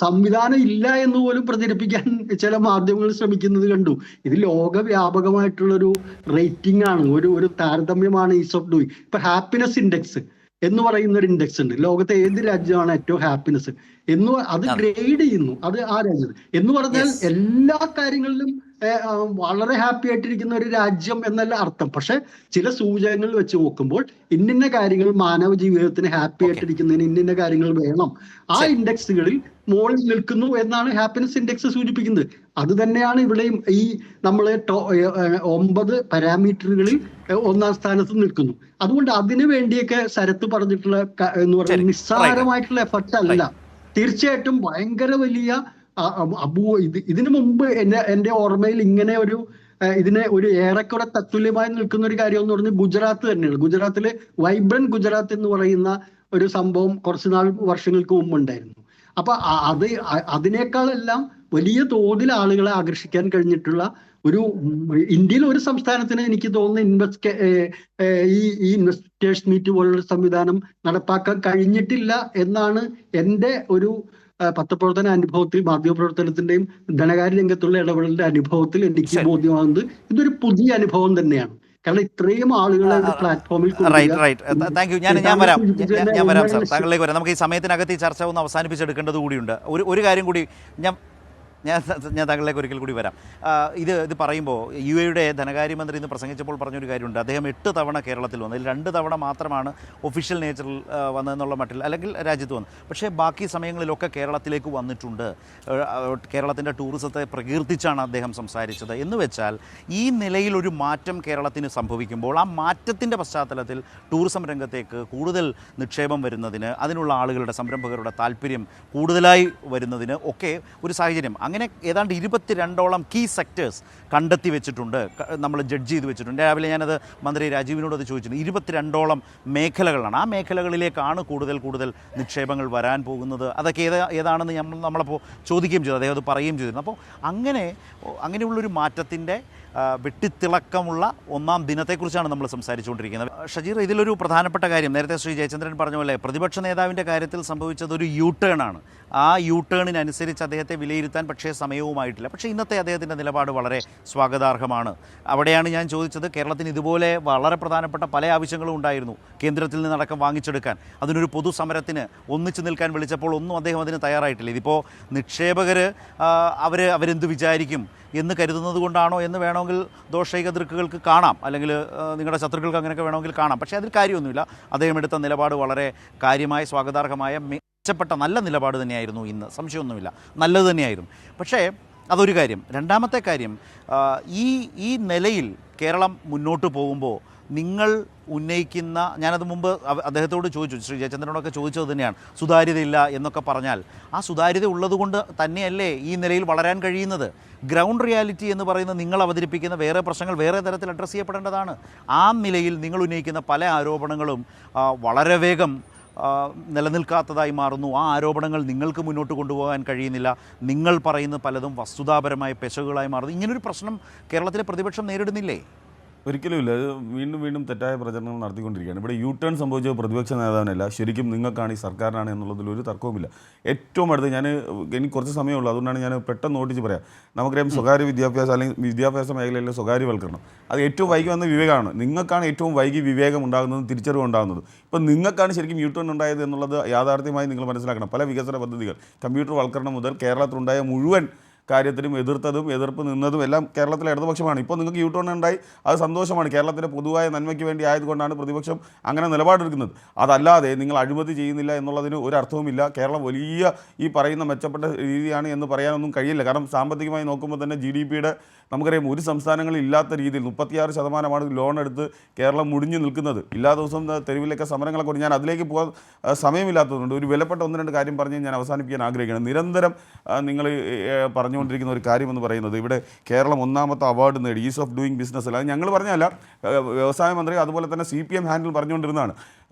സംവിധാനം ഇല്ല എന്ന് പോലും പ്രചരിപ്പിക്കാൻ ചില മാധ്യമങ്ങൾ ശ്രമിക്കുന്നത് കണ്ടു. ഇത് ലോകവ്യാപകമായിട്ടുള്ളൊരു റേറ്റിംഗ് ആണ്, ഒരു താരതമ്യമാണ് ഈസ് ഓഫ് ഡൂയിങ്. ഇപ്പൊ ഹാപ്പിനെസ് ഇൻഡെക്സ് എന്ന് പറയുന്ന ഒരു ഇൻഡെക്സ് ഉണ്ട്. ലോകത്തെ ഏത് രാജ്യമാണ് ഏറ്റവും ഹാപ്പിനെസ് എന്ന് അത് ഗ്രേഡ് ചെയ്യുന്നു, അത് ആ രാജ്യം എന്ന് പറഞ്ഞാൽ എല്ലാ കാര്യങ്ങളിലും വളരെ ഹാപ്പി ആയിട്ടിരിക്കുന്ന ഒരു രാജ്യം എന്നല്ല അർത്ഥം. പക്ഷെ ചില സൂചകങ്ങൾ വെച്ച് നോക്കുമ്പോൾ ഇന്നിന്ന കാര്യങ്ങൾ മാനവ ജീവിതത്തിന് ഹാപ്പി ആയിട്ടിരിക്കുന്നതിന് ഇന്നിന്ന കാര്യങ്ങൾ വേണം, ആ ഇൻഡെക്സുകളിൽ മുകളിൽ നിൽക്കുന്നു എന്നാണ് ഹാപ്പിനെസ് ഇൻഡെക്സ് സൂചിപ്പിക്കുന്നത്. അത് തന്നെയാണ് ഇവിടെയും ഈ നമ്മളെ 9 പാരാമീറ്ററുകളിൽ 1ാം സ്ഥാനത്ത് നിൽക്കുന്നു. അതുകൊണ്ട് അതിനു വേണ്ടിയൊക്കെ ശരത്ത് പറഞ്ഞിട്ടുള്ള എന്ന് പറയുന്നത് നിസ്സാരമായിട്ടുള്ള എഫർട്ട് അല്ല. തീർച്ചയായിട്ടും ഭയങ്കര വലിയ ഇതിനു മുമ്പ് എന്റെ ഓർമ്മയിൽ ഇങ്ങനെ ഇതിനെ ഒരു ഏറെക്കുറെ തത്തുല്യമായി നിൽക്കുന്ന ഒരു കാര്യം എന്ന് പറഞ്ഞാൽ ഗുജറാത്ത് തന്നെയാണ്. ഗുജറാത്തിലെ വൈബ്രന്റ് ഗുജറാത്ത് എന്ന് പറയുന്ന ഒരു സംഭവം കുറച്ചുനാൾ വർഷങ്ങൾക്ക് മുമ്പ് ഉണ്ടായിരുന്നു. അപ്പൊ അതിനേക്കാളെല്ലാം വലിയ തോതിൽ ആളുകളെ ആകർഷിക്കാൻ കഴിഞ്ഞിട്ടുള്ള ഒരു ഇന്ത്യയിലെ ഒരു സംസ്ഥാനത്തിന് എനിക്ക് തോന്നുന്നു ഈ ഇൻവെസ്റ്റേഴ്സ് മീറ്റ് പോലുള്ള സംവിധാനം നടപ്പാക്കാൻ കഴിഞ്ഞിട്ടില്ല എന്നാണ് എൻ്റെ ഒരു പത്രപ്രവർത്തന അനുഭവത്തിൽ, മാധ്യമപ്രവർത്തനത്തിന്റെയും ധനകാര്യ രംഗത്തുള്ള ഇടപെടലിന്റെ അനുഭവത്തിൽ എനിക്ക് ബോധ്യമാകുന്നത് ഇതൊരു പുതിയ അനുഭവം തന്നെയാണ്. കാരണം ഇത്രയും ആളുകളെ പ്ലാറ്റ്ഫോമിൽ ഞാൻ വരാം സാർ, താങ്കളിലേക്ക് വരാം. നമുക്ക് ഈ സമയത്തിനകത്ത് ഈ ചർച്ച ഒന്ന് അവസാനിപ്പിച്ചെടുക്കേണ്ടത് കൂടിയുണ്ട്. ഒരു കാര്യം കൂടി ഞാൻ താങ്കളിലേക്ക് ഒരിക്കൽ കൂടി വരാം. ഇത് പറയുമ്പോൾ UAE-യുടെ ധനകാര്യമന്ത്രി ഇന്ന് പ്രസംഗിച്ചപ്പോൾ പറഞ്ഞൊരു കാര്യമുണ്ട്. അദ്ദേഹം 8 തവണ കേരളത്തിൽ വന്നു, അതിൽ 2 തവണ മാത്രമാണ് ഒഫീഷ്യൽ നേച്ചറിൽ വന്നതെന്നുള്ള മട്ടിൽ, അല്ലെങ്കിൽ രാജ്യത്ത് വന്നു. പക്ഷേ ബാക്കി സമയങ്ങളിലൊക്കെ കേരളത്തിലേക്ക് വന്നിട്ടുണ്ട്. കേരളത്തിൻ്റെ ടൂറിസത്തെ പ്രകീർത്തിച്ചാണ് അദ്ദേഹം സംസാരിച്ചത്. എന്ന് വെച്ചാൽ ഈ നിലയിലൊരു മാറ്റം കേരളത്തിന് സംഭവിക്കുമ്പോൾ ആ മാറ്റത്തിൻ്റെ പശ്ചാത്തലത്തിൽ ടൂറിസം രംഗത്തേക്ക് കൂടുതൽ നിക്ഷേപം വരുന്നതിന്, അതിനുള്ള ആളുകളുടെ, സംരംഭകരുടെ താല്പര്യം കൂടുതലായി വരുന്നതിന് ഒക്കെ ഒരു സാഹചര്യം, അങ്ങനെ ഏതാണ്ട് 22ഓളം കീ സെക്ടേഴ്സ് കണ്ടെത്തി വെച്ചിട്ടുണ്ട്, നമ്മൾ ജഡ്ജ് ചെയ്ത് വെച്ചിട്ടുണ്ട്. രാവിലെ ഞാനത് മന്ത്രി രാജീവിനോട് അത് ചോദിച്ചിട്ടുണ്ട്. 22ഓളം മേഖലകളാണ്. ആ മേഖലകളിലേക്കാണ് കൂടുതൽ നിക്ഷേപങ്ങൾ വരാൻ പോകുന്നത്. അതൊക്കെ ഏതാണെന്ന് നമ്മളപ്പോൾ ചോദിക്കുകയും ചെയ്തു, അദ്ദേഹം അത് പറയുകയും ചെയ്തിരുന്നു. അപ്പോൾ അങ്ങനെയുള്ളൊരു മാറ്റത്തിൻ്റെ വെട്ടിത്തിളക്കമുള്ള 1ാം ദിനത്തെക്കുറിച്ചാണ് നമ്മൾ സംസാരിച്ചുകൊണ്ടിരിക്കുന്നത്. ഷജീർ, ഇതിലൊരു പ്രധാനപ്പെട്ട കാര്യം നേരത്തെ ശ്രീ ജയചന്ദ്രൻ പറഞ്ഞ പോലെ പ്രതിപക്ഷ നേതാവിൻ്റെ കാര്യത്തിൽ സംഭവിച്ചത് ഒരു U-turn ആണ്. ആ U-turnനുസരിച്ച് അദ്ദേഹത്തെ വിലയിരുത്താൻ പക്ഷേ സമയവുമായിട്ടില്ല. പക്ഷേ ഇന്നത്തെ അദ്ദേഹത്തിൻ്റെ നിലപാട് വളരെ സ്വാഗതാർഹമാണ്. അവിടെയാണ് ഞാൻ ചോദിച്ചത്, കേരളത്തിന് ഇതുപോലെ വളരെ പ്രധാനപ്പെട്ട പല ആവശ്യങ്ങളും ഉണ്ടായിരുന്നു, കേന്ദ്രത്തിൽ നിന്നടക്കം വാങ്ങിച്ചെടുക്കാൻ. അതിനൊരു പൊതുസമരത്തിന് ഒന്നിച്ചു നിൽക്കാൻ വിളിച്ചപ്പോൾ ഒന്നും അദ്ദേഹം അതിന് തയ്യാറായിട്ടില്ല. ഇതിപ്പോൾ നിക്ഷേപകർ അവരെന്ത് വിചാരിക്കും എന്ന് കരുതുന്നത് കൊണ്ടാണോ എന്ന് വേണമെങ്കിൽ ദോഷൈക ദൃക്കുകൾക്ക് കാണാം, അല്ലെങ്കിൽ നിങ്ങളുടെ ശത്രുക്കൾക്ക് അങ്ങനെയൊക്കെ വേണമെങ്കിൽ കാണാം. പക്ഷേ അതിൽ കാര്യമൊന്നുമില്ല. അദ്ദേഹം എടുത്ത നിലപാട് വളരെ കാര്യമായ, സ്വാഗതാർഹമായ, മെച്ചപ്പെട്ട നല്ല നിലപാട് തന്നെയായിരുന്നു. ഇന്ന് സംശയമൊന്നുമില്ല, നല്ലത് തന്നെയായിരുന്നു. പക്ഷേ അതൊരു കാര്യം. രണ്ടാമത്തെ കാര്യം, ഈ നിലയിൽ കേരളം മുന്നോട്ട് പോകുമ്പോൾ നിങ്ങൾ ഉന്നയിക്കുന്ന, ഞാനത് മുമ്പ് അദ്ദേഹത്തോട് ചോദിച്ചു, ശ്രീ ജയചന്ദ്രനോടൊക്കെ ചോദിച്ചത് തന്നെയാണ്, സുതാര്യതയില്ല എന്നൊക്കെ പറഞ്ഞാൽ ആ സുതാര്യത ഉള്ളതുകൊണ്ട് തന്നെയല്ലേ ഈ നിലയിൽ വളരാൻ കഴിയുന്നത്? ഗ്രൗണ്ട് റിയാലിറ്റി എന്ന് പറയുന്ന നിങ്ങൾ അവതരിപ്പിക്കുന്ന വേറെ പ്രശ്നങ്ങൾ വേറെ തരത്തിൽ അഡ്രസ്സ് ചെയ്യപ്പെടേണ്ടതാണ്. ആ നിലയിൽ നിങ്ങൾ ഉന്നയിക്കുന്ന പല ആരോപണങ്ങളും വളരെ വേഗം നിലനിൽക്കാത്തതായി മാറുന്നു. ആ ആരോപണങ്ങൾ നിങ്ങൾക്ക് മുന്നോട്ട് കൊണ്ടുപോകാൻ കഴിയുന്നില്ല. നിങ്ങൾ പറയുന്ന പലതും വസ്തുതാപരമായ പെശകുകളായി മാറുന്നു. ഇങ്ങനൊരു പ്രശ്നം കേരളത്തിലെ പ്രതിപക്ഷം നേരിടുന്നില്ലേ? ഒരിക്കലുമില്ല. ഇത് വീണ്ടും വീണ്ടും തെറ്റായ പ്രചരണങ്ങൾ നടത്തിക്കൊണ്ടിരിക്കുകയാണ്. ഇവിടെ യു ടേൺ സംഭവിച്ച പ്രതിപക്ഷ നേതാവിനല്ല, ശരിക്കും നിങ്ങൾക്കാണ്, ഈ സർക്കാരിനാണ് എന്നുള്ളതിൽ ഒരു തർക്കവുമില്ല. ഏറ്റവും അടുത്ത് എനിക്ക് കുറച്ച് സമയമുള്ളൂ, അതുകൊണ്ടാണ് ഞാൻ പെട്ടെന്ന് ഓടിച്ച് പറയാം. നമുക്കറിയാം സ്വകാര്യ വിദ്യാഭ്യാസം അല്ലെങ്കിൽ വിദ്യാഭ്യാസ മേഖലയിലെ സ്വകാര്യവൽക്കരണം അത് ഏറ്റവും വൈകി വന്ന വിവേകമാണ്. നിങ്ങൾക്കാണ് ഏറ്റവും വൈകി വിവേകം ഉണ്ടാകുന്നതും തിരിച്ചറിവ് ഉണ്ടാകുന്നത്. ഇപ്പം നിങ്ങൾക്കാണ് ശരിക്കും യു ടേൺ ഉണ്ടായത് എന്നുള്ളത് യാഥാർത്ഥ്യമായി നിങ്ങൾ മനസ്സിലാക്കണം. പല വികസന പദ്ധതികൾ കമ്പ്യൂട്ടർ വൽക്കരണം മുതൽ കേരളത്തിലുണ്ടായ മുഴുവൻ കാര്യത്തിലും എതിർപ്പ് നിന്നതും എല്ലാം കേരളത്തിലെ ഇടതുപക്ഷമാണ്. ഇപ്പോൾ നിങ്ങൾക്ക് യു ടേൺ ഉണ്ടായി, അത് സന്തോഷമാണ്. കേരളത്തിൻ്റെ പൊതുവായ നന്മയ്ക്ക് വേണ്ടി ആയതുകൊണ്ടാണ് പ്രതിപക്ഷം അങ്ങനെ നിലപാടെടുക്കുന്നത്. അതല്ലാതെ നിങ്ങൾ അഴിമതി ചെയ്യുന്നില്ല എന്നുള്ളതിന് ഒരർത്ഥവുമില്ല. കേരളം വലിയ ഈ പറയുന്ന മെച്ചപ്പെട്ട രീതിയാണ് എന്ന് പറയാനൊന്നും കഴിയില്ല. കാരണം സാമ്പത്തികമായി നോക്കുമ്പോൾ തന്നെ GDP-യുടെ നമുക്കറിയാം ഒരു സംസ്ഥാനങ്ങളിൽ ഇല്ലാത്ത രീതിയിൽ 36% ലോൺ എടുത്ത് കേരളം മുടിഞ്ഞു നിൽക്കുന്നത്. എല്ലാ ദിവസവും തെരുവിലൊക്കെ സമരങ്ങളൊക്കെ കൊണ്ട് ഞാൻ അതിലേക്ക് പോകാൻ സമയമില്ലാത്തതുകൊണ്ട് ഒരു വിലപ്പെട്ട 1-2 കാര്യം പറഞ്ഞ് ഞാൻ അവസാനിപ്പിക്കാൻ ആഗ്രഹിക്കുകയാണ്. നിരന്തരം നിങ്ങൾ പറഞ്ഞുകൊണ്ടിരിക്കുന്ന ഒരു കാര്യമെന്ന് പറയുന്നത് ഇവിടെ കേരളം 1ാമത്തെ അവാർഡ് നേടി ഈസ് ഓഫ് ഡൂയിങ് ബിസിനസ്. അത് ഞങ്ങൾ പറഞ്ഞല്ല, വ്യവസായ മന്ത്രി അതുപോലെ തന്നെ CPM ഹാൻഡിൽ പറഞ്ഞുകൊണ്ടിരുന്നതാണ്.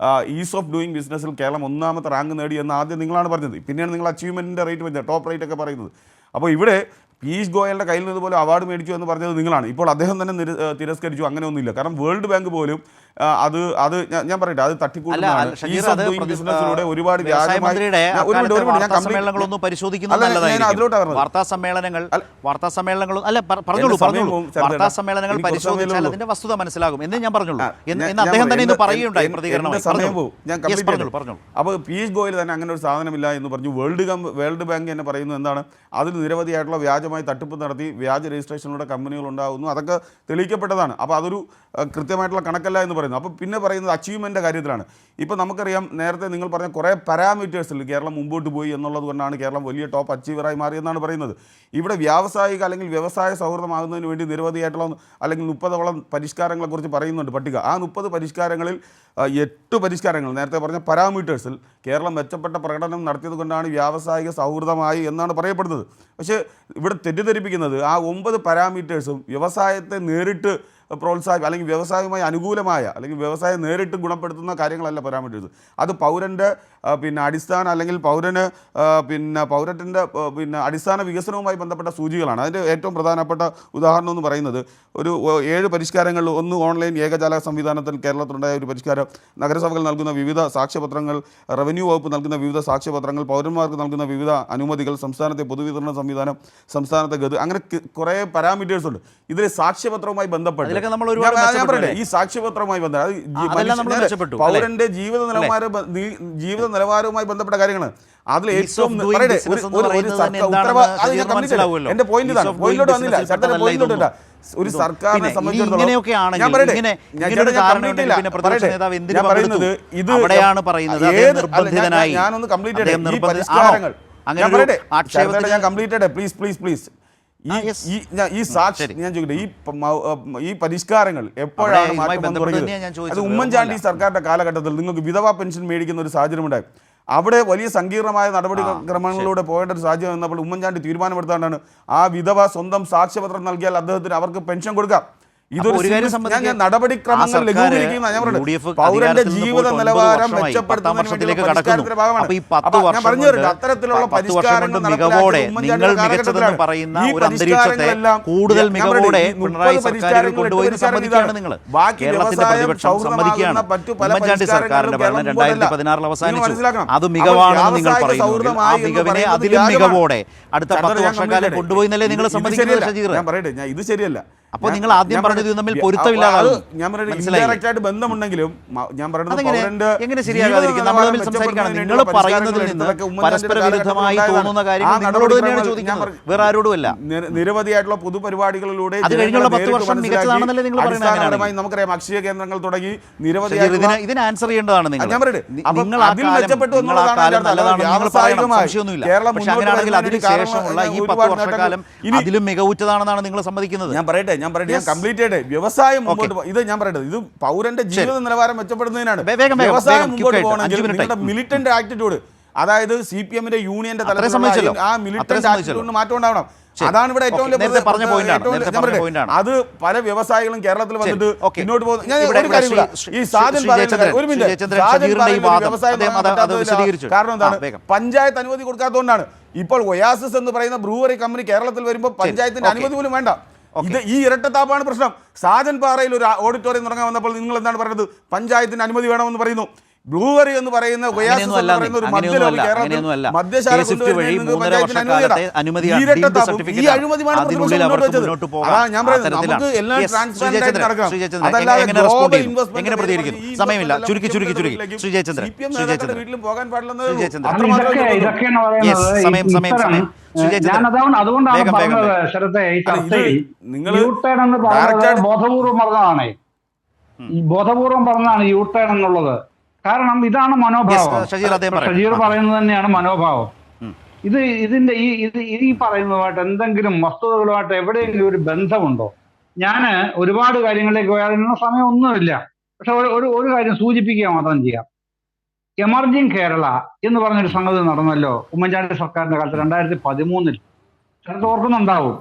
ഈസ് ഓഫ് ഡൂയിങ് ബിസിനസ്സിൽ കേരളം 1ാമത്തെ റാങ്ക് നേടി എന്ന് ആദ്യം നിങ്ങളാണ് പറഞ്ഞത്. പിന്നെയാണ് നിങ്ങൾ അച്ചീവ്മെൻറ്റിൻ്റെ റേറ്റ് വെച്ചത്, ടോപ്പ് റേറ്റ് ഒക്കെ പറയുന്നത്. അപ്പോൾ ഇവിടെ പീയൂഷ് ഗോയലിൻ്റെ കയ്യിൽ നിന്ന് ഇതുപോലെ അവാർഡ് മേടിച്ചു എന്ന് പറഞ്ഞത് നിങ്ങളാണ്. ഇപ്പോൾ അദ്ദേഹം തന്നെ തിരസ്കരിച്ചു. അങ്ങനെയൊന്നുമില്ല. കാരണം വേൾഡ് ബാങ്ക് പോലും ഞാൻ പറയട്ടെ, അത് തട്ടിക്കൂടുന്നതാണ്. ഒരുപാട് വസ്തുത മനസ്സിലാകും എന്ന് ഞാൻ പറഞ്ഞുള്ളൂ. അദ്ദേഹം തന്നെ ഇന്ന് പറയുകയുണ്ടായി പ്രതികരണം. അപ്പോൾ പീയൂഷ് ഗോയൽ തന്നെ അങ്ങനെ ഒരു സാധനമില്ല എന്ന് പറഞ്ഞു. വേൾഡ് ബാങ്ക് തന്നെ പറയുന്നത് എന്താണ്, അതിൽ നിരവധിയായിട്ടുള്ള വ്യാജമായി തട്ടിപ്പ് നടത്തി വ്യാജ രജിസ്ട്രേഷനിലൂടെ കമ്പനികൾ ഉണ്ടാകുന്നു, അതൊക്കെ തെളിയിക്കപ്പെട്ടതാണ്. അപ്പോൾ അതൊരു കൃത്യമായിട്ടുള്ള കണക്കല്ല എന്ന് പറയുന്നു. അപ്പോൾ പിന്നെ പറയുന്നത് അച്ചീവ്മെൻറ്റിൻ്റെ കാര്യത്തിലാണ്. ഇപ്പോൾ നമുക്കറിയാം, നേരത്തെ നിങ്ങൾ പറഞ്ഞ കുറേ പാരാമീറ്റേഴ്സിൽ കേരളം മുമ്പോട്ട് പോയി എന്നുള്ളത് കൊണ്ടാണ് കേരളം വലിയ ടോപ്പ് അച്ചീവറായി മാറിയെന്നാണ് പറയുന്നത്. ഇവിടെ വ്യാവസായിക അല്ലെങ്കിൽ വ്യവസായ സൗഹൃദമാകുന്നതിന് വേണ്ടി നിരവധിയായിട്ടുള്ള അല്ലെങ്കിൽ 30ഓളം പരിഷ്കാരങ്ങളെക്കുറിച്ച് പറയുന്നുണ്ട് പട്ടിക. ആ 30 പരിഷ്കാരങ്ങളിൽ 8 പരിഷ്കാരങ്ങൾ നേരത്തെ പറഞ്ഞ പാരാമീറ്റേഴ്സിൽ കേരളം മെച്ചപ്പെട്ട പ്രകടനം നടത്തിയത് കൊണ്ടാണ് വ്യാവസായിക സൗഹൃദമായി എന്നാണ് പറയപ്പെടുന്നത്. പക്ഷേ ഇവിടെ തെറ്റിദ്ധരിപ്പിക്കുന്നത് ആ 9 പാരാമീറ്റേഴ്സും വ്യവസായത്തെ നേരിട്ട് അല്ലെങ്കിൽ വ്യവസായവുമായി അനുകൂലമായ അല്ലെങ്കിൽ വ്യവസായം നേരിട്ട് ഗുണപ്പെടുത്തുന്ന കാര്യങ്ങളല്ല പാരാമീറ്റേഴ്സ്. അത് പൗരൻ്റെ അടിസ്ഥാന അല്ലെങ്കിൽ പൗരത്തിൻ്റെ അടിസ്ഥാന വികസനവുമായി ബന്ധപ്പെട്ട സൂചികളാണ്. അതിൻ്റെ ഏറ്റവും പ്രധാനപ്പെട്ട ഉദാഹരണം എന്ന് പറയുന്നത് ഒരു 7 പരിഷ്കാരങ്ങളിൽ ഒന്ന് ഓൺലൈൻ ഏകജാലക സംവിധാനത്തിൽ കേരളത്തിലുണ്ടായ ഒരു പരിഷ്കാരം, നഗരസഭകൾ നൽകുന്ന വിവിധ സാക്ഷ്യപത്രങ്ങൾ, റവന്യൂ വകുപ്പ് നൽകുന്ന വിവിധ സാക്ഷ്യപത്രങ്ങൾ, പൗരന്മാർക്ക് നൽകുന്ന വിവിധ അനുമതികൾ, സംസ്ഥാനത്തെ പൊതുവിതരണ സംവിധാനം, സംസ്ഥാനത്തെ ഗതി, അങ്ങനെ കുറേ പാരാമീറ്റേഴ്സ് ഉണ്ട്. ഇതിൽ സാക്ഷ്യപത്രവുമായി ബന്ധപ്പെട്ട് ഈ സാക്ഷ്യപത്രവുമായി ബന്ധപ്പെട്ട് പൗരന്റെ ജീവിത നിലവാരവുമായി ബന്ധപ്പെട്ട കാര്യങ്ങളാണ്. അതിൽ ഏറ്റവും എന്റെ പോയിന്റിലോട്ട് വന്നില്ല, ഒരു സർക്കാരിനെ സംബന്ധിച്ചിടത്തോളം ഞാനൊന്ന് കംപ്ലീറ്റ് ചെയ്യട്ടെ, പ്ലീസ്. ഞാൻ ചോദിക്കട്ടെ, ഈ പരിഷ്കാരങ്ങൾ എപ്പോഴാണ് മാറ്റം തുടങ്ങിയത്? അത് ഉമ്മൻചാണ്ടി സർക്കാരിന്റെ കാലഘട്ടത്തിൽ നിങ്ങൾക്ക് വിധവാ പെൻഷൻ മേടിക്കുന്ന ഒരു സാഹചര്യം ഉണ്ടായി. അവിടെ വലിയ സങ്കീർണമായ നടപടിക്രമങ്ങളിലൂടെ പോകേണ്ട ഒരു സാഹചര്യം വന്നപ്പോൾ ഉമ്മൻചാണ്ടി തീരുമാനമെടുത്താണ്ടാണ് ആ വിധവ സ്വന്തം സാക്ഷ്യപത്രം നൽകിയാൽ അദ്ദേഹത്തിന് അവർക്ക് പെൻഷൻ കൊടുക്കാം. നടപടിക്രമങ്ങൾ ലഘൂകരിക്കുന്ന പൗരന്റെ ജീവിത നിലവാരം മെച്ചപ്പെടുത്തുന്നതിലേക്ക് അത്തരത്തിലുള്ള പരിഷ്കാരങ്ങൾ കൂടുതൽ മികവോടെ പിണറായി സർക്കാർ കൊണ്ടുപോയി സമ്മതിക്കുകയാണ്. ബാക്കി മറ്റു പല സർക്കാരിന്റെ ഭരണം 2016 അവസാനിച്ചു. അത് മികവാണെന്ന് നിങ്ങൾ പറയുന്നു. ആ മികവിനെ അതിലും മികവോടെ അടുത്ത 10 വർഷക്കാലം കൊണ്ടുപോയി എന്നല്ലേ നിങ്ങൾ സമ്മതിക്കുന്നത് ഷജീർ? ഞാൻ പറയട്ടെ, ഇത് ശരിയല്ല. അപ്പോൾ നിങ്ങൾ ആദ്യം പറഞ്ഞത് തമ്മിൽ പൊരുത്തമില്ലാതാകും. ഞാൻ പറയുന്നത് ബന്ധമുണ്ടെങ്കിലും ഞാൻ പറയുന്നത് എങ്ങനെ ശരിയാകാതിരിക്കും? നമ്മൾ തമ്മിൽ സംസാരിക്കണം. നിങ്ങൾ പറയുന്നതിൽ നിന്ന് പരസ്പര വിരുദ്ധമായി തോന്നുന്ന കാര്യങ്ങൾ നിങ്ങളോട് തന്നെയാണ് ചോദിക്കുന്നത്, വേറെ ആരോടുമല്ല. നിരവധിയായിട്ടുള്ള പൊതുപരിപാടികളിലൂടെ അത് കഴിഞ്ഞുള്ള 10 വർഷം മികച്ചതാണെന്നല്ലേ നിങ്ങൾ പറയുന്നത്? നമുക്കറിയാം, അക്ഷയ കേന്ദ്രങ്ങൾ തുടങ്ങി നിരവധി ഇതിന് ആൻസർ ചെയ്യേണ്ടതാണ് നിങ്ങൾ. ഞാൻ പറയട്ടെ, ഇതിലും മികവുറ്റതാണെന്നാണ് നിങ്ങൾ സമ്മതിക്കുന്നത്. ഞാൻ പറയട്ടെ, ഞാൻ കംപ്ലീറ്റ് ചെയ്യട്ടെ. വ്യവസായം മുമ്പോട്ട് ഇത് ഞാൻ പറയട്ടെ, ഇത് പൗരന്റെ ജീവിത നിലവാരം മെച്ചപ്പെടുന്നതിനാണ്. വ്യവസായം മുമ്പോട്ട് പോകണമെങ്കിൽ നിങ്ങളുടെ മിലിറ്റന്റ് ആറ്റിറ്റ്യൂഡ്, അതായത് CPM-ന്റെ യൂണിയന്റെ തലത്തിൽ ആ മിലിറ്റന്റ് ആറ്റിറ്റ്യൂഡിന് മാറ്റം ഉണ്ടാവണം. അതാണ് ഇവിടെ ഏറ്റവും അത് പല വ്യവസായികളും കേരളത്തിൽ വന്നിട്ട് മുന്നോട്ട് പോകുന്നത്. കാരണം എന്താണ്? പഞ്ചായത്ത് അനുമതി കൊടുക്കാത്തതുകൊണ്ടാണ്. ഇപ്പോൾ ഒയാസിസ് എന്ന് പറയുന്ന ബ്രൂവറി കമ്പനി കേരളത്തിൽ വരുമ്പോൾ പഞ്ചായത്തിന്റെ അനുമതി പോലും വേണ്ട. ഇത് ഈ ഇരട്ടത്താപ്പാണ് പ്രശ്നം. സാജൻ പാറയിൽ ഒരു ഓഡിറ്റോറിയം തുടങ്ങാൻ വന്നപ്പോൾ നിങ്ങൾ എന്താണ് പറയുന്നത്? പഞ്ചായത്തിന് അനുമതി വേണമെന്ന് പറയുന്നു. ബ്ലൂവറി എന്ന് പറയുന്ന സമയമില്ല, ചുരുക്കി ശ്രീ ജയചന്ദ്രൻ അതുകൊണ്ടാണ് പറഞ്ഞത് ശരത്തെ, ഈ ചർച്ചയിൽ യൂട്ടേൺ എന്ന് പറഞ്ഞത് ബോധപൂർവം പറഞ്ഞതാണ്. ബോധപൂർവം പറഞ്ഞതാണ് യൂട്ടേൺ എന്നുള്ളത്. കാരണം ഇതാണ് മനോഭാവം. ഷജീർ പറയുന്നത് തന്നെയാണ് മനോഭാവം. ഇതിന്റെ ഈ പറയുന്നതുമായിട്ട് എന്തെങ്കിലും വസ്തുതകളുമായിട്ട് എവിടെയെങ്കിലും ഒരു ബന്ധമുണ്ടോ? ഞാൻ ഒരുപാട് കാര്യങ്ങളിലേക്ക് പോയാൽ സമയമൊന്നുമില്ല. പക്ഷെ ഒരു കാര്യം സൂചിപ്പിക്കുക മാത്രം ചെയ്യാം. എമർജിങ് കേരള എന്ന് പറഞ്ഞൊരു സംഗതി നടന്നല്ലോ ഉമ്മൻചാണ്ടി സർക്കാരിന്റെ കാലത്ത് 2013. ചിലത് ഓർക്കുന്നുണ്ടാവും.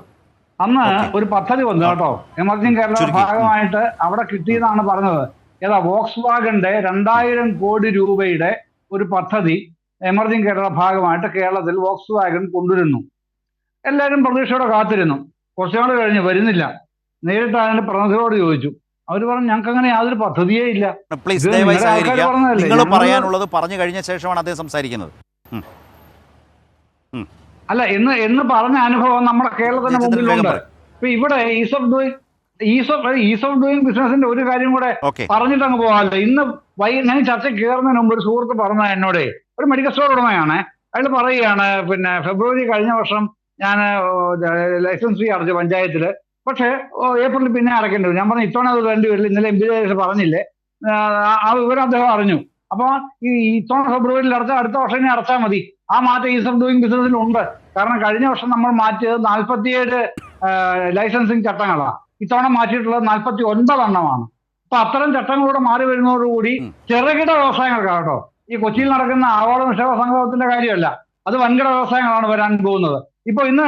അന്ന് ഒരു പദ്ധതി വന്നു കേട്ടോ, എമർജിങ് കേരളയുടെ ഭാഗമായിട്ട് അവിടെ കിട്ടിയതാണ് പറഞ്ഞത്. ഏതാ, വോക്സ് വാഗന്റെ 2000 കോടി രൂപയുടെ ഒരു പദ്ധതി എമർജിങ് കേരള ഭാഗമായിട്ട് കേരളത്തിൽ വോക്സ് വാഗൻ കൊണ്ടുവരുന്നു. എല്ലാവരും പ്രതീക്ഷയോടെ കാത്തിരുന്നു. കുറച്ചുനാൾ കഴിഞ്ഞ് വരുന്നില്ല. നേരിട്ട് അതിന്റെ പ്രതിനിധികളോട് ചോദിച്ചു. അവർ പറഞ്ഞു ഞങ്ങൾക്ക് അങ്ങനെ യാതൊരു പദ്ധതിയേ ഇല്ല. നിങ്ങൾ പറയാനുള്ളത് പറഞ്ഞു കഴിഞ്ഞ ശേഷമാണ് അദ്ദേഹം സംസാരിക്കുന്നത്. അല്ല, എന്ന് പറഞ്ഞ അനുഭവം നമ്മുടെ കേരളത്തിന്റെ മുമ്പിലുണ്ട്. ഇപ്പൊ ഇവിടെ ഈസ് ഓഫ് ഡൂയിങ് ബിസിനസിന്റെ ഒരു കാര്യം കൂടെ പറഞ്ഞിട്ട് അങ്ങ് പോകാമല്ലോ. ഇന്ന് ഞാൻ ചർച്ച കയറുന്നതിന് മുമ്പ് ഒരു സുഹൃത്ത് പറഞ്ഞ എന്നോട്, ഒരു മെഡിക്കൽ സ്റ്റോർ ഉടമയാണ്. അയാൾ പറയുകയാണ്, പിന്നെ ഫെബ്രുവരി കഴിഞ്ഞ വർഷം ഞാൻ ലൈസൻസ് ഫീ അടച്ചു പഞ്ചായത്തില്, പക്ഷേ ഏപ്രിലിൽ പിന്നെ അടയ്ക്കേണ്ടി വരും. ഞാൻ പറഞ്ഞു ഇത്തവണ അത് വേണ്ടി വരില്ല, ഇന്നലെ MP പറഞ്ഞില്ലേ, ആ വിവരം അദ്ദേഹം അറിഞ്ഞു. അപ്പൊ ഈ ഇത്തവണ ഫെബ്രുവരിയിൽ അടച്ചാൽ അടുത്ത വർഷം ഇനി അടച്ചാൽ മതി. ആ മാറ്റം ഈസ് ഓഫ് ഡൂയിങ് ബിസിനസ്സിലുണ്ട്. കാരണം കഴിഞ്ഞ വർഷം നമ്മൾ മാറ്റിയത് 47 ലൈസൻസിങ് ചട്ടങ്ങളാണ്. ഇത്തവണ മാറ്റിയിട്ടുള്ളത് 49 എണ്ണമാണ്. അപ്പൊ അത്തരം ചട്ടങ്ങളൂടെ മാറി വരുന്നതോടുകൂടി ചെറുകിട വ്യവസായങ്ങൾക്കാണ് കേട്ടോ. ഈ കൊച്ചിയിൽ നടക്കുന്ന ആഗോള നിക്ഷേപ സംഗമത്തിന്റെ കാര്യമല്ല, അത് വൻകിട വ്യവസായങ്ങളാണ് വരാൻ പോകുന്നത്. ഇപ്പൊ ഇന്ന്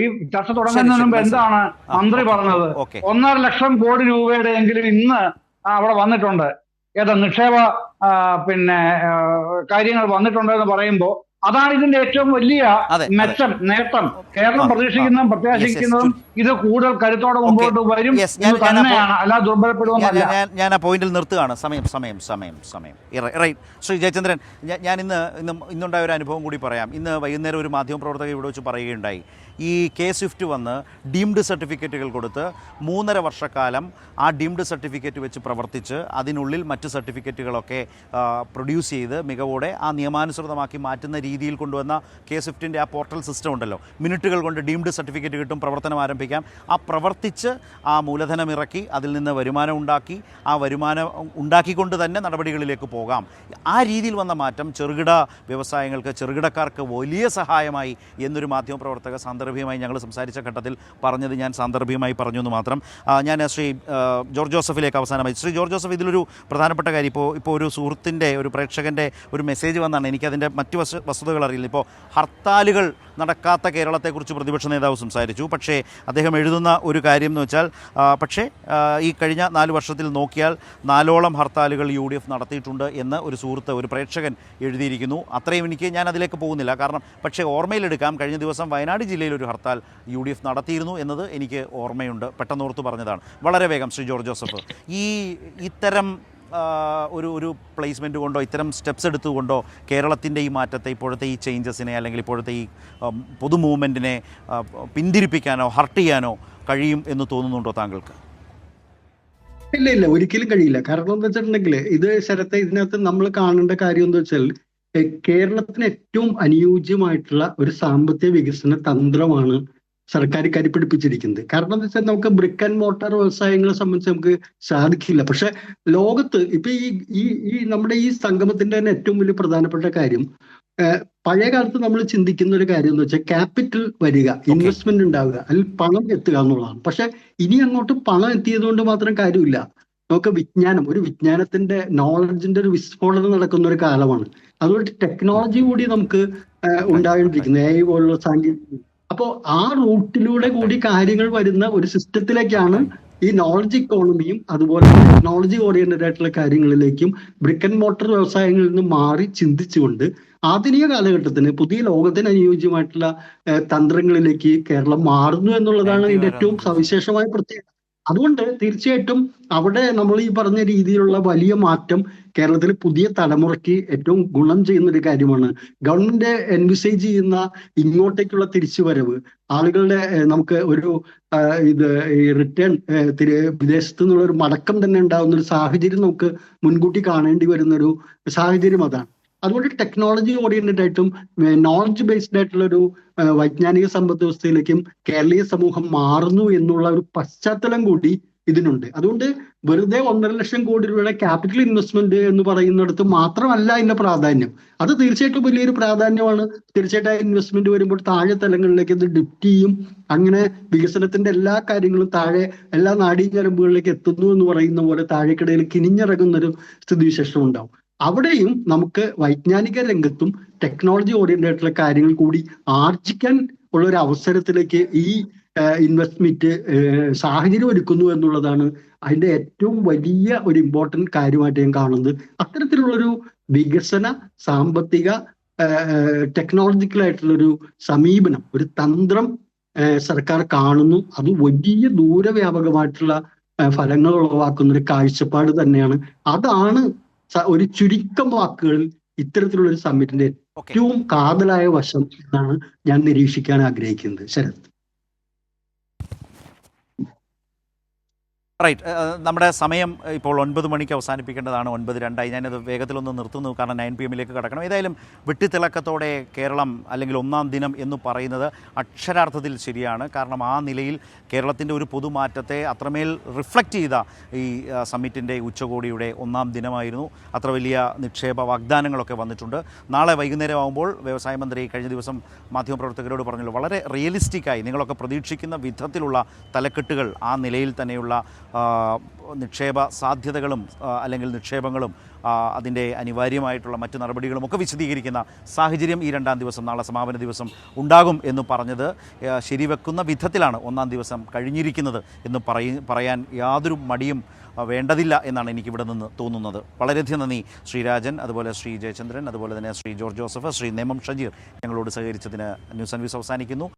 ഈ ചർച്ച തുടങ്ങുന്നതിന് മുമ്പ് എന്താണ് മന്ത്രി പറഞ്ഞത്? 1.5 ലക്ഷം കോടി രൂപയുടെ എങ്കിലും ഇന്ന് അവിടെ വന്നിട്ടുണ്ട്. ഏതാ നിക്ഷേപ കാര്യങ്ങൾ വന്നിട്ടുണ്ട് എന്ന് പറയുമ്പോൾ അതാണ് ഇതിന്റെ ഏറ്റവും വലിയ നേട്ടം. കേരളം പ്രതീക്ഷിക്കുന്നതും പ്രത്യാശിക്കുന്നതും ഇത് കൂടുതൽ കരുത്തോടെ മുമ്പോട്ട് വരും തന്നെയാണ്, അല്ലാതെ ദുർബലപ്പെടുമെന്നല്ല. ഞാൻ ആ പോയിന്റിൽ നിർത്തുകയാണ്. സമയം. ശ്രീ ജയചന്ദ്രൻ, ഞാൻ ഇന്നുണ്ടായ ഒരു അനുഭവം കൂടി പറയാം. ഇന്ന് വൈകുന്നേരം ഒരു മാധ്യമപ്രവർത്തക ഇവിടെ വെച്ച് പറയുകയുണ്ടായി, ഈ K-SWIFT വന്ന് ഡീംഡ് സർട്ടിഫിക്കറ്റുകൾ കൊടുത്ത് 3.5 വർഷക്കാലം ആ ഡീംഡ് സർട്ടിഫിക്കറ്റ് വെച്ച് പ്രവർത്തിച്ച് അതിനുള്ളിൽ മറ്റ് സർട്ടിഫിക്കറ്റുകളൊക്കെ പ്രൊഡ്യൂസ് ചെയ്ത് മികവോടെ ആ നിയമാനുസൃതമാക്കി മാറ്റുന്ന രീതിയിൽ കൊണ്ടുവന്ന K-SWIFTൻ്റെ ആ പോർട്ടൽ സിസ്റ്റം ഉണ്ടല്ലോ, മിനിറ്റുകൾ കൊണ്ട് ഡീംഡ് സർട്ടിഫിക്കറ്റ് കിട്ടും, പ്രവർത്തനം ആരംഭിക്കാം. ആ പ്രവർത്തിച്ച് ആ മൂലധനം ഇറക്കി അതിൽ നിന്ന് വരുമാനം ഉണ്ടാക്കി, ആ വരുമാനം ഉണ്ടാക്കിക്കൊണ്ട് തന്നെ നടപടികളിലേക്ക് പോകാം. ആ രീതിയിൽ വന്ന മാറ്റം ചെറുകിട വ്യവസായങ്ങൾക്ക്, ചെറുകിടക്കാർക്ക് വലിയ സഹായമായി എന്നൊരു മാധ്യമപ്രവർത്തക സാന്ദർഭികമായി ഞങ്ങൾ സംസാരിച്ച ഘട്ടത്തിൽ പറഞ്ഞത് ഞാൻ സാന്ദർഭികമായി പറഞ്ഞു എന്ന് മാത്രം. ഞാൻ ശ്രീ ജോർജ് ജോസഫിലേക്ക് അവസാനമായി. ശ്രീ ജോർജ് ജോസഫ്, ഇതിലൊരു പ്രധാനപ്പെട്ട കാര്യം, ഇപ്പോൾ ഒരു സുഹൃത്തിൻ്റെ, ഒരു പ്രേക്ഷകൻ്റെ ഒരു മെസ്സേജ് വന്നാണ്. എനിക്കതിൻ്റെ മറ്റ് വസ്തുതകൾ അറിയില്ല. ഇപ്പോൾ ഹർത്താലുകൾ നടക്കാത്ത കേരളത്തെക്കുറിച്ച് പ്രതിപക്ഷ നേതാവ് സംസാരിച്ചു. പക്ഷേ അദ്ദേഹം എഴുതുന്ന ഒരു കാര്യം എന്ന് വെച്ചാൽ, പക്ഷേ ഈ കഴിഞ്ഞ 4 വർഷത്തിൽ നോക്കിയാൽ 4ഓളം ഹർത്താലുകൾ UDF നടത്തിയിട്ടുണ്ട് എന്ന് ഒരു സുഹൃത്ത്, ഒരു പ്രേക്ഷകൻ എഴുതിയിരിക്കുന്നു. അത്രയും ഞാൻ അതിലേക്ക് പോകുന്നില്ല. കാരണം പക്ഷേ ഓർമ്മയിലെടുക്കാം, കഴിഞ്ഞ ദിവസം വയനാട് ജില്ലയിൽ ഒരു ഹർത്താൽ UDF നടത്തിയിരുന്നു എന്നത് എനിക്ക് ഓർമ്മയുണ്ട്. പെട്ടെന്നോർത്ത് പറഞ്ഞതാണ്. വളരെ വേഗം ശ്രീ ജോർജ് ജോസഫ്, ഇത്തരം ഒരു പ്ലേസ്മെൻറ്റ് കൊണ്ടോ ഇത്തരം സ്റ്റെപ്സ് എടുത്തുകൊണ്ടോ കേരളത്തിൻ്റെ ഈ മാറ്റത്തെ, ഇപ്പോഴത്തെ ഈ ചേഞ്ചസിനെ, അല്ലെങ്കിൽ ഇപ്പോഴത്തെ ഈ പൊതു മൂവ്മെൻറ്റിനെ പിന്തിരിപ്പിക്കാനോ ഹർട്ട് ചെയ്യാനോ കഴിയും എന്ന് തോന്നുന്നുണ്ടോ താങ്കൾക്ക്? ഇല്ല, ഒരിക്കലും കഴിയില്ല. കാരണം എന്താ വെച്ചിട്ടുണ്ടെങ്കിൽ ഇത് ശരത്തെ, ഇതിനകത്ത് നമ്മൾ കാണേണ്ട കാര്യം എന്താ വെച്ചാൽ, കേരളത്തിന് ഏറ്റവും അനുയോജ്യമായിട്ടുള്ള ഒരു സാമ്പത്തിക വികസന തന്ത്രമാണ് സർക്കാർ കരിപ്പിടിപ്പിച്ചിരിക്കുന്നത്. കാരണം എന്താ വെച്ചാൽ നമുക്ക് ബ്രിക്ക് ആൻഡ് മോട്ടോർ വ്യവസായങ്ങളെ സംബന്ധിച്ച് നമുക്ക് സാധിക്കില്ല. പക്ഷെ ലോകത്ത് ഇപ്പൊ ഈ നമ്മുടെ ഈ സംഗമത്തിന്റെ തന്നെ ഏറ്റവും വലിയ പ്രധാനപ്പെട്ട കാര്യം, പഴയ കാലത്ത് നമ്മൾ ചിന്തിക്കുന്ന ഒരു കാര്യം എന്ന് വെച്ചാൽ ക്യാപിറ്റൽ വരിക, ഇൻവെസ്റ്റ്മെന്റ് ഉണ്ടാവുക, അതിൽ പണം എത്തുക എന്നുള്ളതാണ്. പക്ഷെ ഇനി അങ്ങോട്ട് പണം എത്തിയത് കൊണ്ട് മാത്രം കാര്യമില്ല. നമുക്ക് ഒരു വിജ്ഞാനത്തിന്റെ നോളജിന്റെ ഒരു വിസ്ഫോടനം നടക്കുന്ന ഒരു കാലമാണ്. അതുകൊണ്ട് ടെക്നോളജി കൂടി നമുക്ക് ഉണ്ടായിക്കൊണ്ടിരിക്കുന്നു, AI പോലുള്ള സാങ്കേതിക. അപ്പോൾ ആ റൂട്ടിലൂടെ കൂടി കാര്യങ്ങൾ വരുന്ന ഒരു സിസ്റ്റത്തിലേക്കാണ് ഈ നോളജ് ഇക്കോണമിയും അതുപോലെ ടെക്നോളജി ഓറിയന്റഡ് ആയിട്ടുള്ള കാര്യങ്ങളിലേക്കും ബ്രിക്ക് ആൻഡ് മോട്ടോർ വ്യവസായങ്ങളിൽ നിന്ന് മാറി ചിന്തിച്ചുകൊണ്ട് ആധുനിക കാലഘട്ടത്തിന് പുതിയ ലോകത്തിന് അനുയോജ്യമായിട്ടുള്ള തന്ത്രങ്ങളിലേക്ക് കേരളം മാറുന്നു എന്നുള്ളതാണ് ഇതിന്റെ ഏറ്റവും സവിശേഷമായ പ്രത്യേകത. അതുകൊണ്ട് തീർച്ചയായിട്ടും അവിടെ നമ്മൾ ഈ പറഞ്ഞ രീതിയിലുള്ള വലിയ മാറ്റം കേരളത്തിലെ പുതിയ തലമുറയ്ക്ക് ഏറ്റവും ഗുണം ചെയ്യുന്ന ഒരു കാര്യമാണ്. ഗവൺമെന്റ് എൻവിസേജ് ചെയ്യുന്ന ഇങ്ങോട്ടേക്കുള്ള തിരിച്ചുവരവ്, ആളുകളുടെ നമുക്ക് ഒരു ഇത് ഈ റിട്ടേൺ വിദേശത്തു നിന്നുള്ള ഒരു മടക്കം തന്നെ ഉണ്ടാകുന്ന ഒരു സാഹചര്യം നമുക്ക് മുൻകൂട്ടി കാണേണ്ടി വരുന്ന ഒരു സാഹചര്യം അതാണ്. അതുകൊണ്ട് ടെക്നോളജി ഓറിയന്റഡ് ആയിട്ടും നോളജ് ബേസ്ഡ് ആയിട്ടുള്ള ഒരു വൈജ്ഞാനിക സമ്പദ് വ്യവസ്ഥയിലേക്കും കേരളീയ സമൂഹം മാറുന്നു എന്നുള്ള ഒരു പശ്ചാത്തലം കൂടി ഇതിനുണ്ട്. അതുകൊണ്ട് വെറുതെ 1.5 ലക്ഷം കോടി രൂപയുടെ ക്യാപിറ്റൽ ഇൻവെസ്റ്റ്മെന്റ് എന്ന് പറയുന്നിടത്ത് മാത്രമല്ല അതിന്റെ പ്രാധാന്യം. അത് തീർച്ചയായിട്ടും വലിയൊരു പ്രാധാന്യമാണ്. തീർച്ചയായിട്ടും ആ ഇൻവെസ്റ്റ്മെന്റ് വരുമ്പോൾ താഴെ തലങ്ങളിലേക്ക് അത് ഡിപ്റ്റ് ചെയ്യും. അങ്ങനെ വികസനത്തിന്റെ എല്ലാ കാര്യങ്ങളും താഴെ എല്ലാ നാഡീഞരമ്പുകളിലേക്ക് എത്തുന്നു എന്ന് പറയുന്ന പോലെ താഴേക്കിടയിൽ കിനിഞ്ഞിറങ്ങുന്ന ഒരു സ്ഥിതിവിശേഷം ഉണ്ടാവും. അവിടെയും നമുക്ക് വൈജ്ഞാനിക രംഗത്തും ടെക്നോളജി ഓറിയന്റഡ് ആയിട്ടുള്ള കാര്യങ്ങൾ കൂടി ആർജിക്കാൻ ഉള്ള ഒരു അവസരത്തിലേക്ക് ഈ ഇൻവെസ്റ്റ്മെന്റ് സാഹചര്യം ഒരുക്കുന്നു എന്നുള്ളതാണ് അതിന്റെ ഏറ്റവും വലിയ ഒരു ഇമ്പോർട്ടന്റ് കാര്യമായിട്ട് ഞാൻ കാണുന്നത്. അത്തരത്തിലുള്ളൊരു വികസന സാമ്പത്തിക ടെക്നോളജിക്കൽ ആയിട്ടുള്ളൊരു സമീപനം, ഒരു തന്ത്രം സർക്കാർ കാണുന്നു. അത് വലിയ ദൂരവ്യാപകമായിട്ടുള്ള ഫലങ്ങൾ ഉളവാക്കുന്ന ഒരു കാഴ്ചപ്പാട് തന്നെയാണ്. അതാണ് ഒരു ചുരുക്കം വാക്കുകളിൽ ഇത്തരത്തിലുള്ള ഒരു സമ്മിറ്റിന്റെ ഏറ്റവും കാതലായ വശം എന്നാണ് ഞാൻ നിരീക്ഷിക്കാൻ ആഗ്രഹിക്കുന്നത്. ശരത്. റൈറ്റ്. നമ്മുടെ സമയം ഇപ്പോൾ 9 മണിക്ക് അവസാനിപ്പിക്കേണ്ടതാണ്. 9:02. ഞാനത് വേഗത്തിലൊന്ന് നിർത്തുന്നു, കാരണം 9 PM കടക്കണം. ഏതായാലും വെട്ടിത്തിളക്കത്തോടെ കേരളം അല്ലെങ്കിൽ ഒന്നാം ദിനം എന്ന് പറയുന്നത് അക്ഷരാർത്ഥത്തിൽ ശരിയാണ്. കാരണം ആ നിലയിൽ കേരളത്തിൻ്റെ ഒരു പൊതുമാറ്റത്തെ അത്രമേൽ റിഫ്ലക്റ്റ് ചെയ്ത ഈ സമ്മിറ്റിൻ്റെ ഉച്ചകോടിയുടെ ഒന്നാം ദിനമായിരുന്നു. അത്ര വലിയ നിക്ഷേപ വാഗ്ദാനങ്ങളൊക്കെ വന്നിട്ടുണ്ട്. നാളെ വൈകുന്നേരം ആകുമ്പോൾ വ്യവസായ മന്ത്രി കഴിഞ്ഞ ദിവസം മാധ്യമപ്രവർത്തകരോട് പറഞ്ഞല്ലോ, വളരെ റിയലിസ്റ്റിക്കായി നിങ്ങളൊക്കെ പ്രതീക്ഷിക്കുന്ന വിധത്തിലുള്ള തലക്കെട്ടുകൾ, ആ നിലയിൽ തന്നെയുള്ള നിക്ഷേപ സാധ്യതകളും അല്ലെങ്കിൽ നിക്ഷേപങ്ങളും അതിൻ്റെ അനിവാര്യമായിട്ടുള്ള മറ്റ് നടപടികളും ഒക്കെ വിശദീകരിക്കുന്ന സാഹചര്യം ഈ 2-ാം ദിവസം, നാളെ സമാപന ദിവസം ഉണ്ടാകും എന്ന് പറഞ്ഞത് ശരിവെക്കുന്ന വിധത്തിലാണ് ഒന്നാം ദിവസം കഴിഞ്ഞിരിക്കുന്നത് എന്ന് പറയാൻ യാതൊരു മടിയും വേണ്ടതില്ല എന്നാണ് എനിക്കിവിടെ നിന്ന് തോന്നുന്നത്. വളരെയധികം നന്ദി ശ്രീ രാജൻ, അതുപോലെ ശ്രീ ജയചന്ദ്രൻ, അതുപോലെ തന്നെ ശ്രീ ജോർജ് ജോസഫ്, ശ്രീ നേമം ഷജീർ ഞങ്ങളോട് സഹകരിച്ചതിന് ന്യൂസ് ആൻഡ് വ്യൂസ് അവസാനിക്കുന്നു.